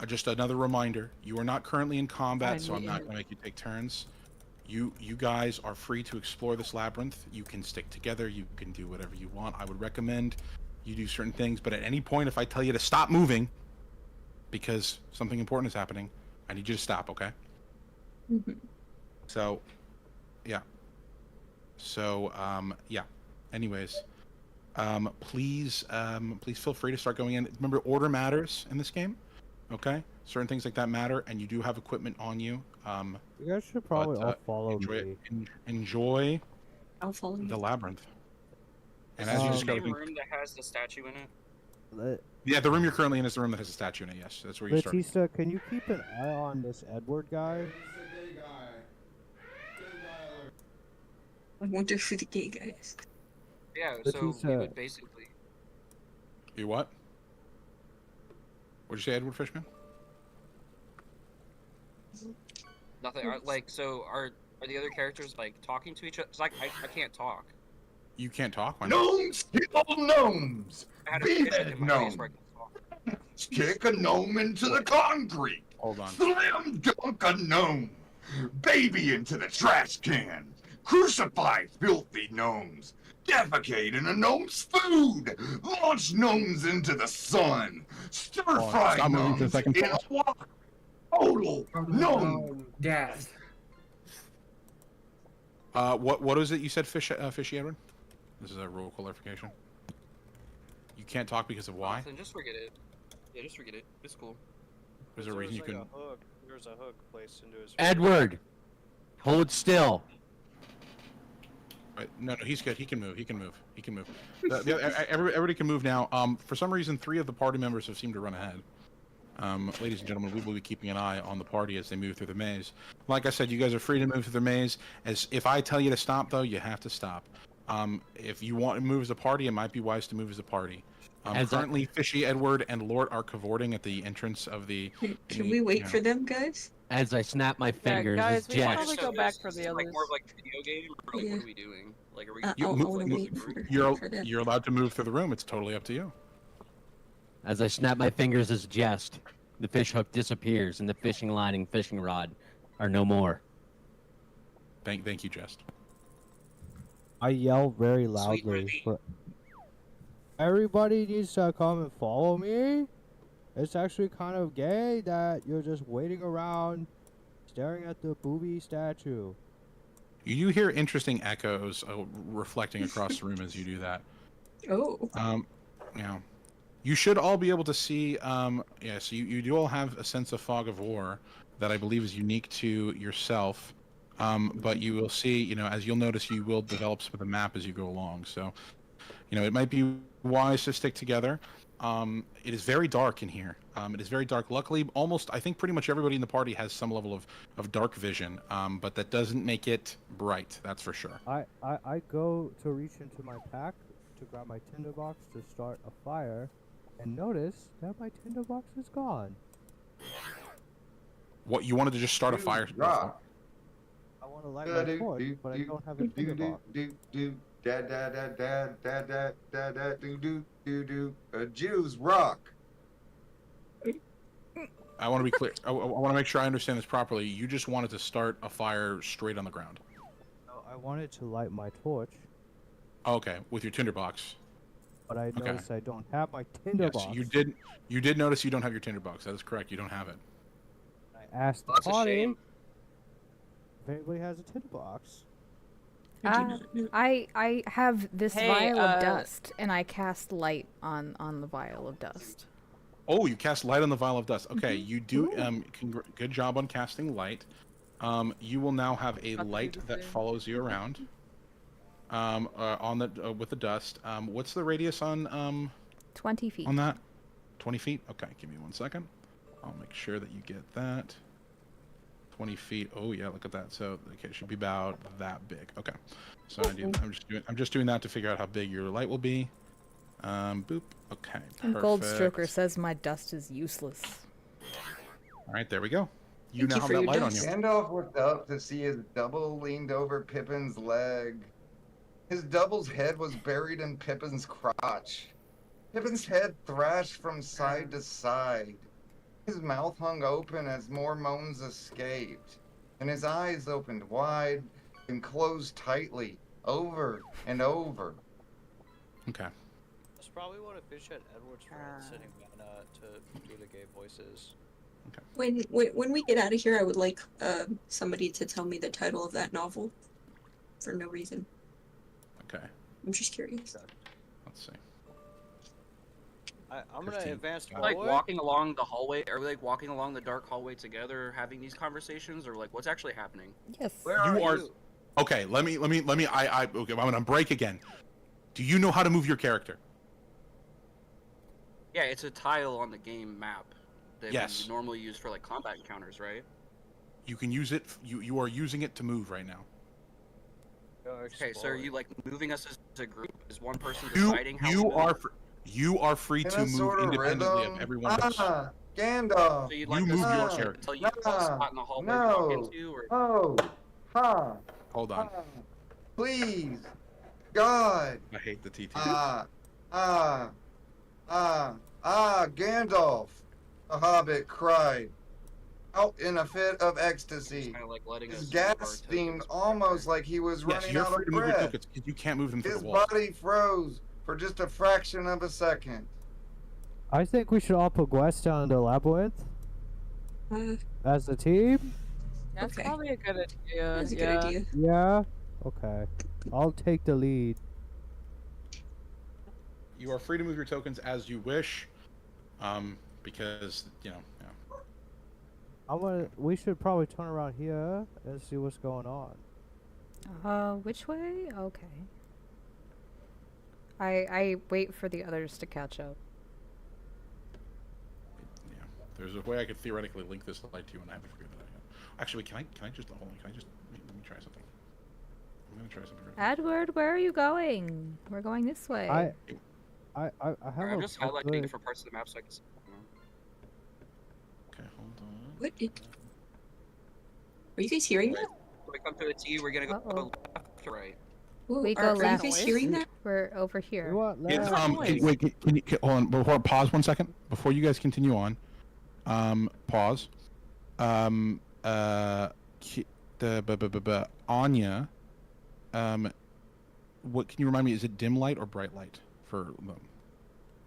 just another reminder: you are not currently in combat, so I'm not going to make you take turns. You guys are free to explore this labyrinth. You can stick together. You can do whatever you want. I would recommend you do certain things, but at any point, if I tell you to stop moving because something important is happening, I need you to stop. Okay? Mm-hmm. So, yeah. So, yeah. Anyways, please feel free to start going in. Remember, order matters in this game. Okay? Certain things like that matter, and you do have equipment on you. You guys should probably all follow me. Enjoy I'll follow the you. labyrinth. And Is as you this just the go, same room that has the statue in it? yeah, the room you're currently in is the room that has a statue in it. Yes, that's where you start. Batista, can you keep an eye on this Edward guy? I wonder who the gay guy is. Yeah, so Batista. we would basically. You what? What'd you say, Edward Fishman? Nothing. Like, so are the other characters like talking to each other? 'Cause I can't talk. You can't talk. Why not? Gnomes kill gnomes. I had a Be fist that in my gnome. face where I can talk. Kick a gnome into the concrete. Hold on. Slam dunk a gnome. Baby into the trash can. Crucify filthy gnomes. Defecate in a gnome's food. Launch gnomes into the sun. Stir fry stop moving for a gnomes second. in a wok. Total gnome death. What is it you said, Fishy Edward? This is a rule clarification. You can't talk because of why? Then just forget it. Yeah, just forget it. It's cool. Is there a reason you couldn't? There's a hook placed into his. Edward, hold still. Right. No, he's good. He can move. He can move. Everybody can move now. For some reason, 3 of the party members have seemed to run ahead. Ladies and gentlemen, we will be keeping an eye on the party as they move through the maze. Like I said, you guys are free to move through the maze. As if I tell you to stop, though, you have to stop. If you want to move as a party, it might be wise to move as a party. Currently, Fishy, Edward, and Lort are cavorting at the entrance of the. Can we wait for them, guys? As I snap my fingers, guys, as we should Jack. probably go back for the Like others. more of like a video game, or like, what are we doing? Like, are we? You're allowed to move through the room. It's totally up to you. As I snap my fingers as jest, the fish hook disappears and the fishing line and fishing rod are no more. Thank you, Jest. I yell very loudly. But everybody needs to come and follow me. It's actually kind of gay that you're just waiting around staring at the booby statue. You hear interesting echoes reflecting across the room as you do that. Oh. Yeah. You should all be able to see. Yeah. So you do all have a sense of fog of war that I believe is unique to yourself. But you will see, as you'll notice, you will develop some of the map as you go along. So, it might be wise to stick together. It is very dark in here. It is very dark. Luckily, I think pretty much everybody in the party has some level of dark vision, but that doesn't make it bright, that's for sure. I go to reach into my pack to grab my tinderbox to start a fire, and notice that my tinderbox is gone. What, you wanted to just start a fire? I want to light my torch, but I don't have a tinderbox. Jews rock. I want to be clear. I want to make sure I understand this properly. You just wanted to start a fire straight on the ground. No, I wanted to light my torch. Okay, with your tinderbox. But I noticed I don't have my tinderbox. Yes, you did notice you don't have your tinderbox. That is correct. You don't have it. I asked the party if anybody has a tinderbox. I have this Hey, vial of dust, and I cast light on the vial of dust. Oh, you cast light on the vial of dust. Okay, you do. Good job on casting light. You will now have a light that follows you around. On the with the dust. What's the radius on 20 feet. on that? 20 feet. Okay, give me 1 second. I'll make sure that you get that. 20 feet. Oh yeah, look at that. So okay, it should be about that big. Okay. So I'm just doing that to figure out how big your light will be. Boop. Okay. And Goldstroker says my dust is useless. All right, there we go. You now have that light on you. Gandalf looked up to see his double leaned over Pippin's leg. His double's head was buried in Pippin's crotch. Pippin's head thrashed from side to side. His mouth hung open as more moans escaped, and his eyes opened wide and closed tightly, over and over. Okay. That's probably one of Fish at Edward's friends sitting down to do the gay voices. Okay. When we get out of here, I would like somebody to tell me the title of that novel, for no reason. Okay. I'm just curious. Let's see. I'm gonna advance Like forward. walking along the hallway, are we like walking along the dark hallway together, having these conversations, or like what's actually happening? Yes. Where are you? Okay, let me. Okay, I'm gonna break again. Do you know how to move your character? Yeah, it's a tile on the game map that Yes. we normally use for like combat encounters, right? You can use it. You are using it to move right now. Okay, so are you like moving us as a group? Is one person deciding how You are free to move independently of everyone else. Gandalf. So you'd You like move us your to character. tell you what spot in the hallway to walk into, or Hold on. Please, God. I hate the TT. Gandalf. The Hobbit cried, out in a fit of ecstasy. like letting His us gas seemed almost like he was Yes, running you're out free of to move your breath. tokens because you can't move them through His the walls. body froze for just a fraction of a second. I think we should all put Gwest down the labyrinth as a team. That's probably a good idea. That's a good idea. Yeah. Okay. I'll take the lead. You are free to move your tokens as you wish, because We should probably turn around here and see what's going on. Which way? Okay. I wait for the others to catch up. There's a way I could theoretically link this light to you, and I haven't figured that out yet. Actually, can I just hold on? Let me try something. I'm gonna try something. Right Edward, where are you going? We're going this way. I have I'm a just highlighting good- for parts of the map so I can see. Okay, hold on. What? Are you guys hearing that? When we come to a T, we're gonna go left or right. Whoa, We are go you left. guys hearing that? We're over here. Hold on. Pause 1 second before you guys continue on. Pause. Anya. What can you remind me? Is it dim light or bright light for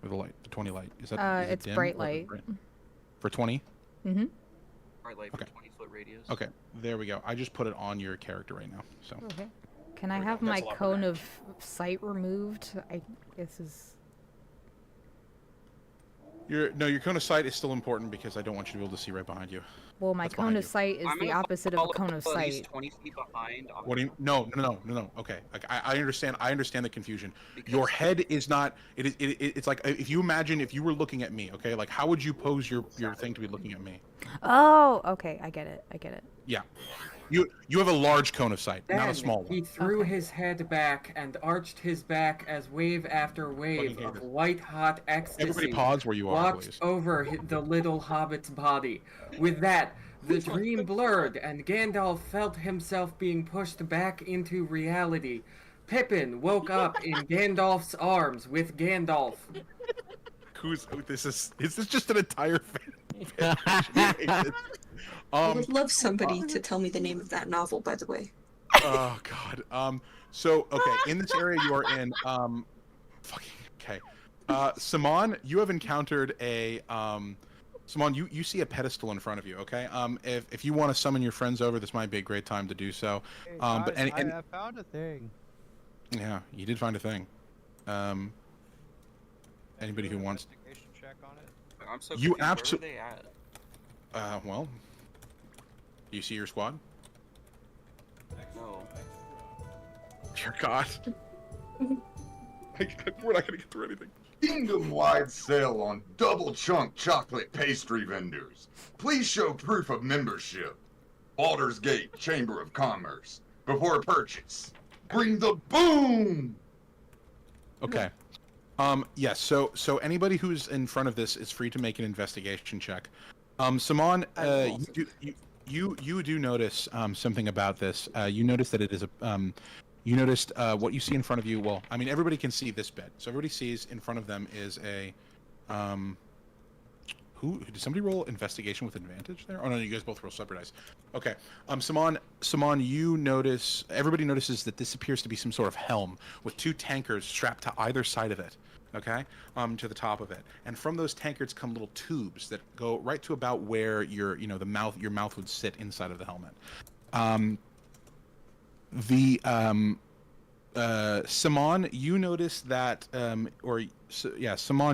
the light? The 20 light. Is that? Is it It's dim bright or light. For 20. Mm-hmm. Bright light for Okay. 20-foot radius. Okay, there we go. I just put it on your character right now. So. Okay. Can I have my cone of sight removed? I guess is. Your cone of sight is still important because I don't want you to be able to see right behind you. Well, my cone of sight is the opposite of a cone of At least sight. 20 feet behind. What do you? No. Okay, like, I understand. I understand the confusion. Your head is not. It's like if you imagine if you were looking at me. Okay, like how would you pose your thing to be looking at me? Oh, okay. I get it. Yeah. You have a large cone of sight, not a Then small one. he threw his head back and arched his back as wave after wave of white-hot ecstasy Everybody pause where you are, walked please. over the little hobbit's body. With that, the dream blurred, and Gandalf felt himself being pushed back into reality. Pippin woke up in Gandalf's arms with Gandalf. Is this just an entire fan? I would love somebody to tell me the name of that novel, by the way. Oh God. So okay, in this area you are in. Okay. Simon, you have encountered a. Simon, you see a pedestal in front of you. Okay. If you want to summon your friends over, this might be a great time to do so. Hey, But guys, and I found a thing. yeah, you did find a thing. Anybody who wants. Investigation check on it. I'm so You confused. Where are they at? Well. Do you see your squad? No. Dear God. We're not gonna get through anything. Kingdom-wide sale on double-chunk chocolate pastry vendors. Please show proof of membership. Baldur's Gate Chamber of Commerce. Before purchase. Bring the boom! Okay. Yes. So anybody who's in front of this is free to make an investigation check. Simon, you do notice something about this. You notice that it is a. You noticed what you see in front of you. Well, I mean, everybody can see this bed. So everybody sees in front of them is a. Who did somebody roll investigation with advantage there? Oh no, you guys both roll separate dice. Okay. Simon, you notice. Everybody notices that this appears to be some sort of helm with two tankards strapped to either side of it. Okay, to the top of it, and from those tankards come little tubes that go right to about where your mouth would sit inside of the helmet. Simon, you notice that, Simon,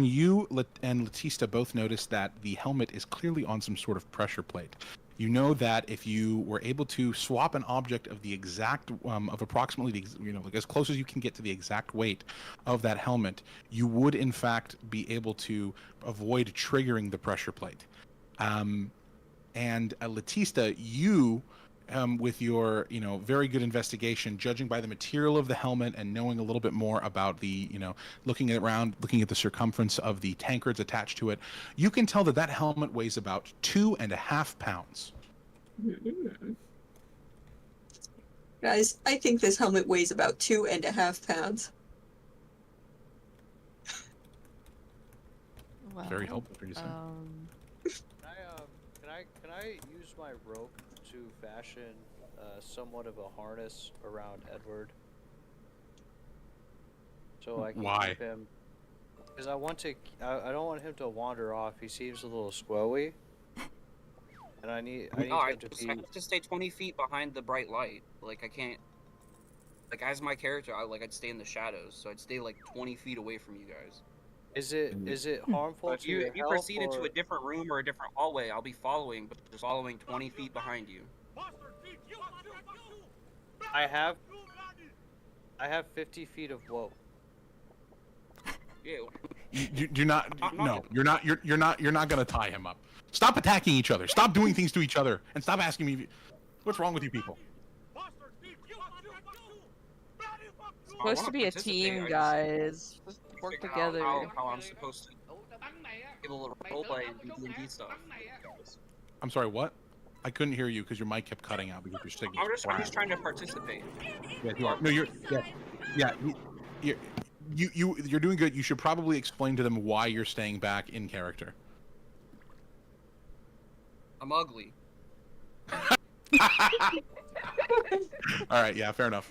you and Letista both notice that the helmet is clearly on some sort of pressure plate. You know that if you were able to swap an object of the exact, of approximately, like as close as you can get to the exact weight of that helmet, you would in fact be able to avoid triggering the pressure plate. And Letista, you, with your, very good investigation, judging by the material of the helmet and knowing a little bit more about the, looking at the circumference of the tankards attached to it, you can tell that helmet weighs about 2.5 pounds. Guys, I think this helmet weighs about 2.5 pounds. Wow. Very helpful for you, son. Can I use my rope to fashion somewhat of a harness around Edward? So I can keep him. Because I don't want him to wander off. He seems a little squowy. And I need him to be. I have to stay 20 feet behind the bright light. Like I can't. Like as my character, I'd stay in the shadows, so I'd stay like 20 feet away from you guys. Is it harmful If to you your health, proceed into or- a different room or a different hallway, I'll be following, but just following 20 feet behind you. I have 50 feet of whoa. Yeah. You're not. No, you're not. You're not gonna tie him up. Stop attacking each other. Stop doing things to each other, and stop asking me. What's wrong with you people? It's supposed to be a team, guys. Just work together. How I'm supposed to give a little roleplay and do D&D stuff. I'm sorry. What? I couldn't hear you because your mic kept cutting out because your signal. I'm just trying to participate. Yeah, you are. No, you're. You're doing good. You should probably explain to them why you're staying back in character. I'm ugly. All right. Yeah. Fair enough.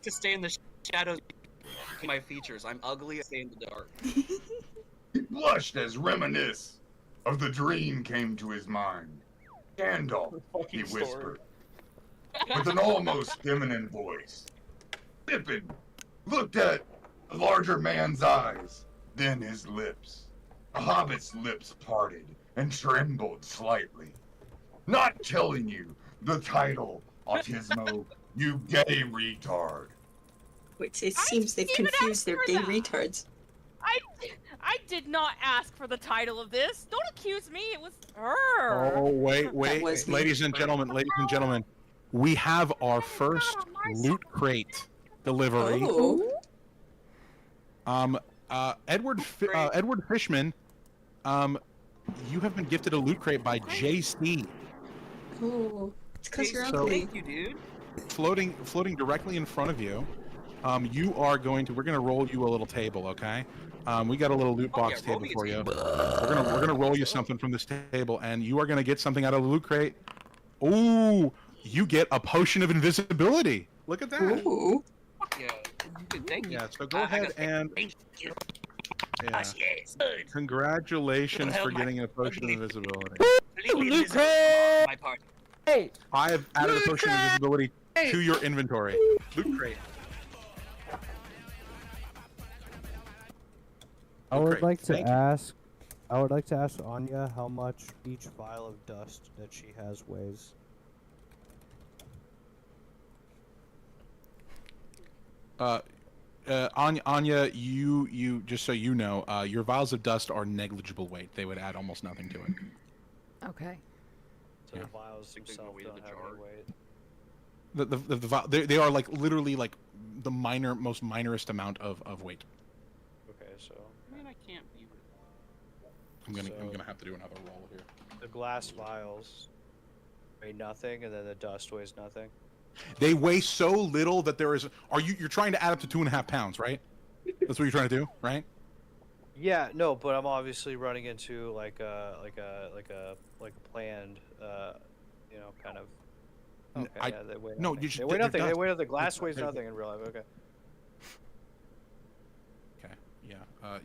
To stay in the shadows. My features. I'm ugly. I stay in the dark. He blushed as reminisce of the dream came to his mind. Gandalf, he whispered, with an almost feminine voice. Pippin looked at the larger man's eyes, then his lips. The hobbit's lips parted and trembled slightly. Not telling you the title, Autismo, you gay retard. Which it seems they've confused their gay retards. I did not ask for the title of this. Don't accuse me. It was her. Oh, wait. Ladies and gentlemen, we have our first loot crate delivery. Oh. Edward Fishman, you have been gifted a loot crate by JC. Oh, it's because you're So- ugly. Thank you, dude. Floating directly in front of you. We're gonna roll you a little table, okay? We got a little loot box table for you. We're gonna roll you something from this table, and you are gonna get something out of the loot crate. Ooh, you get a potion of invisibility. Look at that. Ooh. Yeah. Dude, thank you. Yeah, so go ahead and Thank you. yeah. Yes, good. Congratulations Help for my getting a potion of invisibility. Loot crate! My part. Hey, I have added a potion of invisibility to your inventory. Loot crate. I would Great. like to Thank you. ask. I would like to ask Anya how much each vial of dust that she has weighs. Anya, you just so you know, your vials of dust are negligible weight. They would add almost nothing to it. Okay. So the vials themselves don't have any weight. They are like literally like the most minorest amount of weight. Okay, so I mean, I can't be. I'm gonna have to do another roll here. the glass vials weigh nothing, and then the dust weighs nothing. They weigh so little that you're trying to add up to 2.5 pounds, right? That's what you're trying to do, right? Yeah, no, but I'm obviously running into like a planned, kind of. Okay, yeah, they weigh no, nothing. you should. They weigh nothing. They dust. weigh nothing. Glass weighs They're- nothing in real life. Okay. Okay. Yeah.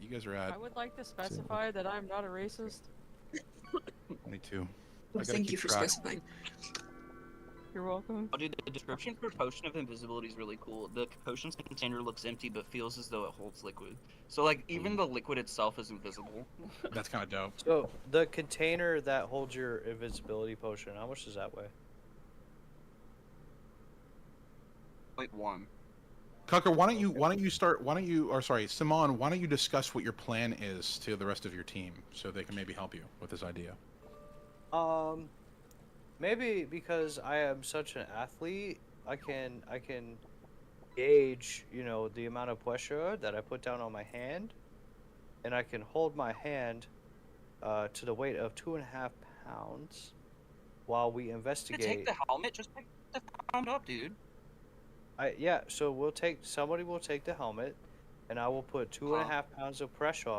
You guys are I at would like to specify that I'm not a racist. 22. Well, thank you for specifying. You're welcome. Oh, dude, the description for Potion of Invisibility is really cool. The potion's container looks empty, but feels as though it holds liquid. So, like, even the liquid itself is invisible. That's kind of dope. So the container that holds your invisibility potion, how much does that weigh? Like 1. Cucker, Simon, why don't you discuss what your plan is to the rest of your team so they can maybe help you with this idea? Maybe because I am such an athlete, I can gauge, the amount of pressure that I put down on my hand, and I can hold my hand to the weight of 2.5 pounds while we investigate. Take the helmet. Just pick the helmet up, dude. So somebody will take the helmet, and I will put 2.5 pounds of pressure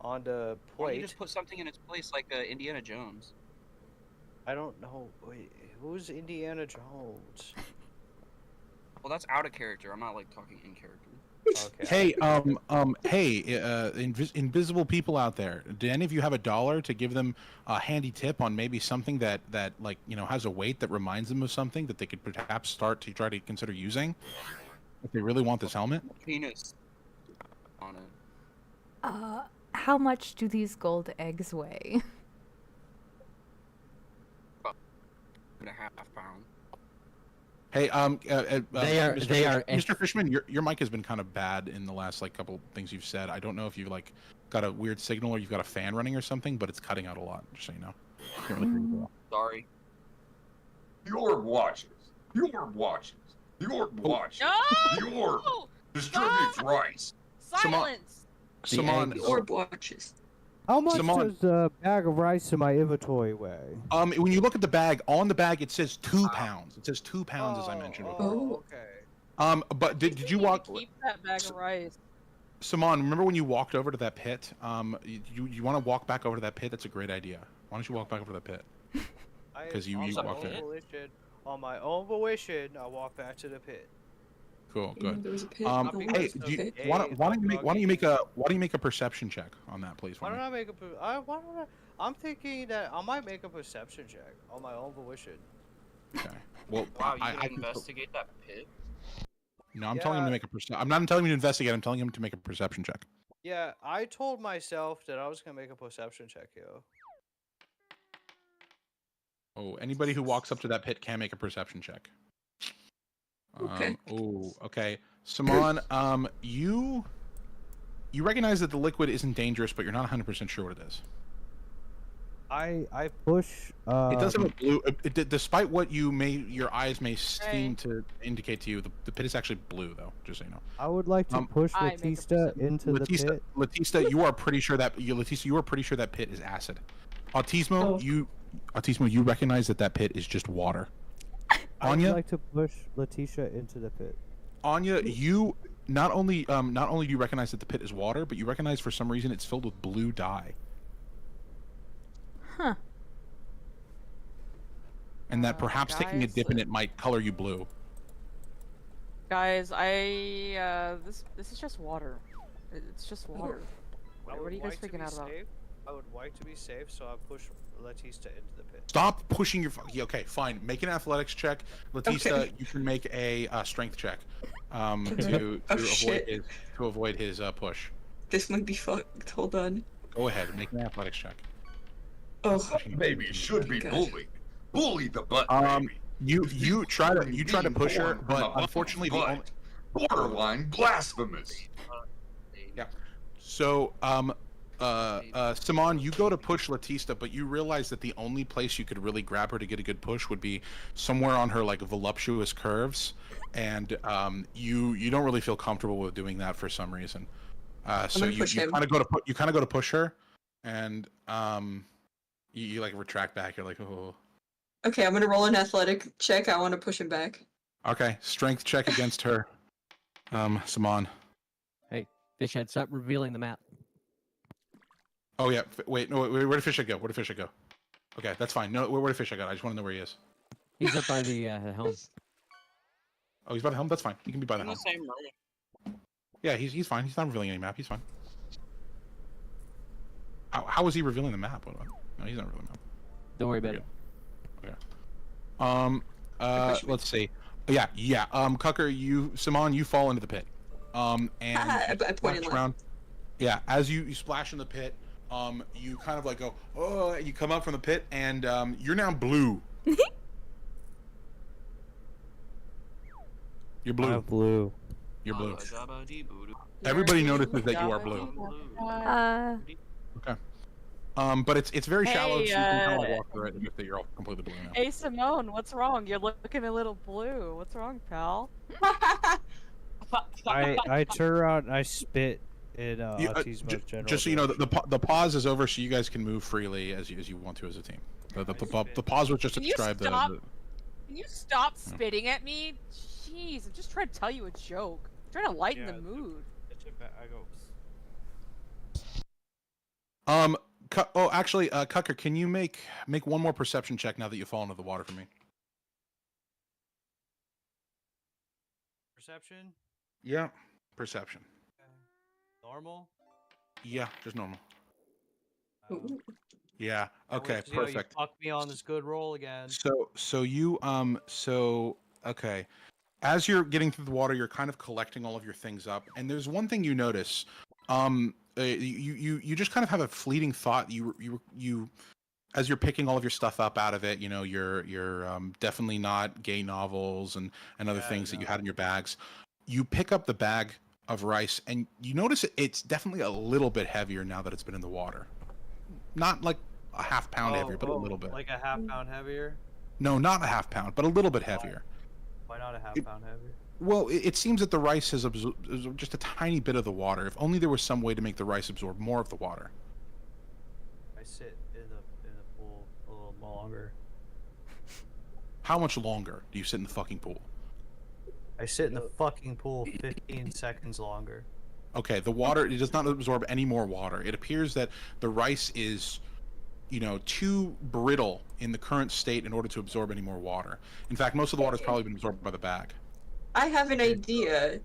on the Why don't you plate. just put something in its place like Indiana Jones? I don't know. Wait, who's Indiana Jones? Well, that's out of character. I'm not like talking in character. Okay. Hey, invisible people out there. Do any of you have $1 to give them a handy tip on maybe something that has a weight that reminds them of something that they could perhaps start to try to consider using if they really want this helmet? Penis on it. How much do these gold eggs weigh? 2.5 pounds. Hey, they are Mr. Fishman, your mic has been kind of bad in the last couple things you've said. I don't know if you've got a weird signal or you've got a fan running or something, but it's cutting out a lot. Just so you know. Can't really hear you well. Sorry. The orb watches. The orb watches. The orb watches. No! The orb distributes rice. Silence! Simon, The orb watches. How much Simone. does a bag of rice in my inventory weigh? when you look at the bag, on the bag it says 2 pounds. It says 2 pounds, as I mentioned before. Oh. Okay. But did you walk? Keep that bag of rice. Simon, remember when you walked over to that pit? You want to walk back over to that pit? That's a great idea. Why don't you walk back over to that pit? Because you walked there. On my own volition, I walk back to the pit. Cool. Good. There was a pit. Hey, why don't you make a perception check on that, please? Why don't I make I'm thinking that I might make a perception check on my own volition. Okay. Well, Wow, you can investigate that pit? No, I'm telling him to make a I'm not telling him to investigate. I'm telling him to make a perception check. Yeah, I told myself that I was gonna make a perception check, yo. Oh, anybody who walks up to that pit can make a perception check. Okay. Oh, okay. Simon, you recognize that the liquid isn't dangerous, but you're not 100% sure what it is. I push. It does have a blue. Despite what your eyes may seem to indicate to you, the pit is actually blue, though. Just so you know. I would like to push Latista into the pit. Latista, you are pretty sure that pit is acid. Autismo, you recognize that pit is just water. Anya, I would like to push Letitia into the pit. Anya, you not only do you recognize that the pit is water, but you recognize for some reason it's filled with blue dye. Huh. And that perhaps taking a dip in it might color you blue. Guys, this is just water. It's just water. What are you guys freaking out about? I would like to be safe, so I push Latista into the pit. Stop pushing your. Okay, fine. Make an athletics check, Latista. You can make a strength check to avoid his push. This might be fucked. Hold on. Go ahead, make an athletics check. Oh, baby should be bullied. Bully the butt, baby. You try to push her, but unfortunately the only borderline blasphemous. Yeah. So Simon, you go to push Latista, but you realize that the only place you could really grab her to get a good push would be somewhere on her like voluptuous curves, and you don't really feel comfortable with doing that for some reason. So you kind of go to push her, and you like retract back. You're like, oh. Okay, I'm gonna roll an athletic check. I want to push him back. Okay, strength check against her. Simon. Hey, Fishhead, stop revealing the map. Oh yeah, wait, no, where did Fishhead go? Where did Fishhead go? Okay, that's fine. No, where did Fishhead go? I just want to know where he is. He's up by the helm. Oh, he's by the helm? That's fine. He can be by the helm. Same room. Yeah, he's fine. He's not revealing any map. He's fine. How is he revealing the map? No, he's not revealing the map. Don't worry about it. Okay. Let's see. Yeah. Cucker, Simon, you fall into the pit. And splash around. Yeah, as you splash in the pit, you kind of like go, oh, and you come up from the pit, and you're now blue. You're blue. I'm blue. You're blue. Everybody notices that you are blue. Okay. But it's very shallow, so you can kind of like walk through it and that you're all completely blue now. Hey Simone, what's wrong? You're looking a little blue. What's wrong, pal? I turn around and I spit in Autismo's general. Just so you know, the pause is over, so you guys can move freely as you want to as a team. The pause was just to describe the. Can you stop spitting at me? Jeez, I'm just trying to tell you a joke. I'm trying to lighten the mood. Actually, Cucker, can you make one more perception check now that you fall into the water for me? Perception? Yeah, perception. Normal? Yeah, just normal. Yeah. Okay. You know, Perfect. you fucked me on this good roll again. Okay. As you're getting through the water, you're kind of collecting all of your things up, and there's one thing you notice. You just kind of have a fleeting thought. You as you're picking all of your stuff up out of it, you know, you're definitely not gay novels and other things that you had in your bags. You pick up the bag of rice and you notice it's definitely a little bit heavier now that it's been in the water. Not like a half pound heavier, but a little bit. Like a half pound heavier? No, not a half pound, but a little bit heavier. Why not a half pound heavier? Well, it seems that the rice has absorbed just a tiny bit of the water. If only there was some way to make the rice absorb more of the water. I sit in the pool a little longer. How much longer do you sit in the fucking pool? I sit in the fucking pool 15 seconds longer. Okay, the water, it does not absorb any more water. It appears that the rice is, too brittle in the current state in order to absorb any more water. In fact, most of the water has probably been absorbed by the bag. I have an idea.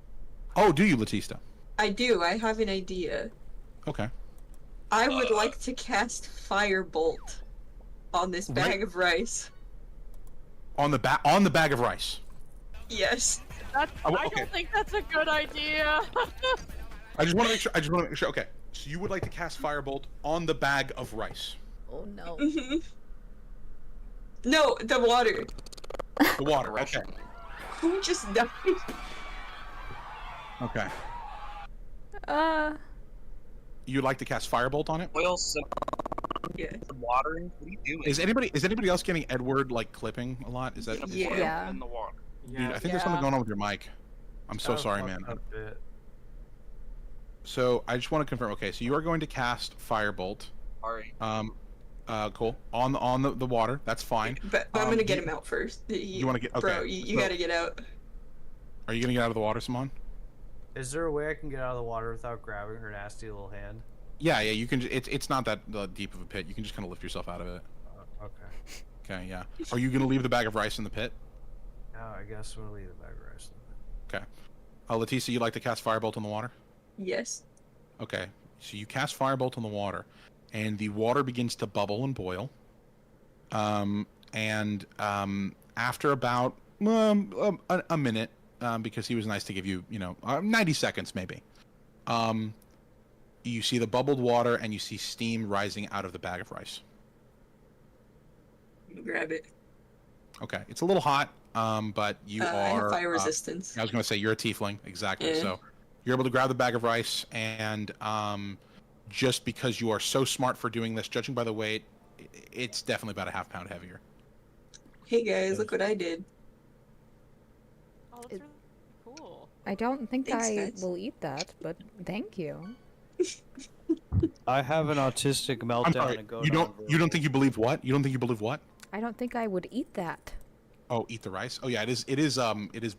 Oh, do you, Latista? I do. I have an idea. Okay. I would like to cast Firebolt on this bag of rice. On the bag of rice. Yes. I don't think that's a good idea. I just want to make sure. Okay, so you would like to cast Firebolt on the bag of rice? Oh no. No, the water. The water. Okay. Who just died? Okay. You'd like to cast Firebolt on it? Oil, some watering. What are you doing? Is anybody else getting Edward like clipping a lot? Is that? Yeah. In the water. Dude, I think there's something going on with your mic. I'm so sorry, man. So I just want to confirm. Okay, so you are going to cast Firebolt. Alright. Cool. On the water. That's fine. But I'm gonna get him out first. You want to get? Okay. Bro, you gotta get out. Are you gonna get out of the water, Simon? Is there a way I can get out of the water without grabbing her nasty little hand? Yeah, you can. It's not that deep of a pit. You can just kind of lift yourself out of it. Okay. Okay, yeah. Are you gonna leave the bag of rice in the pit? No, I guess we'll leave the bag of rice. Okay. Leticia, you'd like to cast Firebolt on the water? Yes. Okay. So you cast Firebolt on the water, and the water begins to bubble and boil. After about a minute, because he was nice to give you, 90 seconds maybe. You see the bubbled water, and you see steam rising out of the bag of rice. Grab it. Okay, it's a little hot, but you are. I have fire resistance. I was going to say you're a tiefling, exactly. Yeah. So you're able to grab the bag of rice, and just because you are so smart for doing this, judging by the weight, it's definitely about a half pound heavier. Hey guys, look what I did. Oh, that's really cool. I don't think Thanks, I guys. will eat that, but thank you. I have an autistic meltdown. I'm sorry. And go You don't think you believe what? You don't think you believe what? I don't think I would eat that. Oh, eat the rice. Oh yeah, it is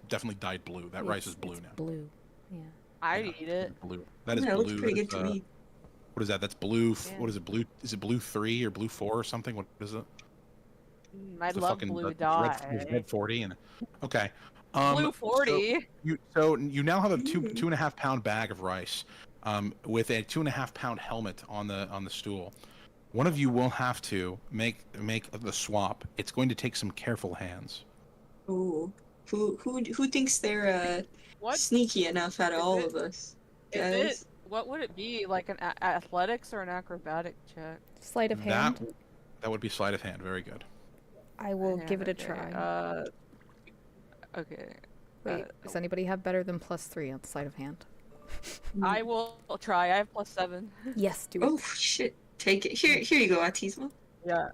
definitely dyed blue. That rice is blue now. Blue. Yeah. I'd eat it. Blue. That is Yeah, it blue. looks pretty good That to is, me. What is that? That's blue. Yeah. What is it? Blue? Is it blue 3 or blue 4 or something? What is it? I The love fucking- blue the dye. Red 40 and okay. Blue 40. So you now have a 2.5 pound bag of rice, with a 2.5 pound helmet on the stool. One of you will have to make the swap. It's going to take some careful hands. Ooh. Who thinks they're What? sneaky enough out of Is all it- of us? Is Guys? it? What would it be? Like an athletics or an acrobatic check? Sleight of hand. That would be sleight of hand. Very good. I will Yeah, give it a okay, try. Okay. Wait, does anybody have better than +3 on sleight of hand? I will try. I have +7. Yes, do it. Oh shit! Take it. Here you go, Autismo. Yeah.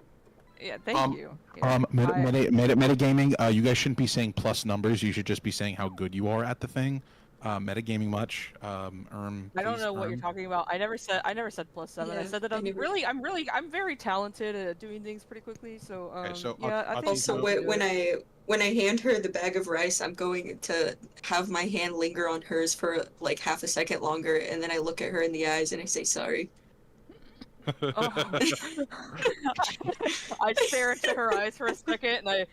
Yeah. Thank you. Metagaming. You guys shouldn't be saying plus numbers. You should just be saying how good you are at the thing. Metagaming much. I don't know what you're talking about. I never said +7. I Yeah, said that I I'm never- I'm very talented at doing things pretty quickly. So so yeah, I think Also, so. when I hand her the bag of rice, I'm going to have my hand linger on hers for like half a second longer, and then I look at her in the eyes and I say sorry. I stare into her eyes for a second, and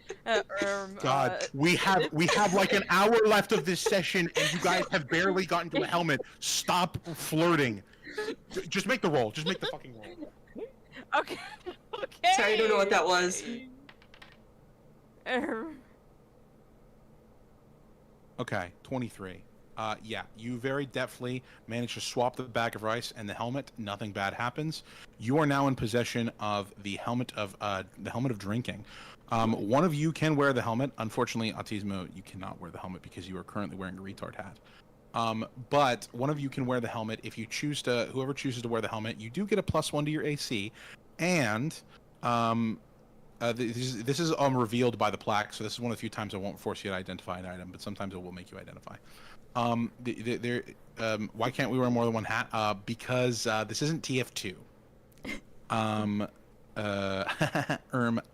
God, we have like an hour left of this session, and you guys have barely gotten to a helmet. Stop flirting. Just make the roll. Just make the fucking roll. Okay. Okay. Sorry, I don't know what that was. Okay, 23. Yeah, you very deftly manage to swap the bag of rice and the helmet. Nothing bad happens. You are now in possession of the helmet of drinking. One of you can wear the helmet. Unfortunately, Autismo, you cannot wear the helmet because you are currently wearing a retard hat. But one of you can wear the helmet. If you choose to, whoever chooses to wear the helmet, you do get a +1 to your AC, and this is revealed by the plaque. So this is one of the few times I won't force you to identify an item, but sometimes it will make you identify. Why can't we wear more than one hat? Because this isn't TF2.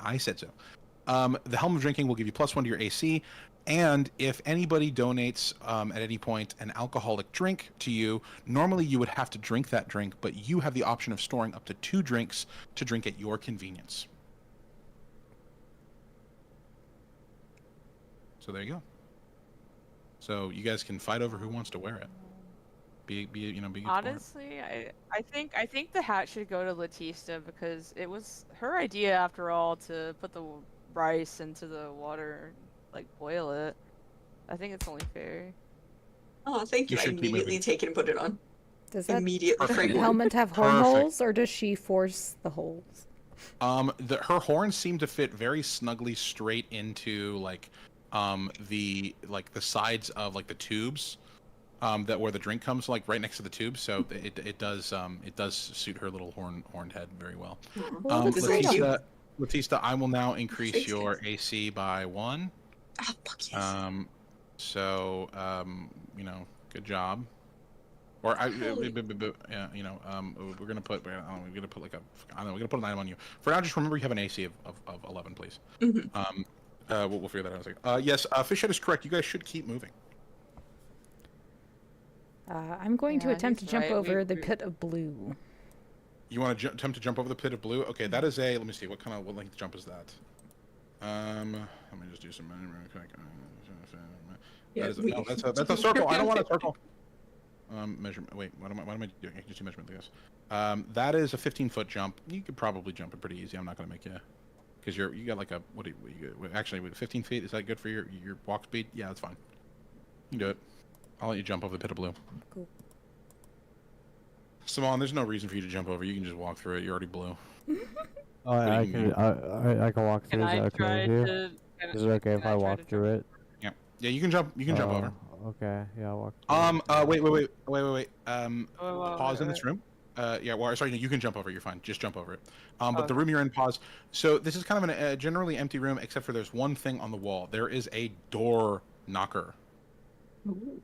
I said so. The Helm of Drinking will give you +1 to your AC, and if anybody donates at any point an alcoholic drink to you, normally you would have to drink that drink, but you have the option of storing up to 2 drinks to drink at your convenience. So there you go. So you guys can fight over who wants to wear it. Be you know, be Honestly, I think the hat should go to Latista because it was her idea after all to put the rice into the water, like boil it. I think it's only fair. Oh, thank you. I immediately take it and put it on. Does that immediately helmet have horn holes, or does she force the holes? Her horns seem to fit very snugly straight into like the sides of like the tubes that where the drink comes, like right next to the tube. So it does suit her little horned head very well. Latista, I will now increase your AC by 1. Oh, fuck yes. So you know, good job. Or yeah, you know, we're gonna put like we're gonna put an item on you. For now, just remember you have an AC of 11, please. Mm-hmm. We'll figure that out in a second. Yes, Fishhead is correct. You guys should keep moving. I'm going to attempt to jump over the pit of blue. You want to attempt to jump over the pit of blue? Okay, that is a. Let me see. What length jump is that? Let me just do some. That's a circle. I don't want a circle. Measurement. Wait, what am I doing? I can just do measurement. This. That is a 15-foot jump. You could probably jump it pretty easy. I'm not gonna make you, because you got like a actually with 15 feet. Is that good for your walk speed? Yeah, that's fine. You can do it. I'll let you jump over the pit of blue. Cool. Simon, there's no reason for you to jump over. You can just walk through it. You're already blue. Oh, I can walk through. Is that okay with you? Is it okay if I walk through it? Yeah. Yeah, you can jump. You can jump over. Okay. Yeah, I'll walk. Wait. Pause in this room. Yeah. Well, sorry. You can jump over. You're fine. Just jump over it. But the room you're in, pause. So this is kind of a generally empty room, except for there's one thing on the wall. There is a door knocker. Ooh.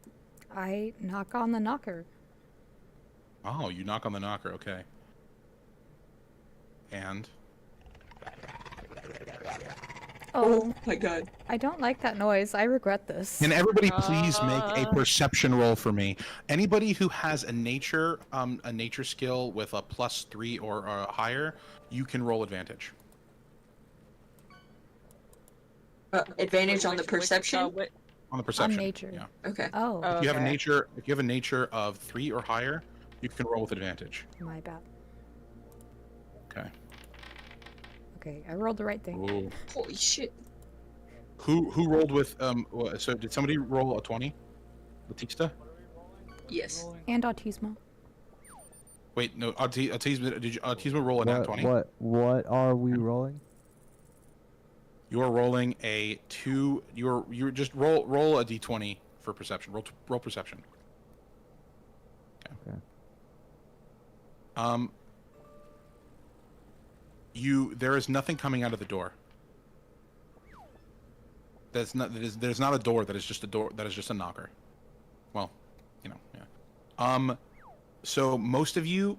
I knock on the knocker. Oh, you knock on the knocker. Okay. And. Oh my god. I don't like that noise. I regret this. Can everybody please make a perception roll for me? Anybody who has a nature skill with a +3 or higher, you can roll advantage. Advantage on the perception? On the perception. On nature. Yeah. Okay. Oh. If you have a nature of 3 or higher, you can roll with advantage. My bad. Okay. Okay, I rolled the right thing. Ooh. Holy shit. Who rolled with so did somebody roll a 20? Batista? Yes. And Autismo. Wait, no, Autismo, did Autismo roll a nat 20? What are we rolling? You're rolling a 2. You're just roll a d20 for perception. Roll perception. Okay. There is nothing coming out of the door. There's not a door. That is just a door. That is just a knocker. Well, you know, yeah. So most of you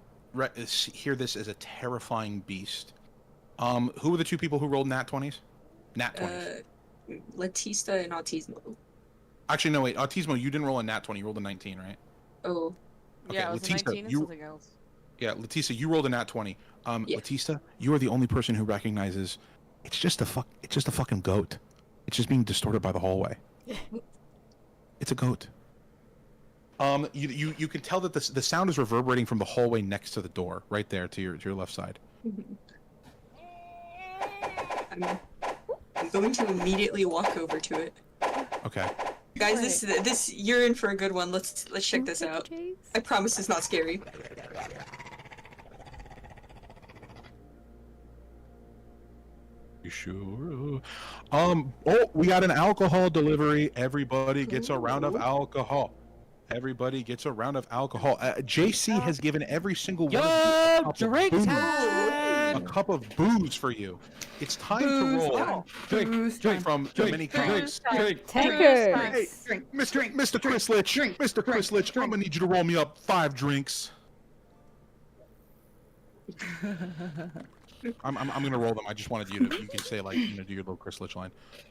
hear this as a terrifying beast. Who were the 2 people who rolled nat 20s? Nat 20s. Latista and Autismo. Actually, no, wait. Autismo, you didn't roll a nat 20. You rolled a 19, right? Oh. Okay, Yeah, it was Latista, 19 and something else. Yeah, Latista, you rolled a nat 20. Yeah. Latista, you are the only person who recognizes it's just a fucking goat. It's just being distorted by the hallway. It's a goat. You can tell that the sound is reverberating from the hallway next to the door, right there to your left side. I'm going to immediately walk over to it. Okay. Guys, this you're in for a good one. Let's check this out. I promise it's not scary. You sure? Oh, we got an alcohol delivery. Everybody gets a round of alcohol. Everybody gets a round of alcohol. JC has given every single one of you a cup of booze for you. It's time to roll. Drink from the many cups. Drink. Mr. Chrislich, I'm gonna need you to roll me up 5 drinks. I'm gonna roll them. I just wanted you can say like do your little Chrislich line.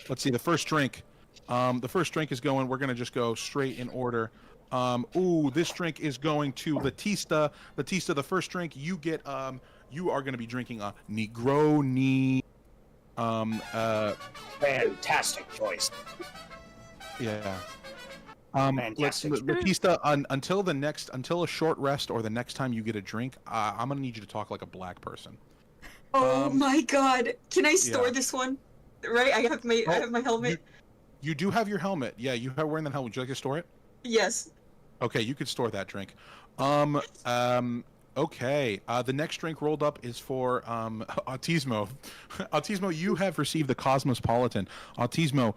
Let's see the first drink. The first drink is going. We're gonna just go straight in order. This drink is going to Latista. Latista, the first drink you get. You are gonna be drinking a Negroni. Fantastic choice. Yeah. Batista, until a short rest or the next time you get a drink, I'm gonna need you to talk like a black person. Oh my god! Can I store this one? Right, I have my helmet. You do have your helmet. Yeah, you are wearing that helmet. Would you like to store it? Yes. Okay, you could store that drink. Okay. The next drink rolled up is for Autismo. Autismo, you have received the Cosmopolitan. Autismo,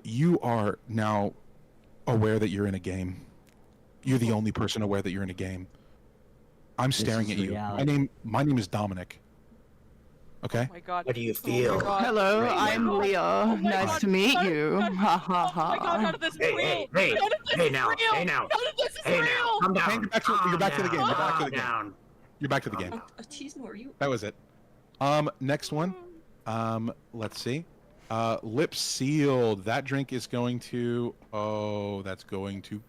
you are now aware that you're in a game. You're the only person aware that you're in a game. I'm staring at you. My name is Dominic. Okay. Oh my god. What do you feel? Hello, I'm Leah. Nice to meet you. Ha ha ha. Oh my god, none of this is real. Hey None of this is now, real. hey now. None of this is Hey real. now, calm down. You're back to the game. You're back to the game. Down. You're back to the game. Autismo, are you? That was it. Next one. Let's see. Lips sealed. That drink is going to. Oh, that's going to.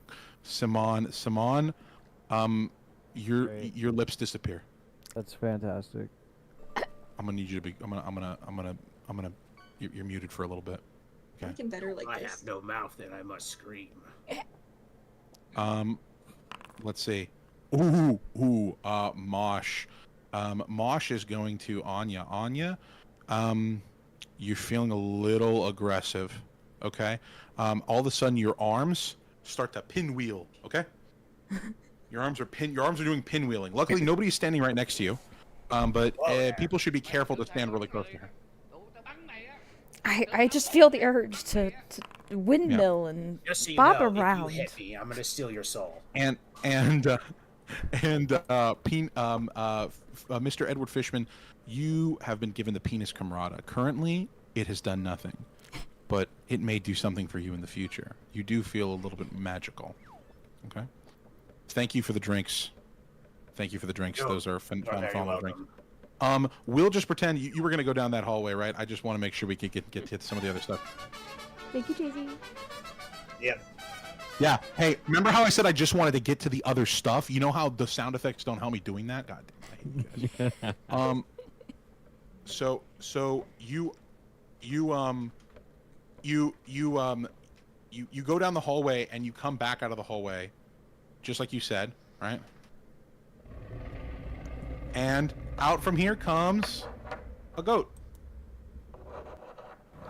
Simon. Your lips disappear. That's fantastic. I'm gonna need you to be. I'm gonna. You're muted for a little bit. Okay. I can better like I this. have no mouth and I must scream. Let's see. Ooh. Mosh. Mosh is going to Anya. Anya, you're feeling a little aggressive. Okay. All of a sudden, your arms start to pinwheel. Okay. Your arms are doing pinwheeling. Luckily, nobody's standing right next to you. But people should be careful to stand really close to her. I just feel the urge to windmill and Just so you bob know, around. if you hit me, I'm gonna steal your soul. Mr. Edward Fishman, you have been given the penis camerata. Currently, it has done nothing, but it may do something for you in the future. You do feel a little bit magical. Okay. Thank you for the drinks. Thank you for the drinks. Those are phenomenal drinks. We'll just pretend you were going to go down that hallway, right? I just want to make sure we can get to some of the other stuff. Thank you, Jay-Z. Yep. Yeah. Hey, remember how I said I just wanted to get to the other stuff? You know how the sound effects don't help me doing that? God damn, I hate you guys. So you go down the hallway and you come back out of the hallway, just like you said, right? And out from here comes a goat.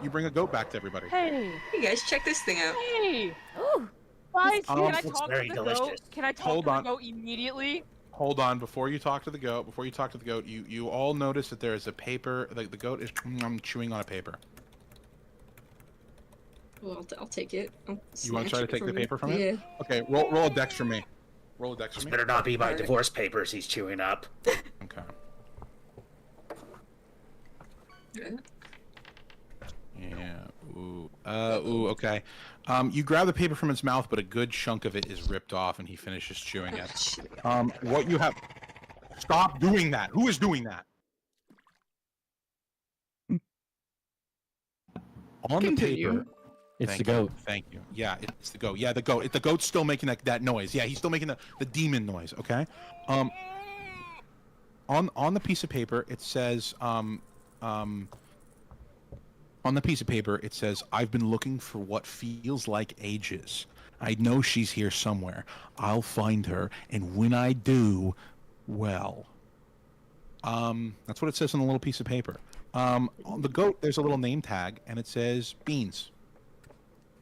You bring a goat back to everybody. Hey. Hey guys, check this thing out. Hey. Ooh. Guys, can I it's talk to very the delicious. goat? Can I talk to the goat immediately? Hold on, before you talk to the goat, you all notice that there is a paper. Like the goat is chewing on a paper. Well, I'll take it. You want to try to take the paper from it? Yeah. Okay, roll a dex for me. Roll a dex for me. Better not be my divorce papers he's chewing up. Okay. Yeah. Ooh. Okay. You grab the paper from its mouth, but a good chunk of it is ripped off, and he finishes chewing it. What you have? Stop doing that. Who is doing that? On the paper. It's the goat. Thank you. Yeah, it's the goat. Yeah, the goat. The goat's still making that noise. Yeah, he's still making the demon noise. Okay. On the piece of paper, it says on the piece of paper, it says, "I've been looking for what feels like ages. I know she's here somewhere. I'll find her, and when I do, well." That's what it says on the little piece of paper. On the goat, there's a little name tag, and it says Beans.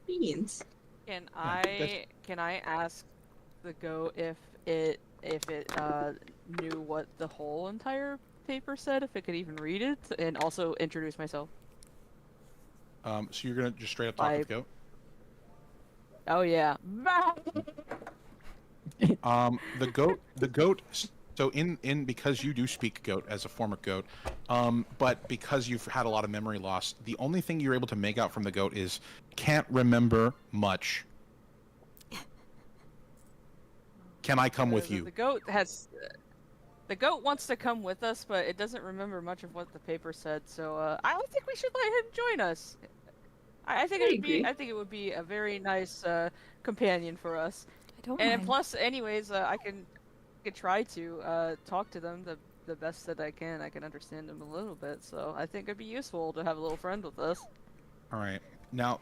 Beans. Can I ask the goat if it knew what the whole entire paper said, if it could even read it, and also introduce myself? So you're gonna just straight up talk to the goat? Oh yeah. The goat. So in because you do speak goat as a former goat, but because you've had a lot of memory loss, the only thing you're able to make out from the goat is can't remember much. Can I come with you? The goat wants to come with us, but it doesn't remember much of what the paper said. So I don't think we should let him join us. I think it would be a very nice companion for us. I don't And mind. plus, anyways, I can try to talk to them the best that I can. I can understand them a little bit, so I think it'd be useful to have a little friend with us. All right. Now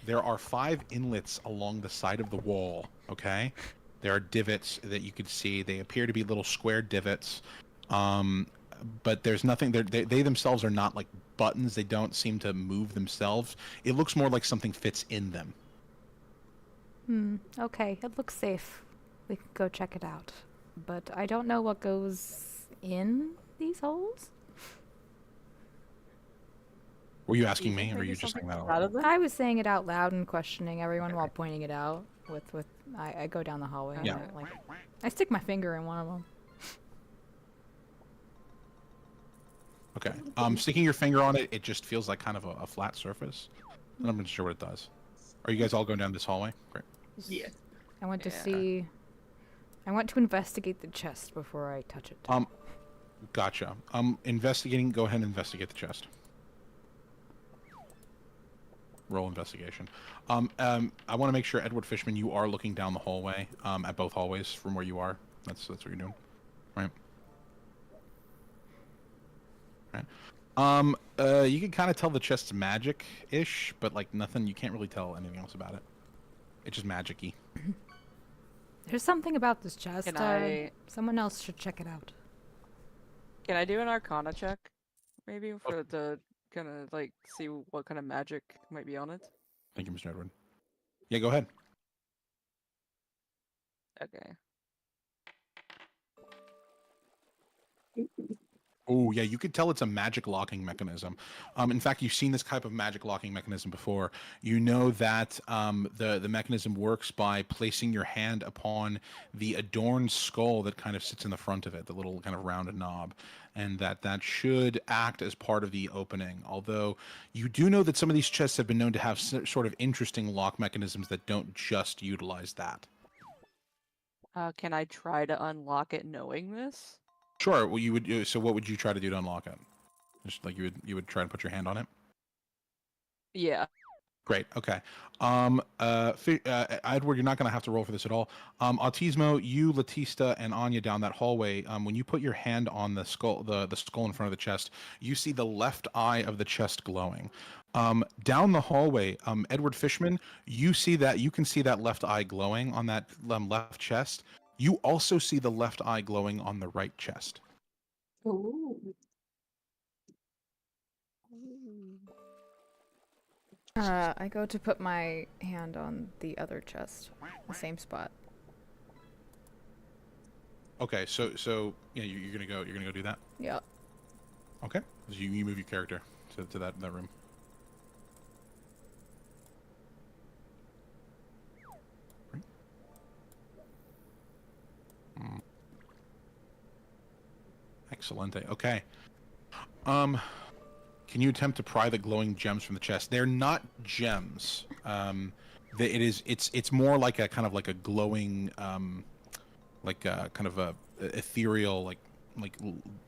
there are 5 inlets along the side of the wall. Okay, there are divots that you could see. They appear to be little square divots, but there's nothing. They themselves are not like buttons. They don't seem to move themselves. It looks more like something fits in them. Okay, it looks safe. We can go check it out. But I don't know what goes in these holes. Were you asking me, or were you just saying that out loud? I was saying it out loud and questioning everyone while pointing it out. I go down the hallway. Yeah. And I stick my finger in one of them. Okay. Sticking your finger on it, it just feels like kind of a flat surface. I'm not sure what it does. Are you guys all going down this hallway? Great. Yeah. I want to see. I want to investigate the chest before I touch it. Gotcha. Investigating. Go ahead and investigate the chest. Roll investigation. I want to make sure, Edward Fishman, you are looking down the hallway, at both hallways from where you are. That's what you're doing, right? Right. You can kind of tell the chest's magic-ish, but like nothing. You can't really tell anything else about it. It's just magic-y. There's something about this chest. Can Someone else should check it out. Can I do an Arcana check, maybe, for the kind of like see what kind of magic might be on it? Thank you, Mr. Edward. Yeah, go ahead. Okay. Oh, yeah, you could tell it's a magic locking mechanism. In fact, you've seen this type of magic locking mechanism before. You know that the mechanism works by placing your hand upon the adorned skull that kind of sits in the front of it, the little kind of rounded knob, and that should act as part of the opening. Although you do know that some of these chests have been known to have sort of interesting lock mechanisms that don't just utilize that. Can I try to unlock it knowing this? Sure. Well, you would. So, what would you try to do to unlock it? Just like you would try to put your hand on it. Yeah. Great. Okay. Edward, you're not going to have to roll for this at all. Autismo, you, Latista, and Anya down that hallway. When you put your hand on the skull, the skull in front of the chest, you see the left eye of the chest glowing. Down the hallway, Edward Fishman, you can see that left eye glowing on that left chest. You also see the left eye glowing on the right chest. Ooh. I go to put my hand on the other chest, the same spot. Okay, so yeah, you're gonna go do that. Yeah. Okay, so you move your character to that room. Excellente. Okay. Can you attempt to pry the glowing gems from the chest? They're not gems. It's more like a kind of like a glowing, like a kind of a ethereal like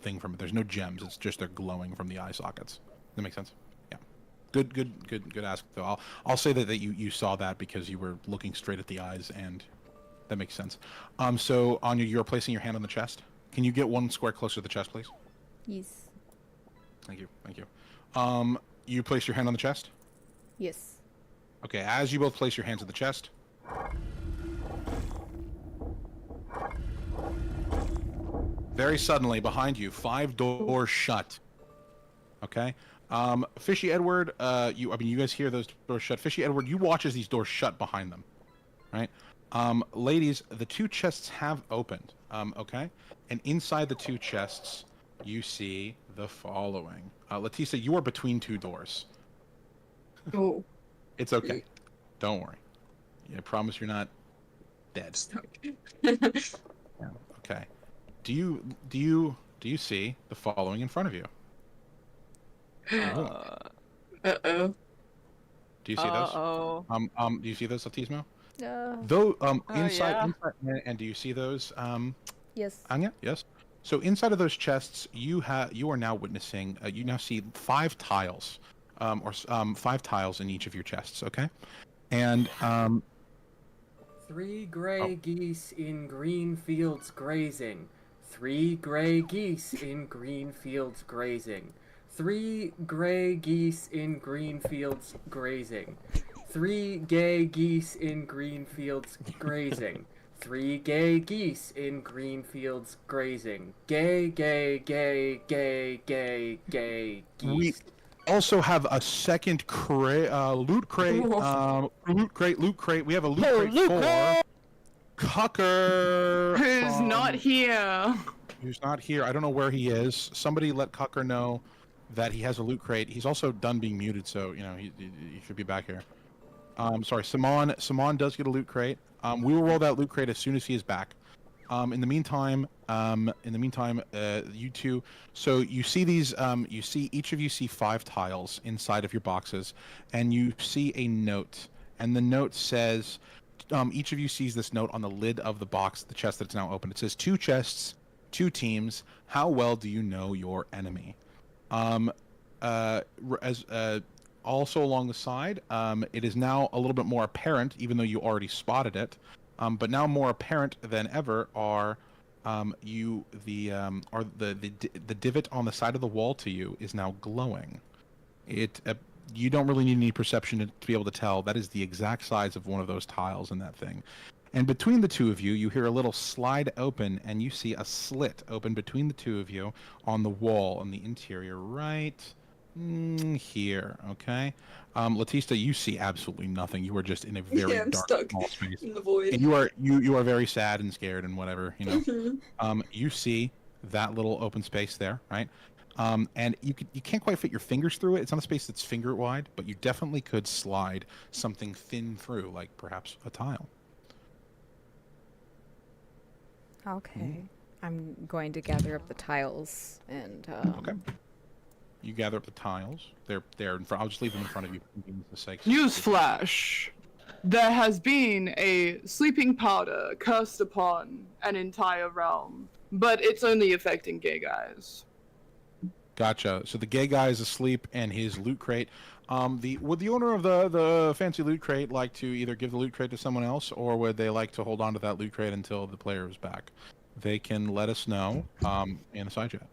thing from it. There's no gems. It's just they're glowing from the eye sockets. Does that make sense? Yeah. Good ask though. I'll say that you saw that because you were looking straight at the eyes, and that makes sense. So Anya, you're placing your hand on the chest. Can you get one square closer to the chest, please? Yes. Thank you. You place your hand on the chest? Yes. Okay, as you both place your hands on the chest. Very suddenly, behind you, 5 doors shut. Okay? Fishy Edward, you guys hear those doors shut. Fishy Edward, you watch as these doors shut behind them. Right? Ladies, the 2 chests have opened. Okay? And inside the 2 chests, you see the following. Letisa, you are between 2 doors. Oh. It's okay. Don't worry. I promise you're not dead. Okay. Do you see the following in front of you? Uh-oh. Do you see those? Uh-oh. Do you see those, Autismo? No. Though yeah. inside, and do you see those? Yes. Anya, yes. So inside of those chests, you are now witnessing. You now see 5 tiles, or 5 tiles in each of your chests. Okay, and 3 gray geese in green fields grazing. 3 gray geese in green fields grazing. 3 gray geese in green fields grazing. 3 gay geese in green fields grazing. 3 gay geese in green fields grazing. Gay, gay, gay, gay, gay, gay geese. We also have a second loot crate. Loot crate. We have a loot crate for Cucker. Who's not here? Who's not here? I don't know where he is. Somebody let Cucker know that he has a loot crate. He's also done being muted, so you know he should be back here. Sorry, Simon does get a loot crate. We will roll that loot crate as soon as he is back. In the meantime, you two. So you see these. You see each of you see 5 tiles inside of your boxes, and you see a note. And the note says, each of you sees this note on the lid of the box, the chest that's now open. It says 2 chests, 2 teams. How well do you know your enemy? Also along the side, it is now a little bit more apparent, even though you already spotted it. But now more apparent than ever are the divot on the side of the wall to you is now glowing. You don't really need any perception to be able to tell that is the exact size of one of those tiles in that thing. And between the two of you, you hear a little slide open, and you see a slit open between the two of you on the wall in the interior right here. Okay, Latista, you see absolutely nothing. You are just in a very dark, small space. In the void. And you are very sad and scared and whatever. You know, you see that little open space there, right? And you can't quite fit your fingers through it. It's not a space that's finger wide, but you definitely could slide something thin through, like perhaps a tile. Okay. I'm going to gather up the tiles and. Okay. You gather up the tiles. They're in front. I'll just leave them in front of you. Newsflash. There has been a sleeping powder cursed upon an entire realm, but it's only affecting gay guys. Gotcha. So the gay guy is asleep and his loot crate. Would the owner of the fancy loot crate like to either give the loot crate to someone else, or would they like to hold on to that loot crate until the player is back? They can let us know in the side chat.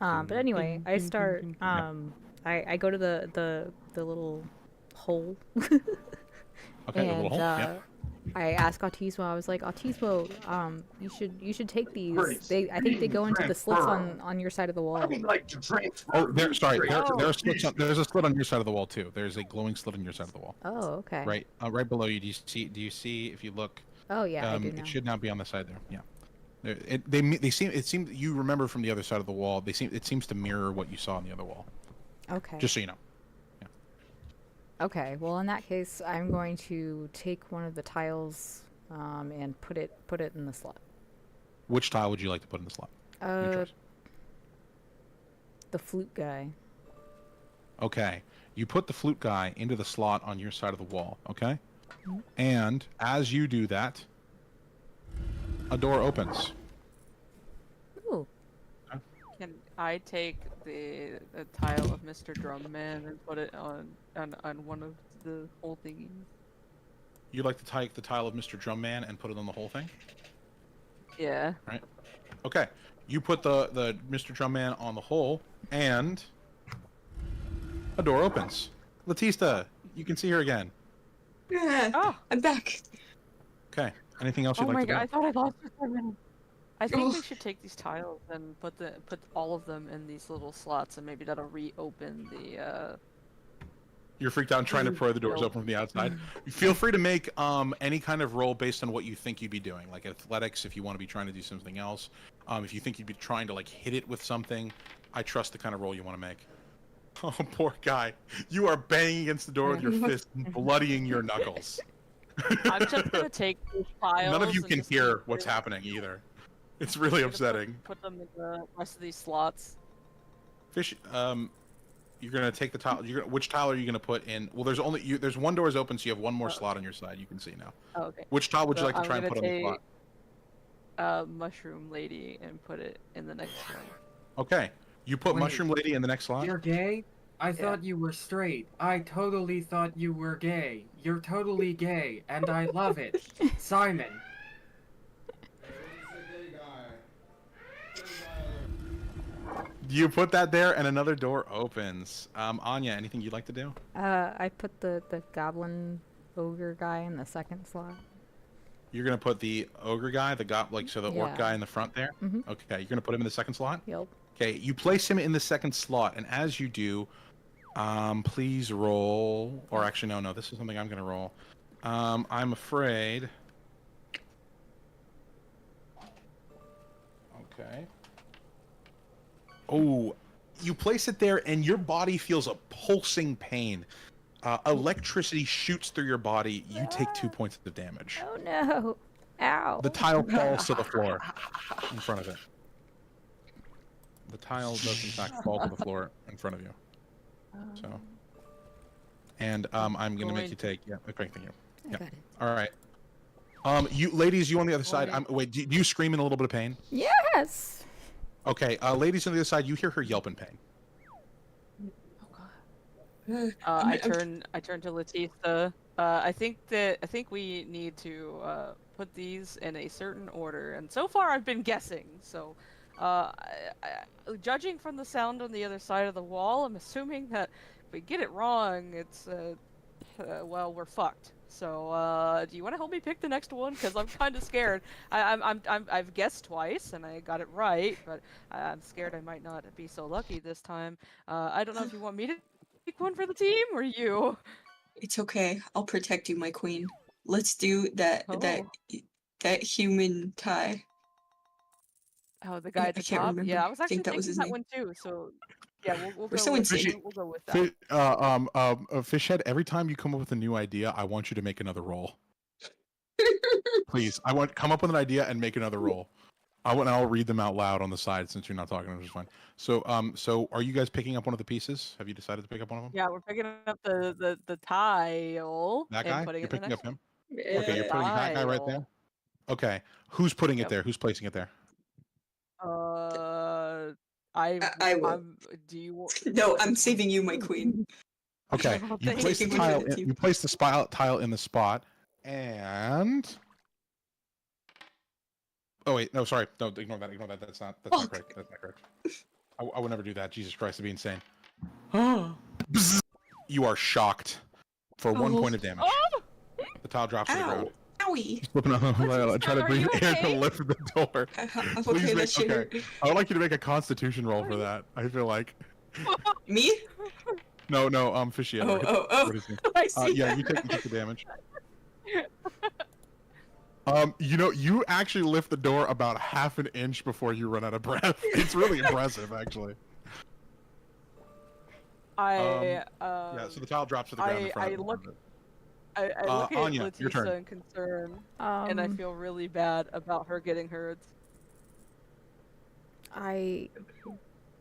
But anyway, I start. I go to the little hole. Okay, and, the little hole. Yeah. I ask Autismo. I was like, Autismo, you should take these. I think they go into the slits on your side of the wall. I would like to transfer. Oh, there are slits. There's a slit on your side of the wall too. There's a glowing slit on your side of the wall. Oh, okay. Right below you. Do you see if you look? Oh yeah, I do now. It should now be on the side there. Yeah. It seems you remember from the other side of the wall. It seems to mirror what you saw on the other wall. Okay. Just so you know. Yeah. Okay. Well, in that case, I'm going to take one of the tiles and put it in the slot. Which tile would you like to put in the slot? The flute guy. Okay. You put the flute guy into the slot on your side of the wall. Okay. Mm-hmm. And as you do that, a door opens. Ooh. Can I take the tile of Mr. Drumman and put it on one of the whole thingies? You'd like to take the tile of Mr. Drumman and put it on the whole thing? Yeah. Right. Okay. You put the Mr. Drumman on the hole, and a door opens. Latista, you can see her again. Yeah. Oh, I'm back. Okay. Anything else you'd like to do? Oh my god! I thought I lost it for a minute. I think we should take these tiles and put all of them in these little slots, and maybe that'll reopen the. You're freaked out and trying to pry the doors open from the outside. Feel free to make any kind of roll based on what you think you'd be doing, like athletics if you want to be trying to do something else. If you think you'd be trying to like hit it with something, I trust the kind of roll you want to make. Oh, poor guy! You are banging against the door with your fist, bloodying your knuckles. I'm just gonna take these tiles. None of you can hear what's happening either. It's really upsetting. Put them in the rest of these slots. Fish, you're gonna take the tile. Which tile are you gonna put in? Well, there's one door is open, so you have one more slot on your side. You can see now. Oh, okay. Which tile would you like to try and put on the slot? Mushroom Lady and put it in the next one. Okay, you put Mushroom Lady in the next slot. You're gay? I thought you were straight. I totally thought you were gay. You're totally gay, and I love it. Simon. You put that there, and another door opens. Anya, anything you'd like to do? I put the goblin ogre guy in the second slot. You're gonna put the ogre guy, the orc Yeah. guy in the front there. Mhm. Okay, you're gonna put him in the second slot. Yep. Okay, you place him in the second slot, and as you do, please roll. Or actually, no, this is something I'm gonna roll. I'm afraid. Okay. Oh, you place it there, and your body feels a pulsing pain. Electricity shoots through your body. You take 2 points of damage. Oh no! Ow! The tile falls to the floor in front of it. The tile does in fact fall to the floor in front of you. So, and I'm gonna make you take. Yeah, okay, thank you. Yeah. got it. All right. You ladies, you on the other side. Wait, do you scream in a little bit of pain? Yes. Okay, ladies on the other side, you hear her yelp in pain. I turn to Letitha. I think we need to put these in a certain order, and so far I've been guessing. So, judging from the sound on the other side of the wall, I'm assuming that if we get it wrong, it's well, we're fucked. So, do you want to help me pick the next one? Because I'm kind of scared. I've guessed twice and I got it right, but I'm scared I might not be so lucky this time. I don't know if you want me to pick one for the team or you. It's okay. I'll protect you, my queen. Let's do that human Kai. Oh, the guy at the can't top. remember. Yeah, I was I actually think that was thinking his that name. one too. So, yeah, we'll go. so With, insane. we'll go with that. Fishhead, every time you come up with a new idea, I want you to make another roll. Please, come up with an idea and make another roll. I'll read them out loud on the side since you're not talking, which is fine. So are you guys picking up one of the pieces? Have you decided to pick up one of them? Yeah, we're picking up the tile That and guy? putting You're it in the picking next up him? one. Okay, you're putting that guy right there? Okay. Who's putting it there? Who's placing it there? I will. Do you? No, I'm saving you, my queen. Okay, you place the tile. You place the tile in the spot, and oh wait, no, sorry, no, ignore that. Ignore that. That's not correct. That's not correct. I would never do that. Jesus Christ, it'd be insane. You are shocked for 1 point of damage. The tile drops to the ground. Owie. Try to breathe air to lift the door. Please okay, okay. I would like you to make a Constitution roll for that. I feel like. Me? No, Fishy. Oh. What is it? I see. Yeah, you take the damage. You actually lift the door about half an inch before you run out of breath. It's really impressive, actually. Yeah, so the tile drops to the ground in front of it. I look at Anya, your turn. Letitha in concern, and I feel really bad about her getting hurt. I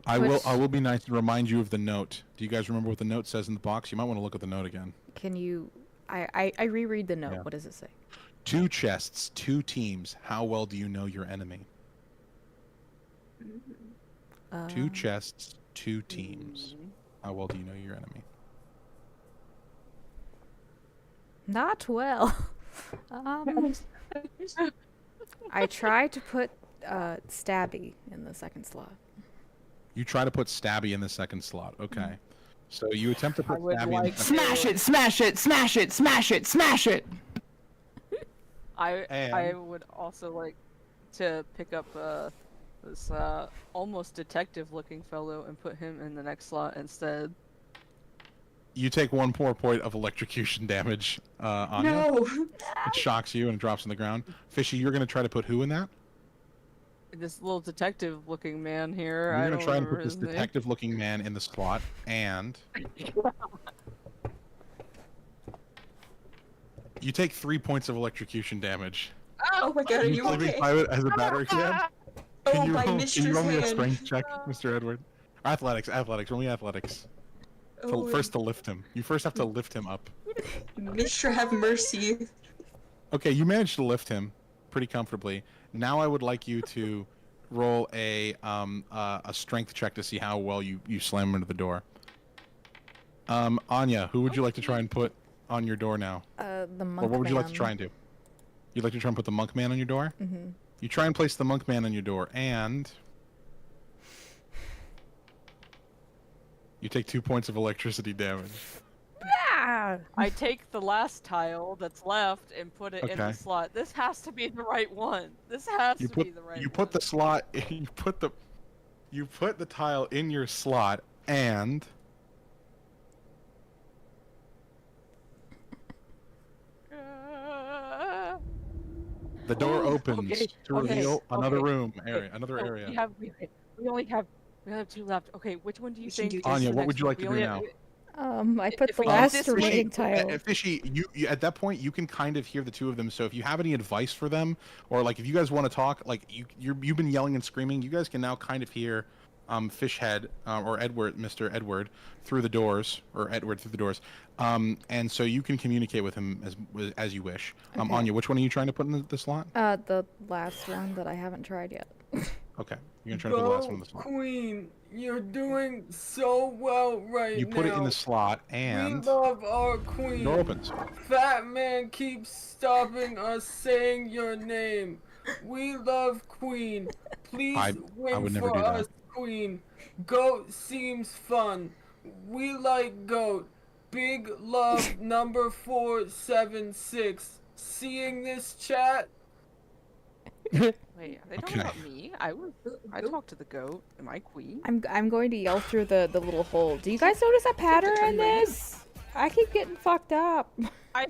will be nice to remind you of the note. Do you guys remember what the note says in the box? You might want to look at the note again. Can you? I reread the note. Yeah. What does it say? 2 chests, 2 teams. How well do you know your enemy? 2 chests, 2 teams. How well do you know your enemy? Not well. I tried to put Stabby in the second slot. You try to put Stabby in the second slot. Okay. So you attempt to put Stabby in the second Smash it! Smash it! Smash it! Smash it! Smash it! I would also like to pick up this almost detective-looking fellow and put him in the next slot instead. You take 1 poor point of electrocution damage on you. It shocks you and it drops on the ground. Fishy, you're going to try to put who in that? This little detective-looking man here. You're going to try and put this detective-looking man in the slot, and you take 3 points of electrocution damage. Oh my god, are you okay? Pilot as a battery can? Oh, my Can mistress you roll me a hand. strength check, Mr. Edward? Athletics. Roll me athletics. Oh, First to lift him. You first have to lift him up. Mr. Have mercy. Okay, you managed to lift him pretty comfortably. Now I would like you to roll a strength check to see how well you slam him into the door. Anya, who would you like to try and put on your door now? The monk. Or what would you like to man. try and do? You'd like to try and put the monk man on your door? Mm-hmm. You try and place the monk man on your door, and You take 2 points of electricity damage. Ah! I take the last tile that's left and put it in the Okay. slot. This has to be the right one. This has You to put be the right you one. put the slot. You put the tile in your slot, and the door opens to reveal another room area, another So area. We only have 2 left. Okay, which one do you think? Anya, is the what would next you one? like to We do only now? I put If the we go last this remaining way- tile. Fishy, you at that point you can kind of hear the two of them. So if you have any advice for them, or like if you guys want to talk, like you've been yelling and screaming, you guys can now kind of hear Fishhead or Edward, Mr. Edward, through the doors, or Edward through the doors, and so you can communicate with him as you wish. Okay. Anya, which one are you trying to put in the slot? The last one that I haven't tried yet. Okay, you're gonna try to put the last one in the slot. Queen, you're doing so well right now. You put it in the slot, We and love our queen. door opens. Fat man keeps stopping us saying your name. We love Queen. Please I win would never for do that. us, Queen. Goat seems fun. We like Goat. Big love number 476. Seeing this chat? Wait, are they talking Okay. about me? I talked to the goat. Am I queen? I'm going to yell through the little hole. Do you guys notice a pattern in this? I keep getting fucked up. I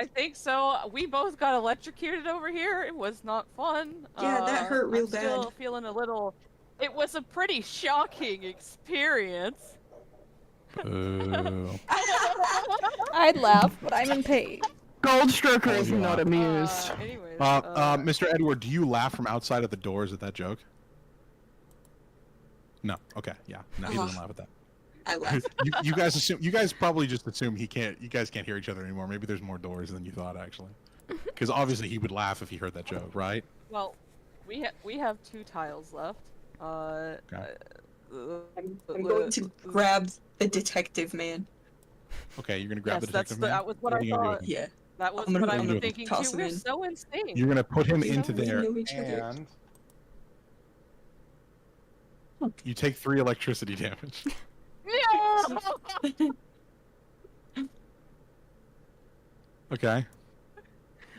think so. We both got electrocuted over here. It was not fun. Yeah, that hurt real I'm still bad. feeling a little. It was a pretty shocking experience. I'd laugh, but I'm in pain. Goldstroker is you not laugh. amused. Anyways, Mr. Edward, do you laugh from outside of the doors at that joke? No. Okay. Yeah. No, he doesn't laugh at that. I laugh. You guys assume. You guys probably just assume he can't. You guys can't hear each other anymore. Maybe there's more doors than you thought, actually. Because obviously he would laugh if he heard that joke, right? well, we have 2 tiles left. Okay. I'm going to grab the detective man. Okay, you're gonna grab the Yes, that's detective the- man. that was what are I you gonna do thought. with him? Yeah. That was I'm gonna- what I I'm was gonna thinking toss too. him We're in. so insane. You're gonna put him We into don't there, know each other. and you take 3 electricity damage. Okay.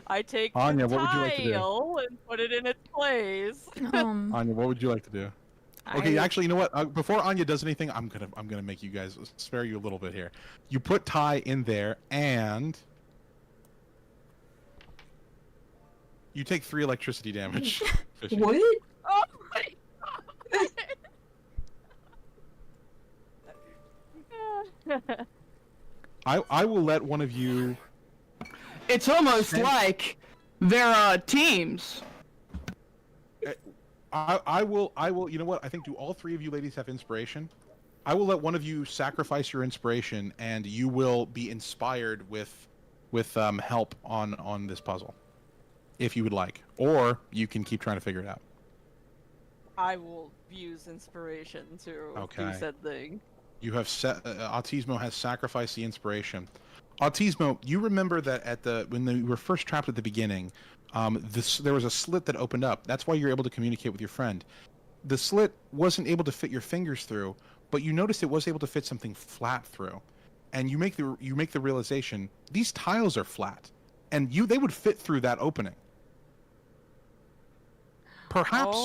I take Anya, the what would you like to do? tile and put it in its place. Anya, what would you like to do? Okay, actually, you know what? Before Anya does anything, I'm gonna make you guys spare you a little bit here. You put Ty in there, and you take 3 electricity damage. Fishy. What? Oh my god. I will let one of you. It's almost like they're teams. I will. You know what? I think do all 3 of you ladies have inspiration? I will let one of you sacrifice your inspiration, and you will be inspired with help on this puzzle, if you would like, or you can keep trying to figure it out. I will use inspiration to do said thing. You have Autismo has sacrificed the inspiration. Autismo, you remember that when you were first trapped at the beginning, there was a slit that opened up. That's why you're able to communicate with your friend. The slit wasn't able to fit your fingers through, but you noticed it was able to fit something flat through, and you make the realization these tiles are flat, and they would fit through that opening. Perhaps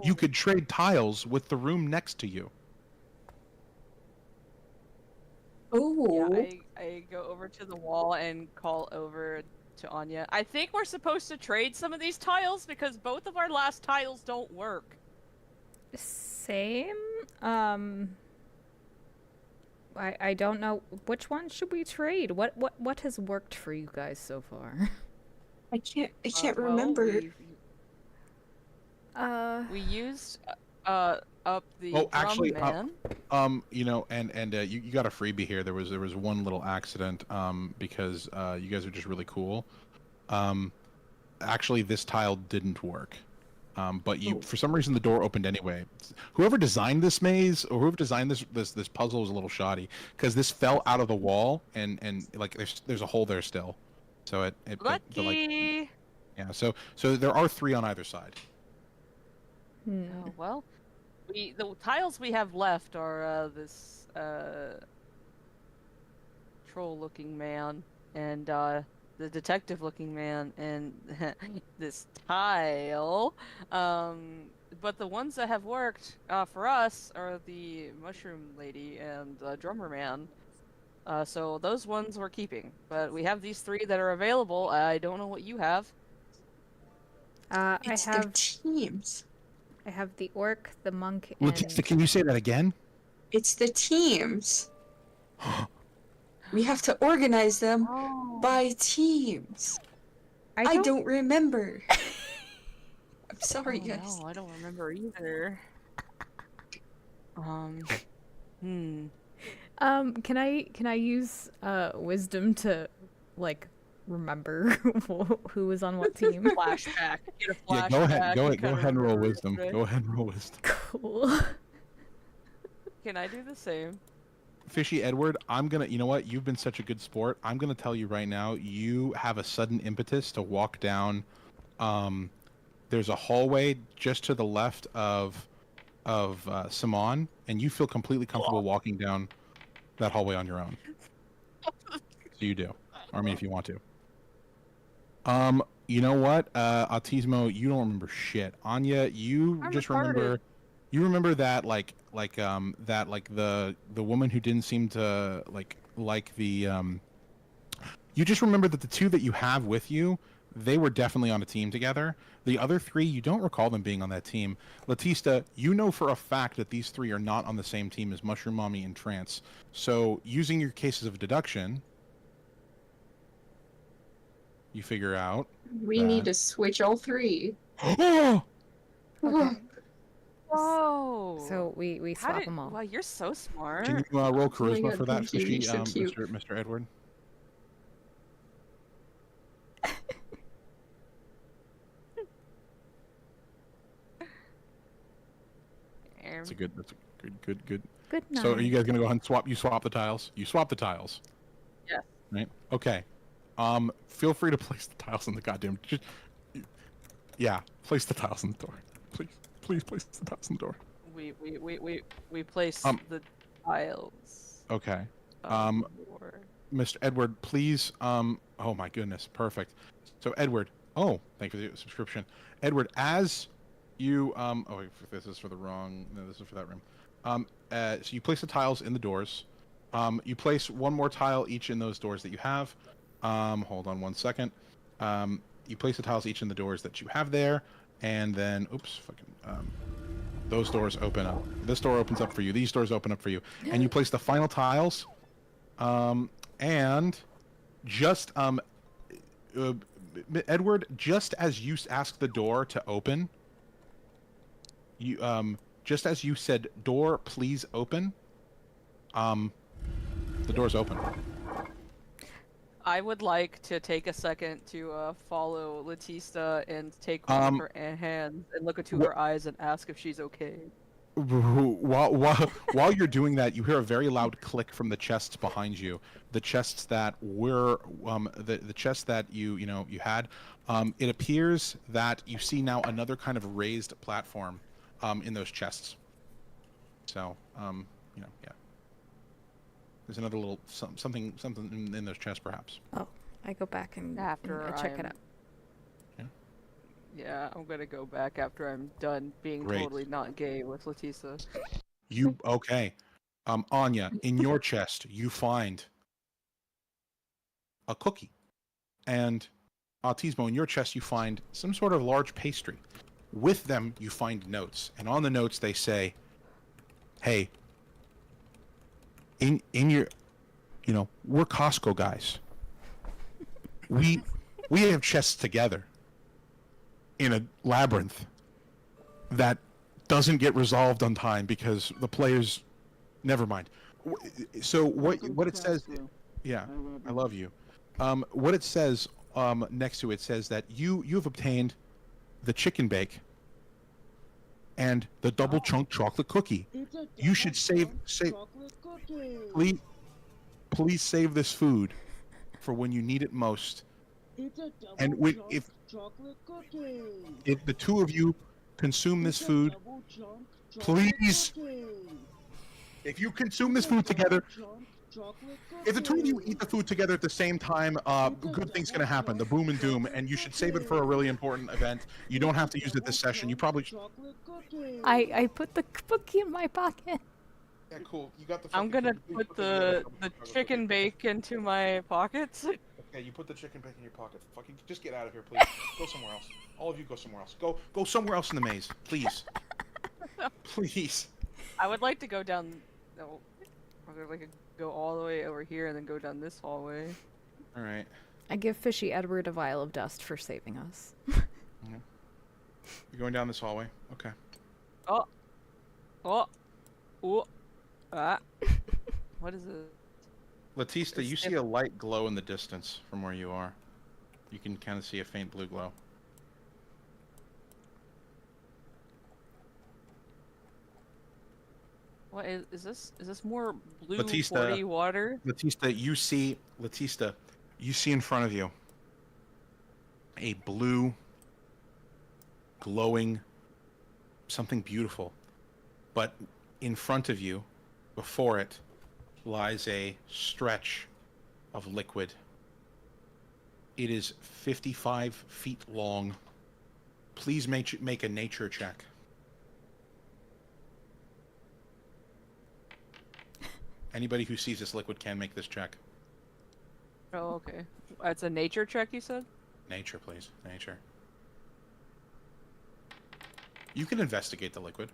you could trade tiles with the room next to you. Oh. Yeah, I go over to the wall and call over to Anya. I think we're supposed to trade some of these tiles because both of our last tiles don't work. Same. I don't know which one should we trade. What has worked for you guys so far? I can't Well, remember. We used up the Oh, actually, drum man. you know, and you got a freebie here. There was one little accident because you guys are just really cool. Actually, this tile didn't work. But for some reason, the door opened anyway. Whoever designed this maze or whoever designed this puzzle was a little shoddy because this fell out of the wall and like there's a hole there still. So it Lucky. yeah. So there are 3 on either side. Oh, well, the tiles we have left are this troll-looking man and the detective-looking man and this tile. But the ones that have worked for us are the mushroom lady and drummer man. So those ones we're keeping. But we have these 3 that are available. I don't know what you have. It's their teams. I have the orc, the monk, Letista, and can you say that again? It's the teams. We have to organize them by teams. I don't remember. I'm sorry, guys. No, I don't remember either. Can I use wisdom to like remember who was on what team? Flashback. Get a flashback. Yeah, go ahead and roll wisdom. Right? Go ahead and roll wisdom. Cool. Can I do the same? Fishy Edward, you know what? You've been such a good sport. I'm gonna tell you right now, you have a sudden impetus to walk down. There's a hallway just to the left of Simon, and you feel completely comfortable walking down that hallway on your own. So you do. Or I mean, if you want to. You know what? Autismo, you don't remember shit. Anya, you just remember. You remember that the woman who didn't seem to like the you just remember that the 2 that you have with you, they were definitely on a team together. The other 3, you don't recall them being on that team. Letista, you know for a fact that these 3 are not on the same team as Mushroom Mommy and Trance. So using your cases of deduction, you figure out We need to switch all 3. Oh! Okay. Whoa! So we swap them all. Wow, you're so smart. Can you roll charisma God, for that, thank you, Fishy, you're so cute. Mr. Edward? That's a good. Good So are night. you guys gonna go ahead and swap? You swap the tiles. You swap the tiles. Yeah. Right. Okay. Feel free to place the tiles in the goddamn. Yeah. Place the tiles in the door. Please place the tiles in the door. We place the tiles. Okay. Door. Mr. Edward, please. Oh my goodness. Perfect. So Edward. Oh, thank you for the subscription. Edward, as you oh wait, this is for the wrong. No, this is for that room. So you place the tiles in the doors. You place one more tile each in those doors that you have. Hold on one second. You place the tiles each in the doors that you have there, and then those doors open up. This door opens up for you. These doors open up for you, and you place the final tiles. And just Edward, just as you asked the door to open, you just as you said, "Door, please open," the door's open. I would like to take a second to follow Letista and take one of her hands and look into her eyes and ask if she's okay. While you're doing that, you hear a very loud click from the chests behind you. The chests that were the chests that you had. It appears that you see now another kind of raised platform in those chests. So yeah. There's another little something in those chests, perhaps. Oh, I go back and After check it out. Yeah, I'm gonna go back after I'm done being Great. totally not gay with Letisa. Okay. Anya, in your chest, you find a cookie. And Autismo, in your chest, you find some sort of large pastry. With them, you find notes. And on the notes, they say, hey, in your, we're Costco guys. We have chests together in a labyrinth that doesn't get resolved on time because the players, never mind. So what it says, yeah, I love you. What it says next to it says that you've obtained the chicken bake and the double chunk chocolate cookie. You should save please save this food for when you need it most. And if the two of you consume this food, Please. If you consume this food together, if the two of you eat the food together at the same time, good things gonna happen. The boom and doom, and you should save it for a really important event. You don't have to use it this session. You probably. I put the cookie in my pocket. Yeah, cool. You got the. I'm gonna put the chicken bake into my pockets. Okay, you put the chicken bake in your pocket. Fucking just get out of here, please. Go somewhere else. All of you go somewhere else. Go somewhere else in the maze, please. Please. I would like to go down. No, I would like to go all the way over here and then go down this hallway. All right. I give Fishy Edward a vial of dust for saving us. You're going down this hallway. Okay. Oh. Ah. What is it? Latista, you see a light glow in the distance from where you are. You can kind of see a faint blue glow. What is this? Is this more blue Latista, forty water? Latista, you see in front of you a blue, glowing, something beautiful. But in front of you, before it, lies a stretch of liquid. It is 55 feet long. Please make a nature check. Anybody who sees this liquid can make this check. Oh, okay. It's a nature check, you said? Nature, please. Nature. You can investigate the liquid.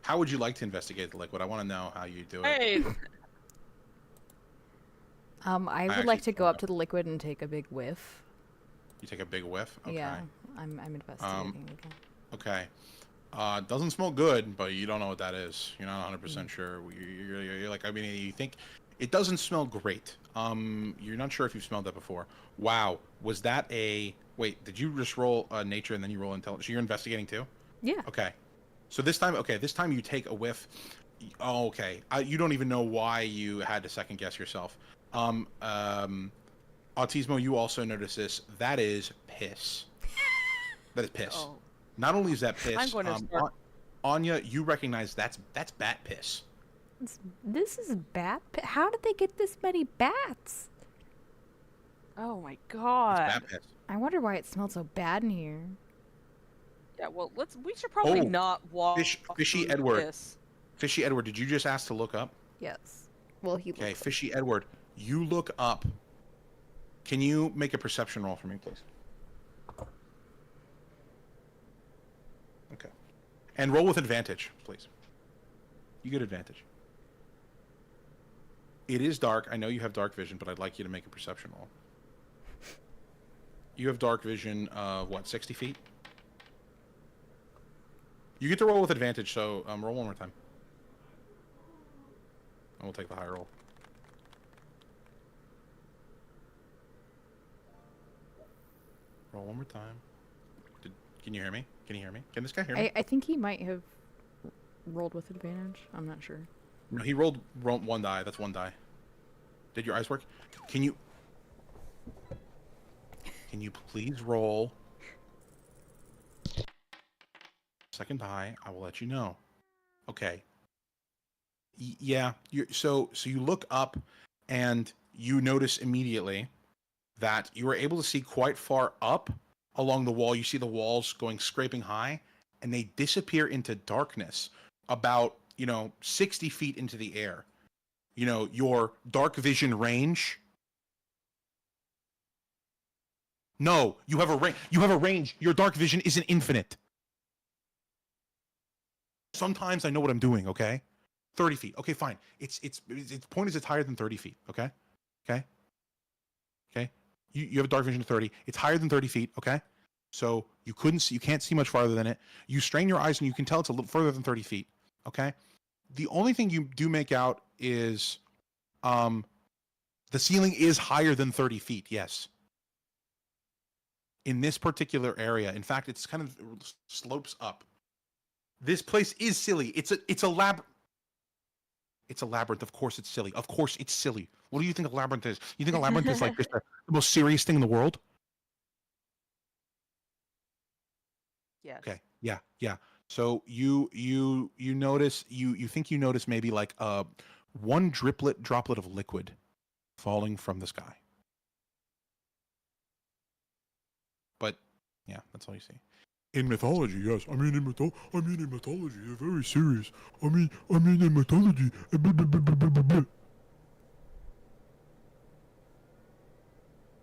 How would you like to investigate the liquid? I want to know how you do it. Hey! I would like to go up to the liquid and take a big whiff. You take a big whiff? Okay. Yeah, I'm investigating again. Okay. Doesn't smell good, but you don't know what that is. You're not 100% sure. You're like, I mean, you think it doesn't smell great. You're not sure if you've smelled that before. Wow. Was that a... Wait, did you just roll nature and then you roll intelligence? So you're investigating too? Yeah. Okay. So this time you take a whiff. Oh, okay. You don't even know why you had to second guess yourself. Autismo, you also notice this. That is piss. That is piss. Oh. Not only is that piss, I'm going to start... Anya, you recognize that's bat piss. This is bat piss? How did they get this many bats? Oh my god. It's bat piss. I wonder why it smelled so bad in here. Yeah, well, we should probably not walk Fishy Edward. Fishy Edward, did you just ask to look up? Yes. Well, he Okay, Fishy Edward, you look up. Can you make a perception roll for me, please? Okay. And roll with advantage, please. You get advantage. It is dark. I know you have dark vision, but I'd like you to make a perception roll. You have dark vision of, what, 60 feet? You get to roll with advantage, so roll one more time. And we'll take the high roll. Roll one more time. Can you hear me? Can you hear me? Can this guy hear me? I think he might have rolled with advantage. I'm not sure. No, he rolled one die. That's one die. Did your eyes work? Can you please roll second die? I will let you know. Okay. Yeah. So you look up and you notice immediately that you were able to see quite far up along the wall. You see the walls going scraping high, and they disappear into darkness about 60 feet into the air. Your dark vision range. No, you have a range. You have a range. Your dark vision isn't infinite. Sometimes I know what I'm doing. Okay, 30 feet. Okay, fine. Its point is it's higher than 30 feet. Okay. You have a dark vision of 30. It's higher than 30 feet. Okay. So you can't see much farther than it. You strain your eyes and you can tell it's a little further than 30 feet. Okay. The only thing you do make out is, the ceiling is higher than 30 feet. Yes. In this particular area, in fact, it's kind of slopes up. This place is silly. It's a labyrinth. It's a labyrinth. Of course it's silly. Of course it's silly. What do you think a labyrinth is? You think a labyrinth is like just the most serious thing in the world? Yes. Okay. Yeah. So you notice you think you notice maybe like one droplet of liquid falling from the sky. But yeah, that's all you see. In mythology, yes. I mean in mythology, they're very serious. I mean in mythology.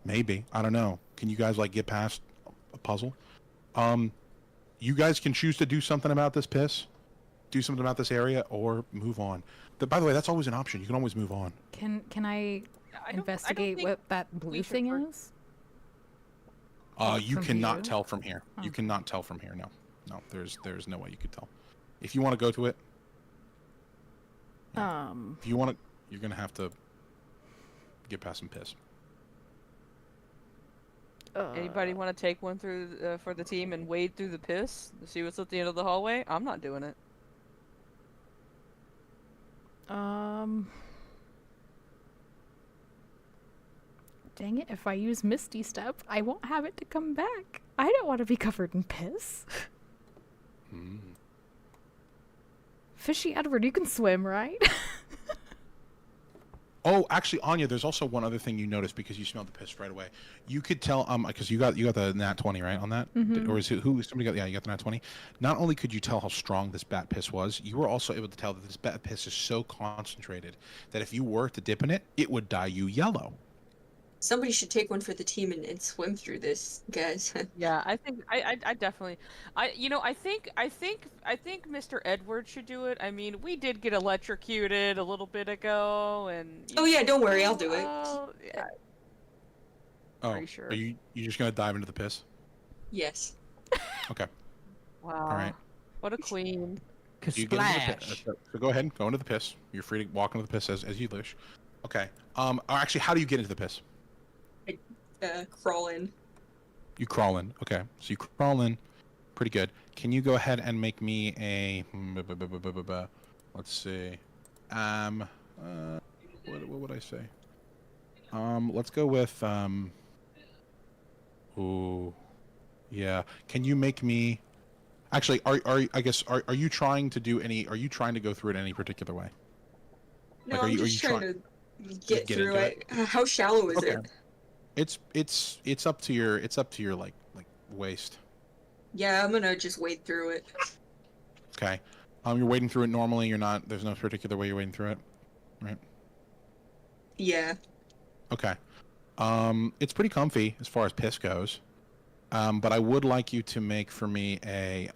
Maybe. I don't know. Can you guys like get past a puzzle? You guys can choose to do something about this piss, do something about this area, or move on. By the way, that's always an option. You can always move on. Can I investigate what that blue thing is? You From cannot here? tell from here. Oh. You cannot tell from here. No, there's no way you could tell. If you want to go to it, if you want to, you're gonna have to get past some piss. Anybody want to take one through for the team and wade through the piss? See what's at the end of the hallway? I'm not doing it. Dang it, if I use Misty Step, I won't have it to come back. I don't want to be covered in piss. Fishy Edward, you can swim, right? Oh, actually, Anya, there's also one other thing you noticed because you smelled the piss right away. You could tell, because you got the nat 20 right on that, or is it somebody got? Yeah, you got the nat 20. Not only could you tell how strong this bat piss was, you were also able to tell that this bat piss is so concentrated that if you were to dip in it, it would dye you yellow. Somebody should take one for the team and swim through this, guys. Yeah, I think I definitely I think Mr. Edward should do it. I mean, we did get electrocuted a little bit ago, and Oh yeah, don't worry, I'll do it. Yeah. Oh, Pretty sure. are you just gonna dive into the piss? Yes. Okay. Wow. All right. What a queen. You get into the piss. So go ahead and go into the piss. You're free to walk into the piss as you wish. Okay. Actually, how do you get into the piss? Crawl in. You crawl in. Okay. So you crawl in. Pretty good. Can you go ahead and make me a... Let's see. What would I say? Let's go with... Ooh. Yeah. Can you make me... Actually, are you trying to do any... Are you trying to go through it any particular way? No, Like, I'm just trying to get through it. How shallow is it? It's up to your like waist. Yeah, I'm gonna just wade through it. Okay. You're wading through it normally. You're not. There's no particular way you're wading through it, right? Yeah. Okay. It's pretty comfy as far as piss goes. But I would like you to make for me a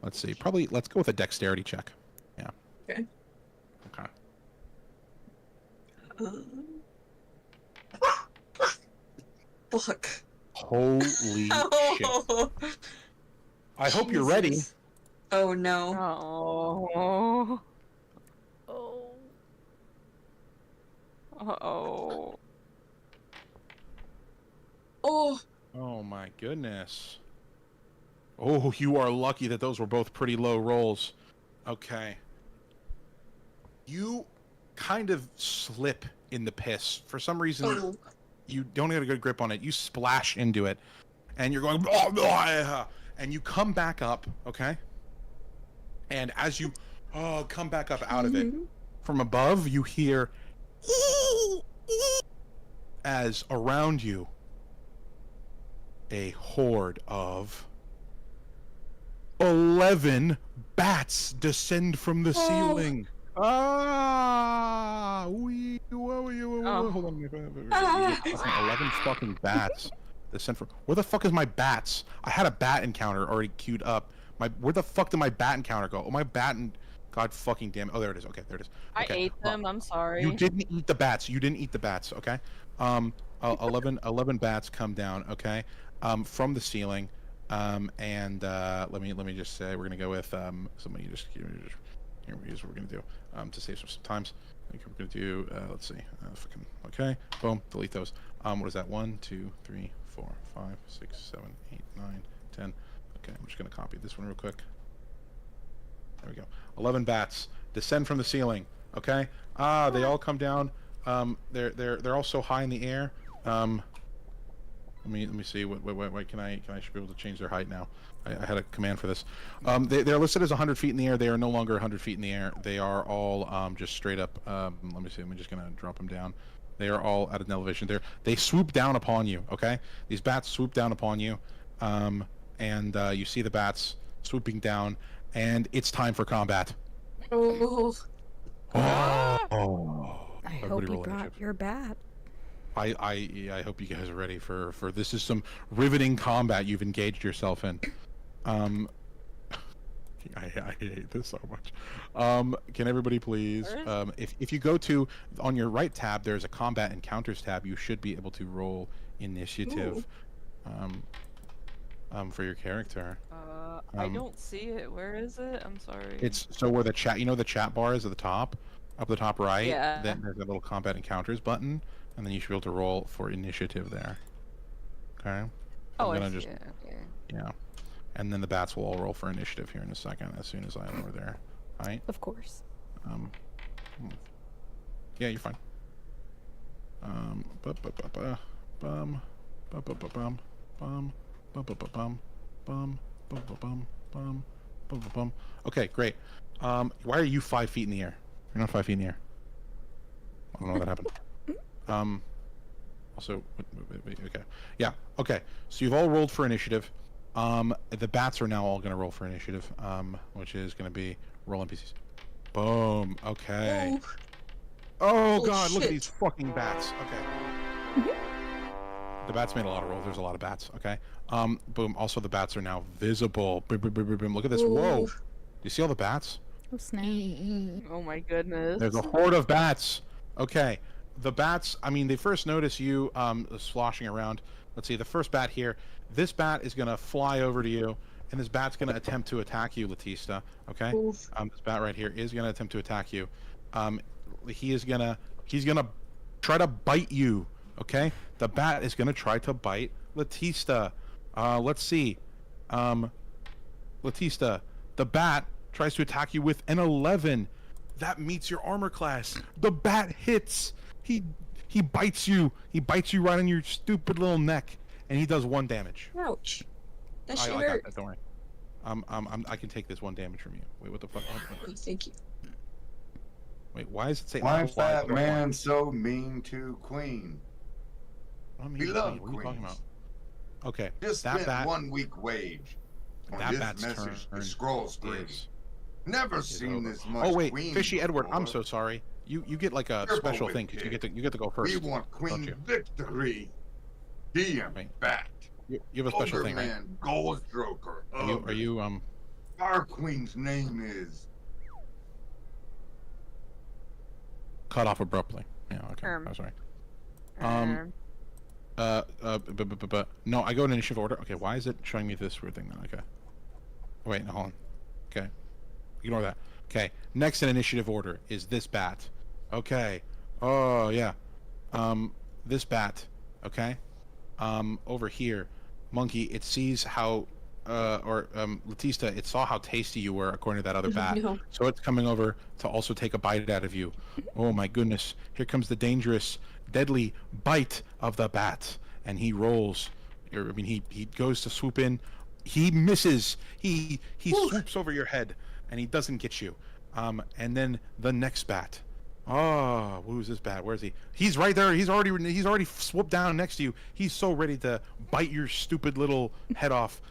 let's see. Let's go with a dexterity check. Yeah. Okay. Okay. Fuck. Holy shit. I hope you're ready. Oh no. Oh. Oh. Uh-oh. Oh. Oh my goodness. Oh, you are lucky that those were both pretty low rolls. Okay. You kind of slip in the piss. For some reason, you don't get a good grip on it. You splash into it, and you're going, blah, blah, and you come back up, okay? And as you come back up out of it, from above, you hear as around you, a horde of 11 bats descend from the ceiling. Ah! Hold on. 11 fucking bats descend from. Where the fuck is my bats? I had a bat encounter already queued up. Where the fuck did my bat encounter go? Oh, my bat and. God fucking damn it. Oh, there it is. Okay, there it is. Okay. I ate them. I'm sorry. You didn't eat the bats. You didn't eat the bats. Okay. 11 bats come down. Okay. From the ceiling. And let me just say we're gonna go with somebody just here's what we're gonna do to save some times. I think we're gonna do let's see fucking okay, boom, delete those. What is that? 1 2 3 4 5 6 7 8 9 10. Okay, I'm just gonna copy this one real quick. There we go. 11 bats descend from the ceiling. Okay. They all come down. They're all so high in the air. Let me see. What can I should be able to change their height now. I had a command for this. They're listed as 100 feet in the air. They are no longer 100 feet in the air. They are all just straight up. Let me see. I'm just gonna drop them down. They are all at an elevation. They swoop down upon you. Okay, these bats swoop down upon you, and you see the bats swooping down, and it's time for combat. Oh. I hope you brought your bat. I hope you guys are ready for this. Is some riveting combat you've engaged yourself in. I hate this so much. Can everybody please, if you go to on your right tab, there's a combat encounters tab. You should be able to roll initiative, for your character. I don't see it. Where is it? I'm sorry. It's so where the chat, the chat bar is at the top, up the top right. Yeah. Then there's a little combat encounters button, and then you should be able to roll for initiative there. Okay. Oh, I'm gonna I see just, it. Okay. yeah. And then the bats will all roll for initiative here in a second, as soon as I'm over there. Right? Of course. Yeah, you're fine. Okay, great. Why are you 5 feet in the air? You're not 5 feet in the air. I don't know what that happened. Also, wait, okay. Yeah, okay. So you've all rolled for initiative. The bats are now all going to roll for initiative, which is going to be roll NPCs. Boom. Okay. Oh god, look at these fucking bats. Okay. The bats made a lot of rolls. There's a lot of bats. Okay. Boom. Also, the bats are now visible. Boom, boom, boom, boom, boom. Look at this. Whoa. Do you see all the bats? Oh snap. Oh my goodness. There's a horde of bats. Okay. The bats, I mean, they first notice you sloshing around. Let's see, the first bat here. This bat is going to fly over to you, and this bat's going to attempt to attack you, Latista. Okay? This bat right here is going to attempt to attack you. He's going to try to bite you. Okay? The bat is going to try to bite Latista. Let's see. Latista, the bat tries to attack you with an 11. That meets your armor class. The bat hits. He bites you. He bites you right on your stupid little neck, and he does 1 damage. Ouch. That should I hurt. got that. Don't worry. I can take this 1 damage from you. Wait, what the fuck? Thank you. Wait, why is it saying? Why is that man so mean to Queen? We love Queen. What are you talking about? Okay, Just that spent bat. 1 week wage on That this bat's message turn to scroll screen. is Never seen over. this much. Oh wait, Queen Fishy Edward, I'm before. so sorry. You get like a Turbo special Whip thing because Kid. you get to go first. We want don't Queen you? victory. DM back. You have a special thing, right? Man, Gold Stroker. Are you Our Queen's name is. cut off abruptly? Yeah, okay. I'm sorry. No, I go in initiative order. Okay, why is it showing me this weird thing then? Okay. Wait, no, hold on. Okay. Ignore that. Okay. Next in initiative order is this bat. Okay. Oh yeah. This bat. Okay. Over here, Monkey. It sees how, Latista. It saw how tasty you were according to that other bat. No. So it's coming over to also take a bite out of you. Oh my goodness. Here comes the dangerous, deadly bite of the bat. And he rolls. He goes to swoop in. He misses. He swoops over your head, and he doesn't get you. And then the next bat. Oh, who's this bat? Where is he? He's right there. He's already swooped down next to you. He's so ready to bite your stupid little head off.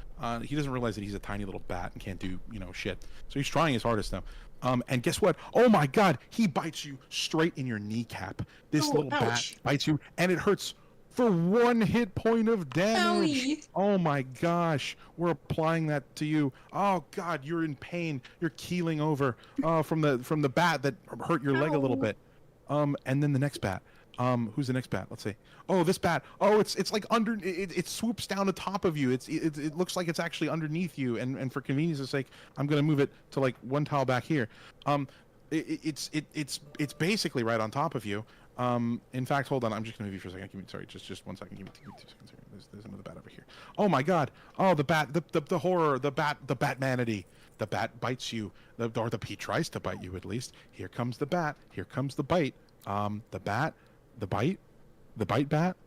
He doesn't realize that he's a tiny little bat and can't do shit. So he's trying his hardest now. And guess what? Oh my God! He bites you straight in your kneecap. This little bat bites you, and it hurts for 1 hit point of damage. Owie. Oh my gosh, we're applying that to you. Oh God, you're in pain. You're keeling over from the bat that hurt your leg a little bit. And then the next bat. Who's the next bat? Let's see. Oh, this bat. Oh, it's like under. It swoops down the top of you. It looks like it's actually underneath you. And for convenience's sake, I'm gonna move it to like 1 tile back here. It's basically right on top of you. In fact, hold on. I'm just gonna move you for a second. Sorry, just 1 second. Give me 2 seconds here. There's another bat over here. Oh my God. Oh, the bat. The horror. The Batmanity. The bat bites you. He tries to bite you at least. Here comes the bat. Here comes the bite. The bat. The bite. The bite bat.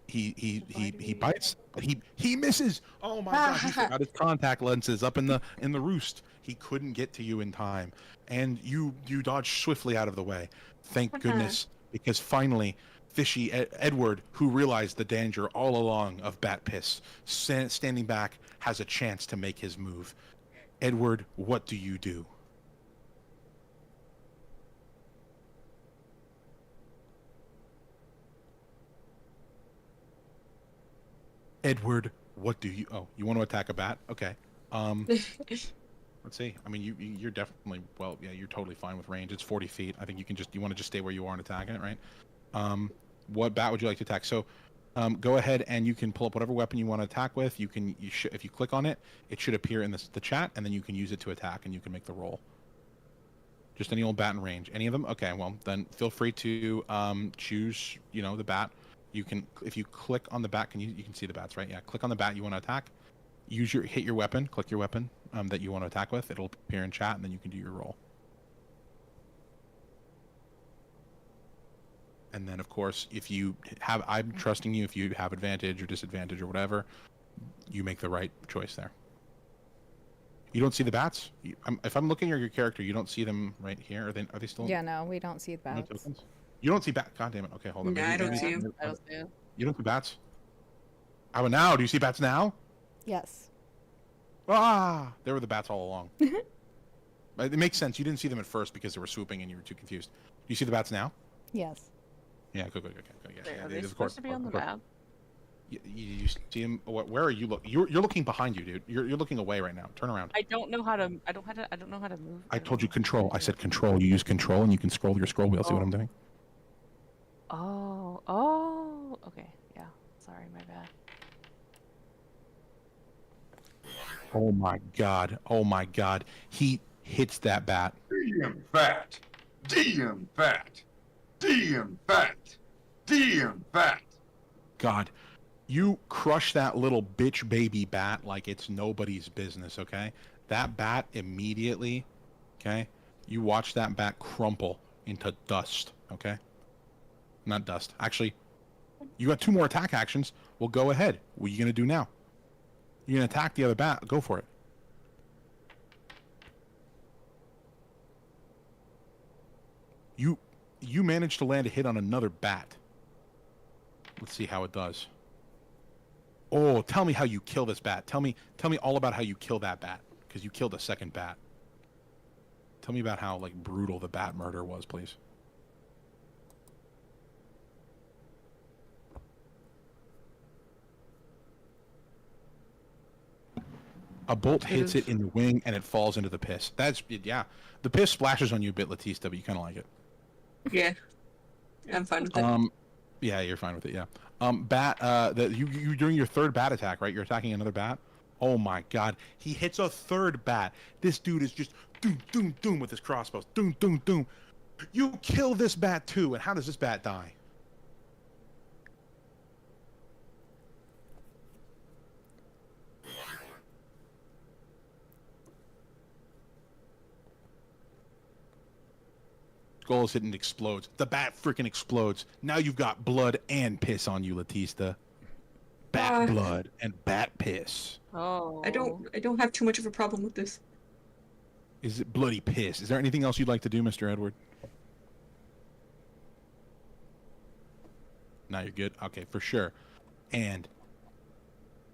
he bites, but he misses. Oh my god, he forgot his contact lenses up in the roost. He couldn't get to you in time, and you dodged swiftly out of the way. Thank goodness, because finally Fishy Edward, who realized the danger all along of bat piss, standing back, has a chance to make his move. Edward, what do you do? Edward, what do you... Oh, you want to attack a bat? Okay. Let's see. I mean, you're definitely... Well, yeah, you're totally fine with range. It's 40 feet. I think you can just... You want to just stay where you are and attack it, right? What bat would you like to attack? So, go ahead and you can pull up whatever weapon you want to attack with. You can... if you click on it, it should appear in the chat, and then you can use it to attack, and you can make the roll. Just any old bat in range. Any of them? Okay, well, then feel free to choose, the bat. You can, if you click on the bat, you can see the bats, right? Yeah, click on the bat you want to attack. Hit your weapon, click your weapon that you want to attack with. It'll appear in chat, and then you can do your roll. And then, of course, if you have, I'm trusting you. If you have advantage or disadvantage or whatever, you make the right choice there. You don't see the bats? If I'm looking at your character, you don't see them right here. Are they still? Yeah, no, we don't see the bats. You don't see bats? God damn it. Okay, hold on. No, I don't see them. I don't see them. You don't see bats? How about now? Do you see bats now? Yes. Ah! There were the bats all along. It makes sense. You didn't see them at first because they were swooping and you were too confused. Do you see the bats now? Yes. Yeah, good. Yeah, Are they supposed to be on the map? You see them? Where are you looking? You're looking behind you, dude. You're looking away right now. Turn around. I don't know how to move. I told you control. I said control. You use control and you can scroll your scroll wheel. See what I'm doing? Oh, okay, yeah. Sorry, my bad. Oh my god. He hits that bat. DM fat. DM fat. DM fat. DM fat. God, you crush that little bitch baby bat like it's nobody's business, okay? That bat immediately, okay? You watch that bat crumple into dust, okay? Not dust. Actually, you got 2 more attack actions. Well, go ahead. What are you going to do now? You're going to attack the other bat. Go for it. You managed to land a hit on another bat. Let's see how it does. Oh, tell me how you kill this bat. Tell me all about how you kill that bat, because you killed a second bat. Tell me about how brutal the bat murder was, please. A bolt hits it in the wing and it falls into the piss. Yeah. The piss splashes on you a bit, Latista, but you kind of like it. Yeah, I'm fine with it. Yeah, you're fine with it. Yeah. Bat. You're doing your third bat attack, right? You're attacking another bat. Oh my god, he hits a third bat. This dude is just doom, doom, doom with his crossbows. Doom, doom, doom. You kill this bat too, and how does this bat die? Skull is hit and explodes. The bat freaking explodes. Now you've got blood and piss on you, Latista. Bat blood and bat piss. Oh. I don't have too much of a problem with this. Is it bloody piss? Is there anything else you'd like to do, Mr. Edward? Now you're good? Okay, for sure. And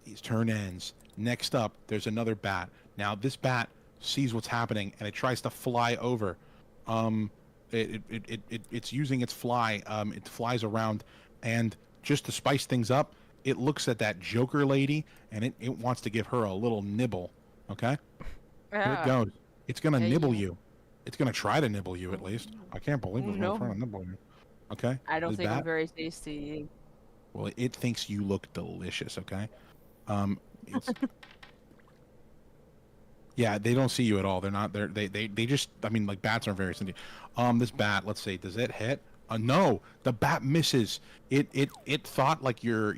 his turn ends. Next up, there's another bat. Now this bat sees what's happening and it tries to fly over. It's using its fly. It flies around, and just to spice things up, it looks at that Joker lady, and it wants to give her a little nibble. Okay? Here it goes. It's gonna nibble you. It's gonna try to nibble you at least. I can't believe it's trying to nibble you. Okay? I don't think I'm very tasty. Well, it thinks you look delicious. Okay? Yeah, they don't see you at all. They're not there. They just, I mean, bats aren't very sentient. This bat, let's see, does it hit? No, the bat misses. It thought your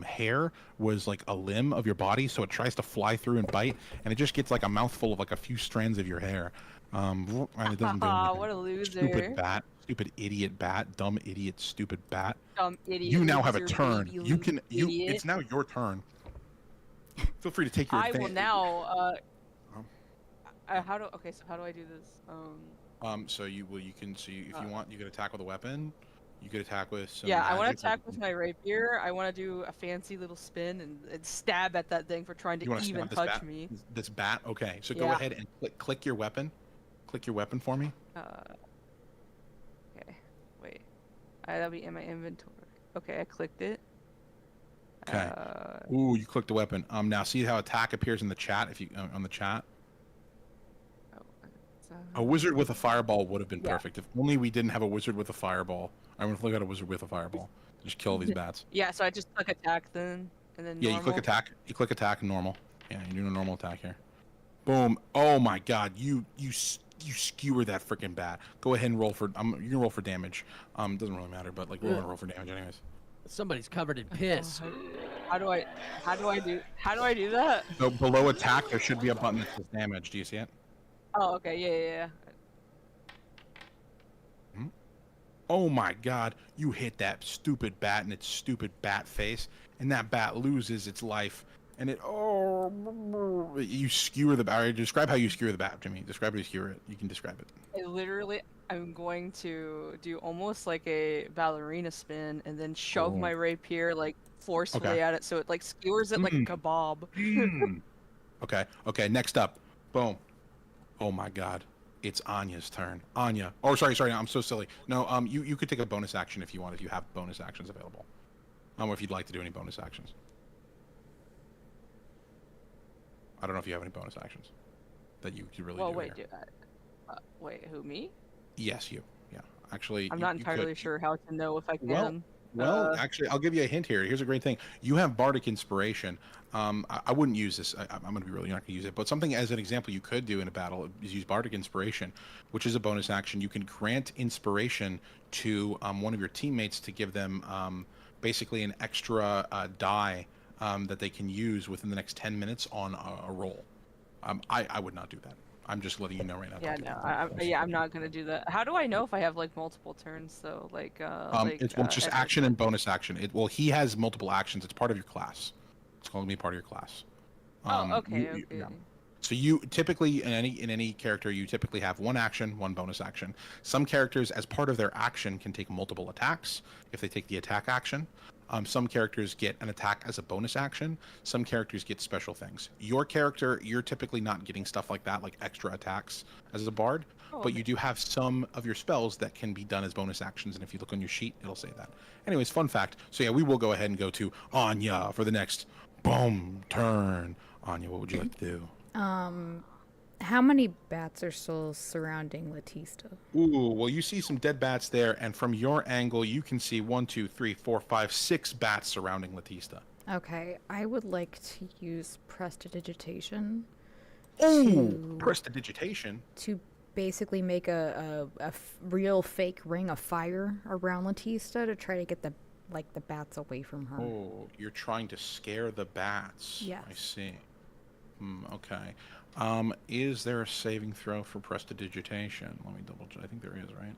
hair was a limb of your body, so it tries to fly through and bite, and it just gets a mouthful of a few strands of your hair. And it doesn't do Haha, anything. what a loser. Stupid bat. Stupid idiot bat. Dumb idiot. Stupid bat. Dumb idiot. You now have a loser, turn. baby, You can. You. idiot. It's now your turn. Feel free to take your I will advantage. now. How do? Okay, so how do I do this? So you can. So if you want, you could attack with a weapon. You could attack with some. Yeah, I want to magic, attack with my rapier. I want to do a fancy little spin and stab at that thing for trying You to want to even stab touch me. This bat. Okay, so go Yeah. ahead and click your weapon. Click your weapon for me. Okay, wait. That'll be in my inventory. Okay, I clicked it. Okay. Ooh, you clicked the weapon. Now see how attack appears in the chat if you on the chat. A wizard with a fireball would have been perfect. If only we didn't have a wizard with a fireball. I would have looked at a wizard with a fireball. Just kill these bats. Yeah, so I just click attack then, and then Yeah, normal. you click attack. You click attack and normal. Yeah, you're doing a normal attack here. Boom. Oh my God, you skewer that freaking bat. Go ahead and roll for. You can roll for damage. Doesn't really matter, but like roll for damage anyways. Somebody's covered in piss. How do I do that? So below attack, there should be a button that says damage. Do you see it? Oh, okay, yeah. Oh my God, you hit that stupid bat in its stupid bat face, and that bat loses its life. And you skewer the bat. Describe how you skewer the bat, Jimmy. Describe how you skewer it. You can describe it. I'm going to do almost like a ballerina spin and then shove my rapier like forcefully at it so it like skewers it like a kebab. Okay, next up. Boom. Oh my God. It's Anya's turn. Anya. Oh, sorry. I'm so silly. No, you could take a bonus action if you want, if you have bonus actions available. If you'd like to do any bonus actions. I don't know if you have any bonus actions that you could really do wait, here. wait, who, me? Yes, you. Yeah, actually. I'm not entirely sure how to know if I can. Well, actually, I'll give you a hint here. Here's a great thing. You have bardic inspiration. I wouldn't use this. I'm going to be really not going to use it. But something as an example you could do in a battle is use bardic inspiration, which is a bonus action. You can grant inspiration to one of your teammates to give them basically an extra die that they can use within the next 10 minutes on a roll. I would not do that. I'm just letting you know right now. Yeah, no, I'm not gonna do that. How do I know if I have like multiple turns though? It's just action and bonus action. He has multiple actions. It's part of your class. It's going to be part of your class. Okay. Yeah. So you typically in any character you typically have one action, one bonus action. Some characters as part of their action can take multiple attacks if they take the attack action. Some characters get an attack as a bonus action. Some characters get special things. Your character, you're typically not getting stuff like that, like extra attacks as a bard, but you do have some of your spells that can be done as bonus actions, and if you look on your sheet, it'll say that. Anyways, fun fact. So yeah, we will go ahead and go to Anya for the next boom turn. Anya, what would you like to do? How many bats are still surrounding Latista? Ooh, well, you see some dead bats there, and from your angle, you can see 1, 2, 3, 4, 5, 6 bats surrounding Latista. Okay, I would like to use prestidigitation. Prestidigitation? To basically make a real fake ring of fire around Latista to try to get the bats away from her. Oh, you're trying to scare the bats. Yes. I see. Okay. Is there a saving throw for prestidigitation? Let me double check. I think there is, right?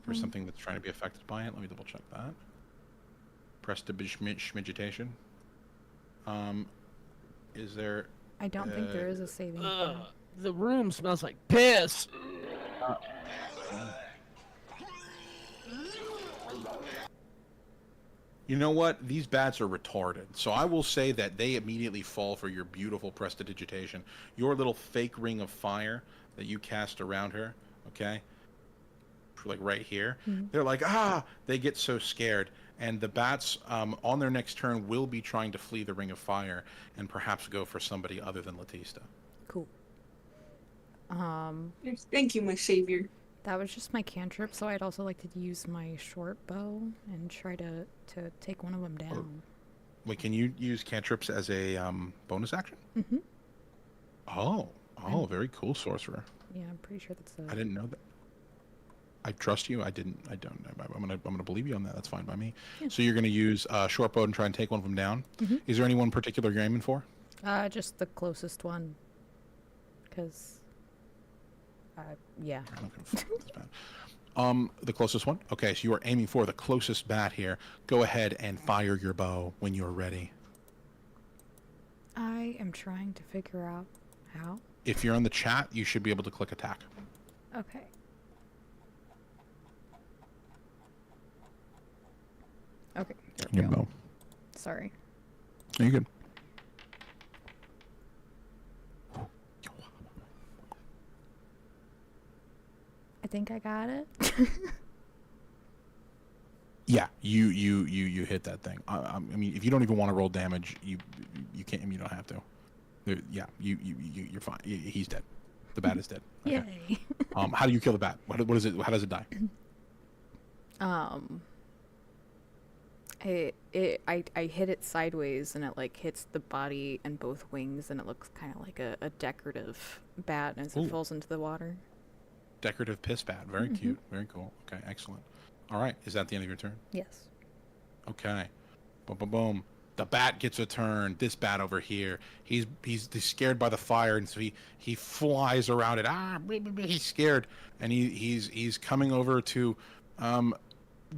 For something that's trying to be affected by it. Let me double check that. Prestidigitation. Is there... I don't think there is a saving throw. The room smells like piss. You know what? These bats are retarded. So I will say that they immediately fall for your beautiful prestidigitation. Your little fake ring of fire that you cast around her, okay? Like right here. They're like, they get so scared. And the bats on their next turn will be trying to flee the ring of fire and perhaps go for somebody other than Latista. Cool. Thank you, my savior. That was just my cantrip, so I'd also like to use my short bow and try to take one of them down. Wait, can you use cantrips as a bonus action? Mm-hmm. Oh, very cool, sorcerer. Yeah, I'm pretty sure that's I didn't know that. I trust you. I don't. I'm gonna believe you on that. That's fine by me. Yeah. So you're gonna use short bow and try and take one of them down. Is there any one particular you're aiming for? Just the closest one, because Yeah. The closest one? Okay, so you are aiming for the closest bat here. Go ahead and fire your bow when you're ready. I am trying to figure out how. If you're in the chat, you should be able to click attack. Okay. Okay. Your bow. Sorry. Are you good? I think I got it. Yeah, you hit that thing. I mean, if you don't even want to roll damage, you can't. You don't have to. Yeah, you're fine. He's dead. The bat is dead. Okay. Yay. How do you kill the bat? What is it? How does it die? I hit it sideways and it like hits the body and both wings and it looks kind of like a decorative bat as it falls into the water. Decorative piss bat. Very cute. Very cool. Okay, excellent. All right, is that the end of your turn? Yes. Okay. Boom, boom, boom. The bat gets a turn. This bat over here, he's scared by the fire, and so he flies around it. He's scared, and he's coming over to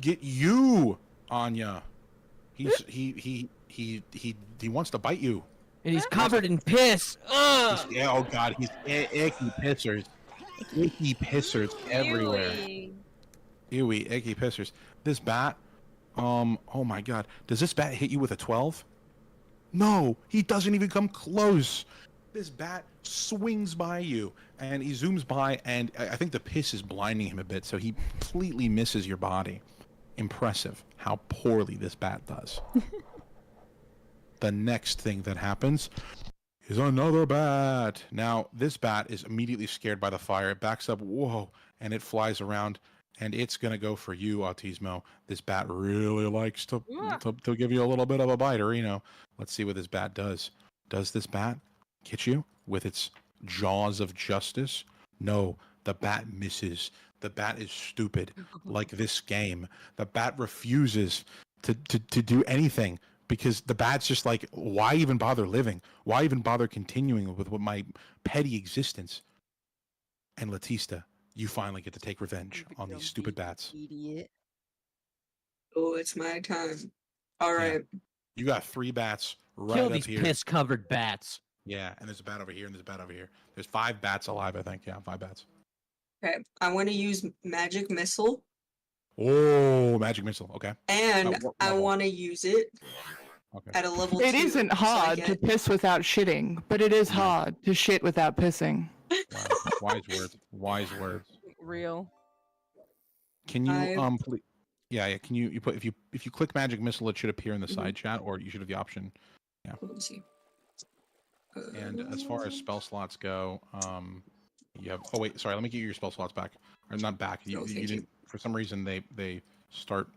get you, Anya. He wants to bite you. And he's covered in piss. Oh God, he's icky pissers. Icky pissers everywhere. Ewy, icky pissers. This bat, oh my God, does this bat hit you with a 12? No, he doesn't even come close. This bat swings by you, and he zooms by, and I think the piss is blinding him a bit, so he completely misses your body. Impressive how poorly this bat does. The next thing that happens is another bat. Now, this bat is immediately scared by the fire. It backs up, whoa, and it flies around, and it's going to go for you, Autismo. This bat really likes to give you a little bit of a biter, you know. Let's see what this bat does. Does this bat get you with its jaws of justice? No, the bat misses. The bat is stupid, like this game. The bat refuses to do anything because the bat's just like, why even bother living? Why even bother continuing with my petty existence? And Latista, you finally get to take revenge on these stupid bats. Idiot. Oh, it's my time. All right. Yeah. You got 3 bats right Kill up these here. piss-covered bats. Yeah, and there's a bat over here, and there's a bat over here. There's 5 bats alive, I think. Yeah, 5 bats. Okay, I want to use magic missile. Oh, magic missile. Okay. And I want to use it at a level 2. It isn't hard to piss without shitting, but it is hard to shit without pissing. Wow. Wise words. Wise words. Real. Can you please? Yeah. Can you put if you click magic missile, it should appear in the side chat, or you should have the option. Yeah. Let me see. And as far as spell slots go, you have. Oh wait, sorry. Let me get your spell slots back. Or not back. You didn't. For some reason, they start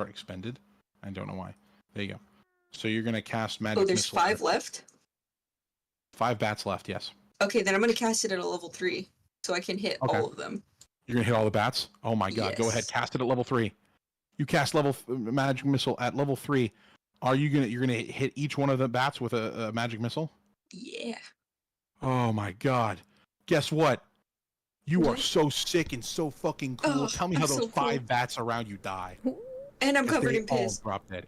expended. I don't know why. There you go. So you're gonna cast magic. Oh, there's missile 5 left. 5 bats left. Yes. Okay, then I'm gonna cast it at a level 3, so I can hit all of them. You're gonna hit all the bats. Oh my God! Go ahead, cast it at level 3. You cast magic missile at level 3. You're gonna hit each one of the bats with a magic missile? Yeah. Oh my God! Guess what? You are so sick and so fucking cool. Oh, Tell me how I'm those so 5 bats around you die. And I'm covered in piss.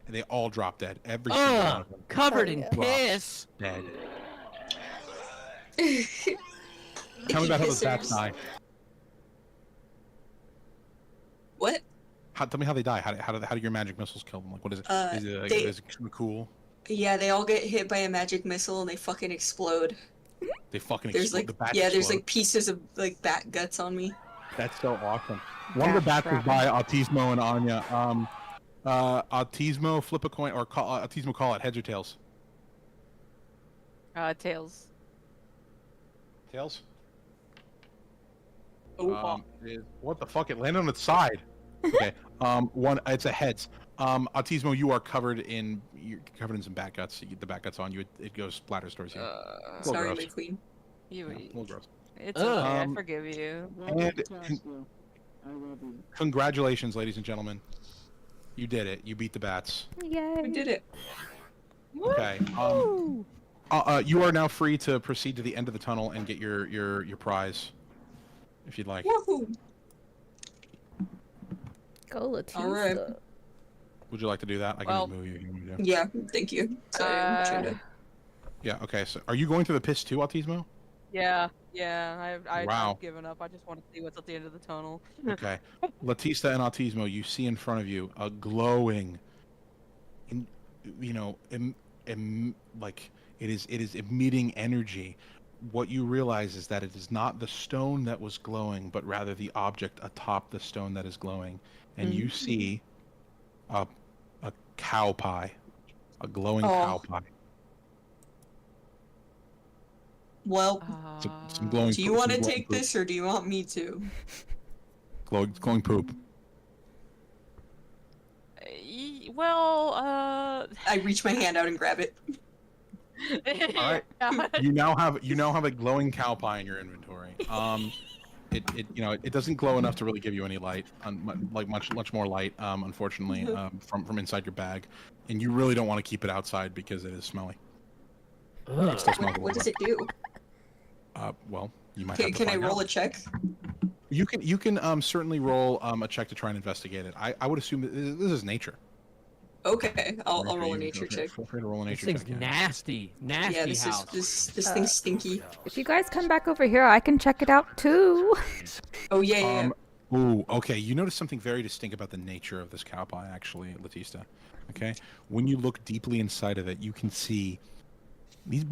They all drop dead. Every single one of them. Covered in piss. Dead. Tell me about how those bats die. What? Tell me how they die. How do your magic missiles kill them? Like, what is it? Is it cool? Yeah, they all get hit by a magic missile and they fucking explode. They fucking There's explode. like The bats there's explode. like pieces of like bat guts on me. That's so awesome. One of the bats was by Autismo and Anya. Autismo, flip a coin, or Autismo, call it heads or tails. Tails. Tails. Oh. What the fuck? It landed on its side. Okay. It's a heads. Autismo, you are covered in some bat guts. You get the bat guts on you. It goes splatters towards you. Sorry, my queen. A little gross. It's okay. I forgive you. And congratulations, ladies and gentlemen. You did it. You beat the bats. Yay. We did it. Okay. You are now free to proceed to the end of the tunnel and get your prize. if you'd like. Woohoo! Go Latista. All right. Would you like to do that? I can just move you if you want to do. Yeah, thank you. Sorry, I'm trying to... Yeah. Okay. So, are you going through the piss too, Autismo? Yeah. Wow. I've given up. I just want to see what's at the end of the tunnel. Okay. Latista and Autismo, you see in front of you a glowing, like it is emitting energy. What you realize is that it is not the stone that was glowing, but rather the object atop the stone that is glowing. And you see a cow pie, a glowing cow pie. Well, Some glowing. do you want to take this or do you want me to? Glowing poop. I reach my hand out and grab it. All right. You now have a glowing cow pie in your inventory. It doesn't glow enough to really give you any light, like much more light, unfortunately, from inside your bag, and you really don't want to keep it outside because it is smelly. It still smells What does it do? Well, you might. Can I roll a check? You can certainly roll a check to try and investigate it. I would assume that this is nature. Okay, I'll roll a nature check. Feel free to roll a nature This check. thing's nasty. Nasty Yeah, this house. is this thing's stinky. If you guys come back over here, I can check it out too. Oh yeah. Ooh, okay. You notice something very distinct about the nature of this cow pie, actually, Latista. Okay, when you look deeply inside of it, you can see these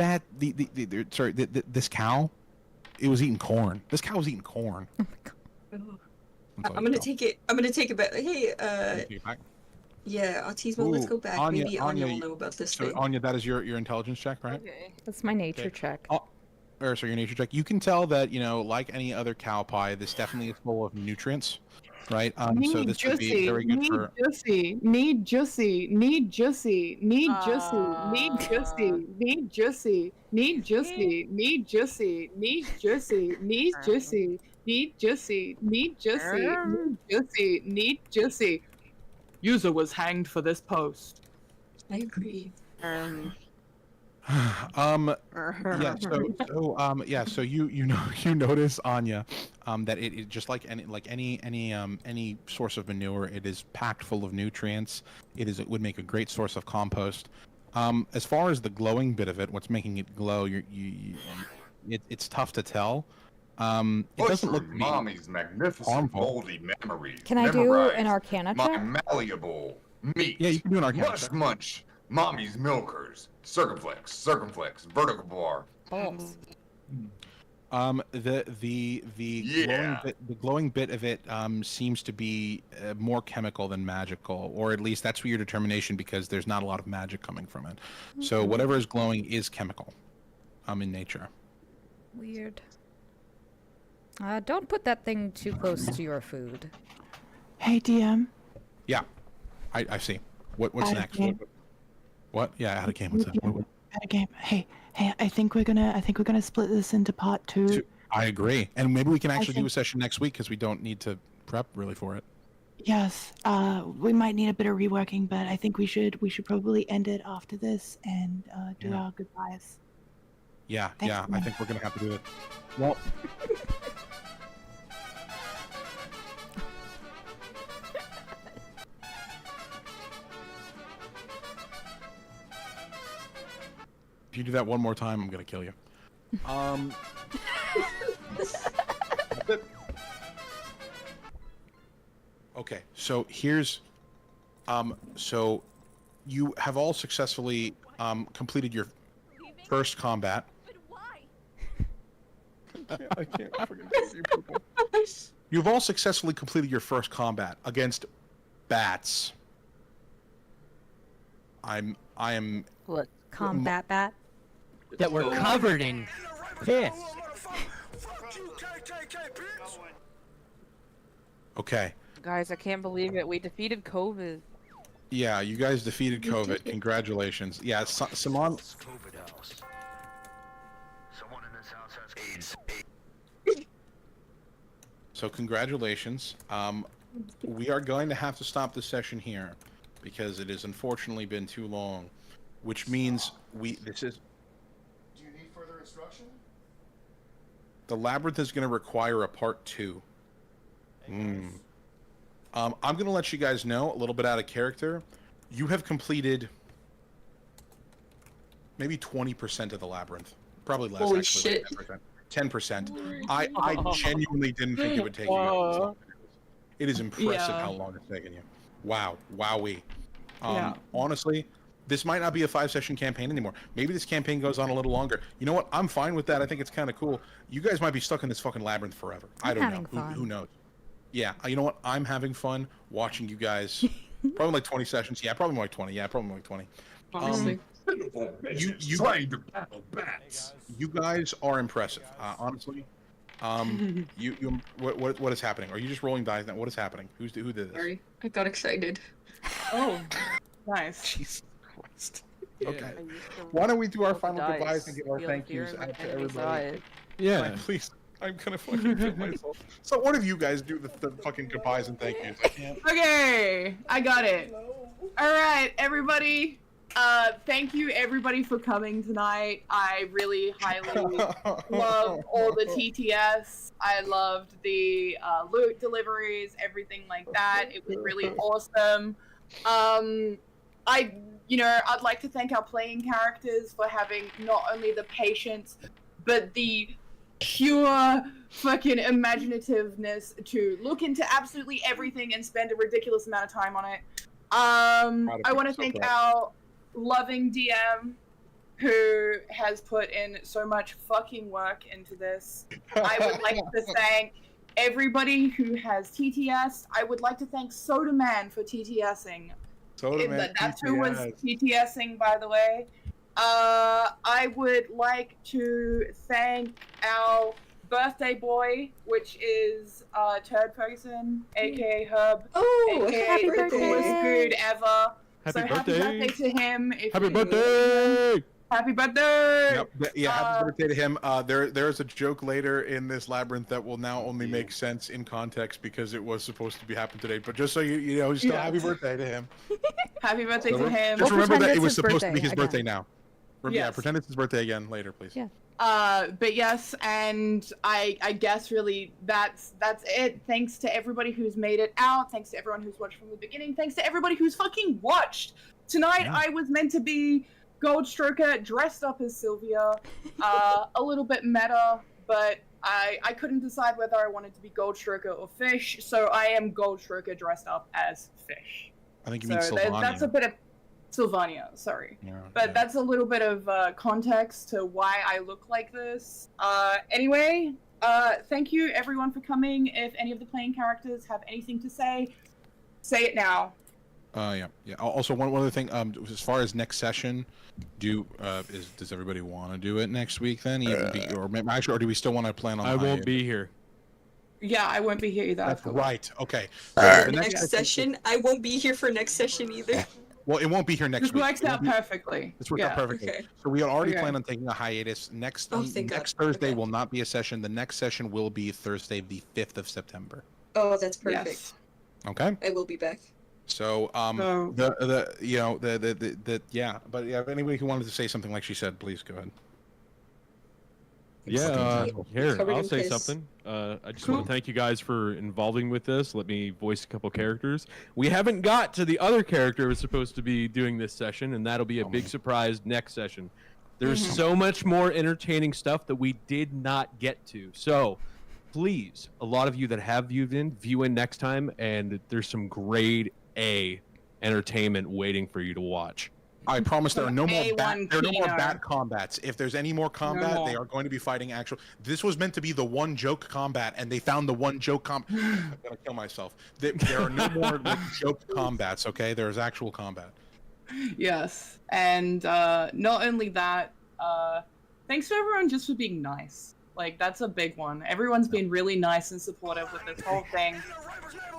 this cow. It was eating corn. This cow was eating corn. I'm gonna take it. I'm gonna take it back. Hey, yeah, Autismo, let's go back. Maybe Anya will know about this so thing. Anya, that is your intelligence check, right? Okay. That's my nature check. Or so your nature check. You can tell that, like any other cow pie, this definitely is full of nutrients, right? So this would be very good for. Need juicy, need juicy, need juicy, need juicy, need juicy, need juicy, need juicy, need juicy, need juicy, need juicy, need juicy, need juicy, need juicy. User was hanged for this post. I agree. So you notice, Anya, that it just like any source of manure, it is packed full of nutrients. It would make a great source of compost. As far as the glowing bit of it, what's making it glow, it's tough to tell. It doesn't look mommy's magnificent moldy memories. Can I do an Arcana my check? malleable meat. Yeah, you can do an Arcana Mush check. munch, mommy's milkers, circumflex, vertical bar. Balls. The glowing bit of it seems to be more chemical than magical, or at least that's your determination, because there's not a lot of magic coming from it. So whatever is glowing is chemical, in nature. Weird. Don't put that thing too close to your food. Hey, DM. Yeah, I see. What's Out of next? game. What? Yeah, out of game. What's that? At a game. Hey, I think we're gonna split this into part 2. I agree, and maybe we can actually do a session next week because we don't need to prep really for it. Yes. We might need a bit of reworking, but I think we should probably end it after this and do our goodbyes. Yeah, Thanks, I man. think we're gonna have to do it. Well. If you do that one more time, I'm gonna kill you. Okay, so here's, so you have all successfully completed your first combat. I can't fucking do you people. You've all successfully completed your first combat against bats. I am. What? Combat bat? That were covered in piss. Okay. Guys, I can't believe it. We defeated COVID. Yeah, you guys defeated COVID. Congratulations. Yeah, Simon. So congratulations. We are going to have to stop the session here because it has unfortunately been too long, which means this is. Do you need further instruction? The labyrinth is going to require a part 2. I'm going to let you guys know a little bit out of character. You have completed maybe 20% of the labyrinth. Probably less. Holy actually, shit. like 10%. I genuinely didn't think it would take you guys this long. It is impressive how long it's taken you. Wow. Wowee. Honestly, this might not be a 5-session campaign anymore. Maybe this campaign goes on a little longer. You know what? I'm fine with that. I think it's kind of cool. You guys might be stuck in this fucking labyrinth forever. I don't know. Who knows? Yeah. You know what? I'm having fun watching you guys. Probably like 20 sessions. Yeah, probably more like 20. Yeah, probably more like 20. Honestly. You guys are impressive. Honestly. What is happening? Are you just rolling dice now? What is happening? Who did this? Sorry, I got excited. Oh, nice. Jesus Christ. Okay. Why don't we do our final goodbyes and give our thank yous out to everybody? Yeah. Like, please. I'm gonna fucking kill myself. So one of you guys do the fucking goodbyes and thank yous. I can't. Okay, I got it. All right, everybody. Thank you everybody for coming tonight. I really highly love all the TTS. I loved the loot deliveries, everything like that. It was really awesome. I'd like to thank our playing characters for having not only the patience, but the pure fucking imaginativeness to look into absolutely everything and spend a ridiculous amount of time on it. I want to thank our loving DM who has put in so much fucking work into this. I would like to thank everybody who has TTS. I would like to thank Soda Man for TTSing. That's who was TTSing, by the way. I would like to thank our birthday boy, which is Turd Ferguson, aka Herb, aka happy the coolest dude ever. Happy birthday to him! Happy birthday! Happy birthday! Yep. Yeah, happy birthday to him. There's a joke later in this labyrinth that will now only make sense in context because it was supposed to be happening today. But just so you know, still happy birthday to him. Happy birthday to him. Just remember that it was supposed to be his birthday again. now. Yeah, pretend it's his birthday again later, please. Yeah. But yes, and I guess really that's it. Thanks to everybody who's made it out. Thanks to everyone who's watched from the beginning. Thanks to everybody who's fucking watched. Tonight I was meant to be Goldstroker dressed up as Sylvia. A little bit meta, but I couldn't decide whether I wanted to be Goldstroker or Fish, so I am Goldstroker dressed up as Fish. I think you mean Sylvania. That's a bit of Sylvania, sorry. Yeah, but that's a little bit of context to why I look like this. Anyway, thank you everyone for coming. If any of the playing characters have anything to say it now. Yeah. Also, one other thing. As far as next session, does everybody want to do it next week then? Or do we still want to plan on? I won't be here. Yeah, I won't be here either. That's right. Okay. The next session, I won't be here for next session either. Well, it won't be here next This week. works out perfectly. This worked out perfectly. Okay. So we already plan on taking a hiatus. Next Thursday will not be a session. The next session will be Thursday, the 5th of September. Oh, that's perfect. Yes. Okay. I will be back. So but yeah, if anybody who wanted to say something like she said, please go ahead. Yeah, here, Covered I'll in say piss. something. I just want to thank you guys for involving with this. Let me voice a couple characters. We haven't got to the other character who was supposed to be doing this session, and that'll be a big surprise next session. There's so much more entertaining stuff that we did not get to. So, please, a lot of you that have viewed in, view in next time, and there's some grade A entertainment waiting for you to watch. I promise there are no more A1 bad combats. If there's any more combat, they are going to be fighting actual. This was meant to be the one joke combat, and they found the one joke I'm gonna kill myself. There are no more joke combats. Okay, there's actual combat. Yes, and not only that, thanks to everyone just for being nice. Like, that's a big one. Everyone's been really nice and supportive with this whole thing.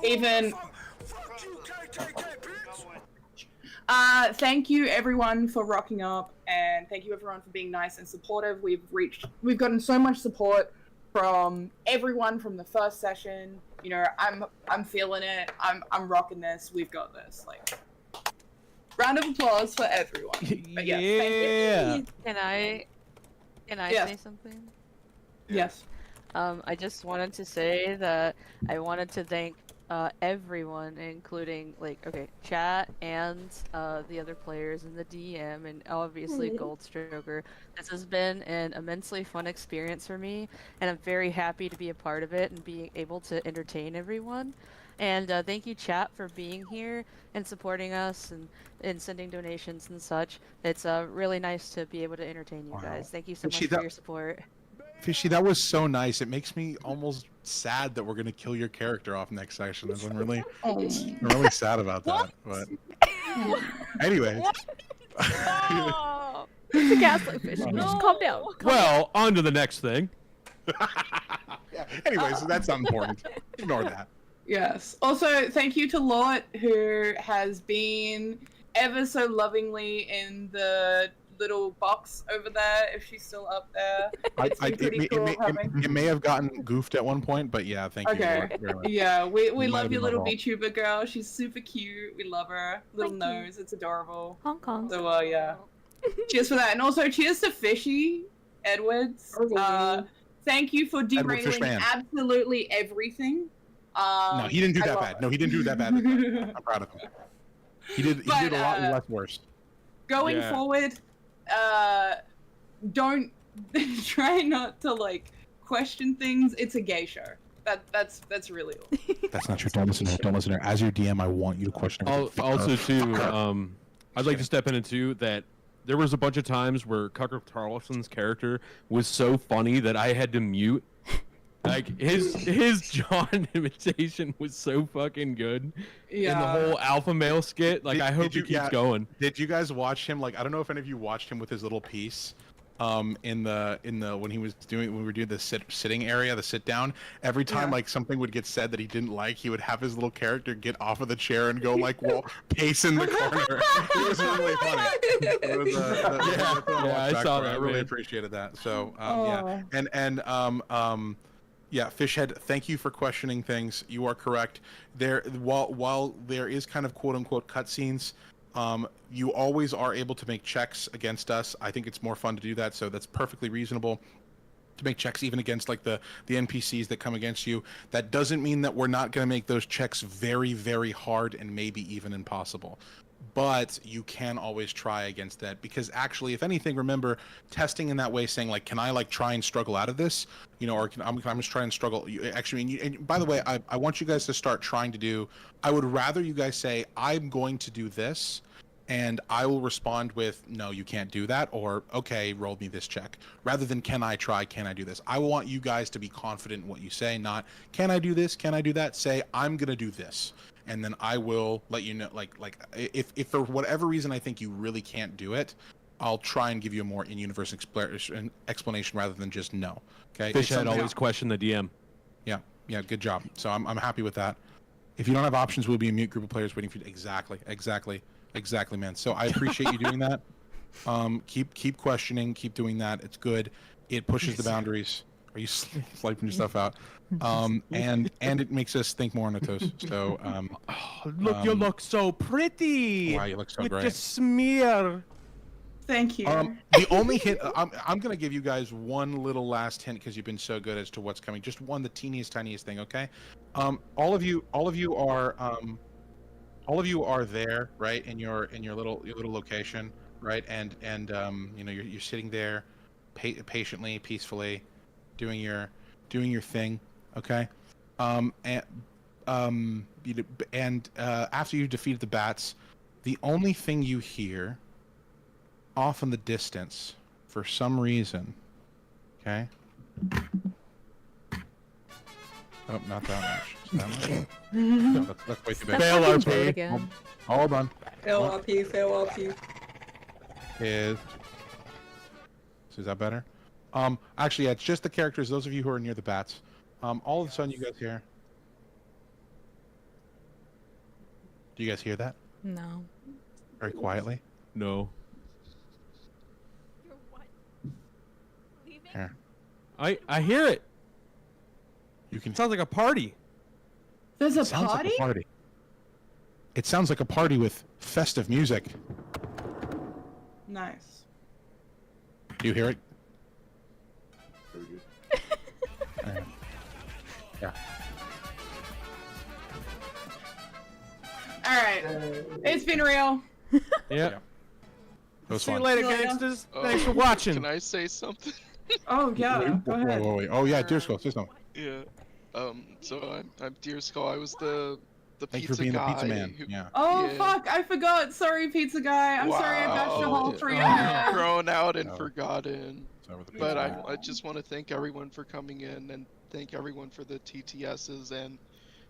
Even thank you everyone for rocking up, and thank you everyone for being nice and supportive. We've gotten so much support from everyone from the first session. You know, I'm feeling it. I'm rocking this. We've got this. Like, round of applause for everyone. But yeah, thank you. Can I say something? Yes. I just wanted to say that I wanted to thank everyone, including chat and the other players and the DM and obviously Goldstroker. This has been an immensely fun experience for me, and I'm very happy to be a part of it and being able to entertain everyone. And thank you, chat, for being here and supporting us and sending donations and such. It's really nice to be able to entertain you guys. Thank you so much for your support. Fishy, that was so nice. It makes me almost sad that we're gonna kill your character off next session. I'm really sad about that. But anyway. It's a gaslight, Fishy. Just calm down. Well, on to the next thing. Anyway, so that's not important. Ignore that. Yes. Also, thank you to Lort, who has been ever so lovingly in the little box over there, if she's still up there. It may have gotten goofed at one point, but yeah, thank you. Okay. Very much. Yeah, we love your little fault. VTuber girl. She's super cute. We love her. Little nose. It's adorable. Hong Kong. So, yeah. Cheers for that. And also, cheers to Fishy Edwards. Thank you for derailing Fishman. absolutely everything. No, he didn't do that bad. No, he didn't do that bad. I'm proud of him. He did a lot less worse. Going forward, don't try not to question things. It's a gay show. That's really all. That's not true. Don't listen to her. Don't listen to her. As your DM, I want you to question her. Also, too, I'd like to step in too that there was a bunch of times where Tucker Carlson's character was so funny that I had to mute. Like his John imitation was so fucking good in the whole alpha male skit. Like I hope he keeps going. Did you guys watch him? Like I don't know if any of you watched him with his little piece, in the when we were doing the sitting area, the sit down. Every time something would get said that he didn't like, he would have his little character get off of the chair and go pace in the corner. It was really funny. It was, I saw that. I really appreciated that. So yeah, Fishhead, thank you for questioning things. You are correct. While there is kind of quote unquote cutscenes, you always are able to make checks against us. I think it's more fun to do that, so that's perfectly reasonable to make checks even against the NPCs that come against you. That doesn't mean that we're not going to make those checks very, very hard and maybe even impossible. But you can always try against that, because actually, if anything, remember testing in that way, saying can I try and struggle out of this, or I'm just trying to struggle. And by the way, I want you guys to start trying to do. I would rather you guys say I'm going to do this, and I will respond with no, you can't do that, or okay, roll me this check, rather than can I try, can I do this. I want you guys to be confident in what you say, not can I do this, can I do that. Say I'm gonna do this. And then I will let you know, if for whatever reason I think you really can't do it, I'll try and give you a more in-universe explanation rather than just no. Okay. Fishhead always question the DM. Yeah, good job. So I'm happy with that. If you don't have options, we'll be a mute group of players waiting for you. Exactly, man. So I appreciate you doing that. Keep questioning, keep doing that. It's good. It pushes the boundaries. Are you swiping your stuff out? And it makes us think more on the toast. So look, you look so pretty. Wow, you look so with great. The smear. Thank you. The only hint I'm going to give you guys one little last hint, because you've been so good as to what's coming. Just one, the teeniest, tiniest thing. Okay. All of you are there, right, in your little location, right, and you're sitting there, patiently, peacefully, doing your thing, okay, and after you defeated the bats, the only thing you hear off in the distance, for some reason, okay. Oh, not that much. Let's wait a bit. Fail RP. Hold on. Fail RP. Is that better? Actually, yeah, it's just the characters. Those of you who are near the bats. All of a sudden, you guys hear. Do you guys hear that? No. Very quietly. No. Here. I hear it. You can. Sounds like a party. There's a Sounds party? like a party. It sounds like a party with festive music. Nice. Do you hear it? Yeah. All right, it's been real. Yeah. was See you fun. later, See you later. gangsters. Oh, Thanks for watching. Can I say something? Oh yeah, go ahead. Wait. Oh yeah, Deer Skull, say something. Yeah. So I'm Deer Skull. I was the Thank you pizza for being guy. the pizza man. Who, Yeah. Oh yeah. fuck, I forgot. Sorry, pizza guy. I'm sorry I bashed your whole tree Wow. ahead. Thrown out and No. forgotten. Sorry with the But pizza man. I just want to thank everyone for coming in and thank everyone for the TTSs and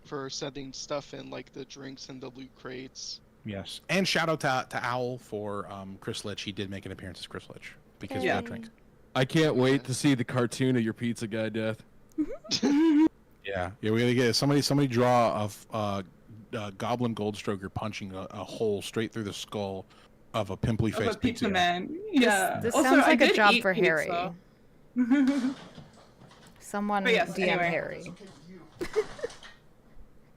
for sending stuff in like the drinks and the loot crates. Yes, and shout out to Owl for Chris Litch. He did make an appearance as Chris Litch because we got drinks. I can't wait to see the cartoon of your pizza guy death. Yeah, we gotta get somebody draw a Goblin Goldstroker punching a hole straight through the skull of a pimply Of a faced pizza guy. man. Yeah. This Also, sounds I like a did job eat for Harry. pizza. Someone But yes, DM anyway. Harry.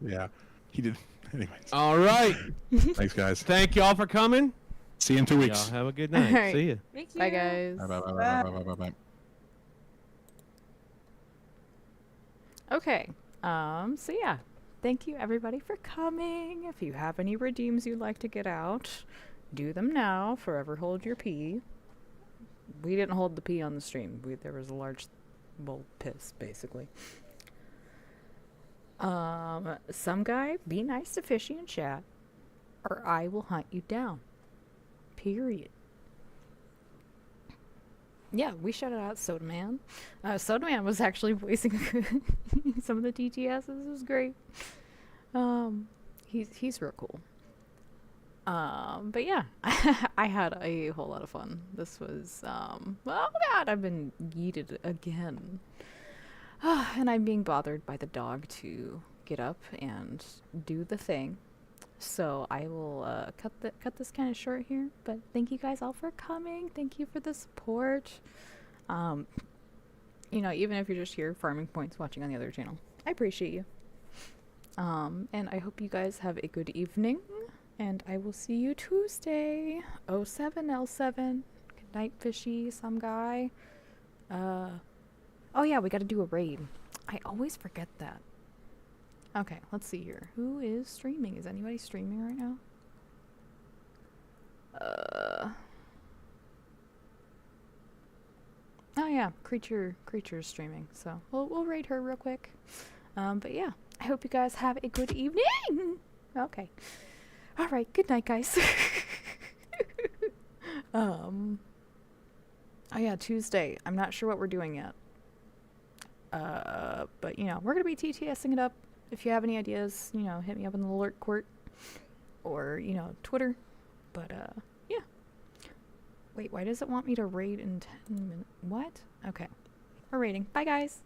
Yeah, he did. Anyways, All right. thanks guys. Thank y'all for coming. See you in 2 weeks. Y'all have a good night. Alright. See you. Thank you. Bye, guys. Bye. Okay. So yeah, thank you everybody for coming. If you have any redeems you'd like to get out, do them now. Forever hold your pee. We didn't hold the pee on the stream. There was a large bowl piss, basically. Some guy, be nice to Fishy in chat, or I will hunt you down. Period. Yeah, we shouted out Soda Man. Soda Man was actually voicing some of the TTSs. It was great. He's real cool. But yeah, I had a whole lot of fun. This was, oh god, I've been yeeted again. And I'm being bothered by the dog to get up and do the thing. So I will cut this kind of short here, but thank you guys all for coming. Thank you for the support. You know, even if you're just here farming points watching on the other channel, I appreciate you. And I hope you guys have a good evening, and I will see you Tuesday. 07L7. Good night, Fishy, some guy. Oh yeah, we gotta do a raid. I always forget that. Okay, let's see here. Who is streaming? Is anybody streaming right now? Oh yeah, creature's streaming. So we'll raid her real quick. But yeah, I hope you guys have a good evening. Okay. All right. Good night, guys. Oh yeah, Tuesday. I'm not sure what we're doing yet. But you know, we're gonna be TTSing it up. If you have any ideas, you know, hit me up in the alert court or, you know, Twitter. But, yeah. Wait, why does it want me to raid in 10 minutes? What? Okay. We're raiding. Bye, guys.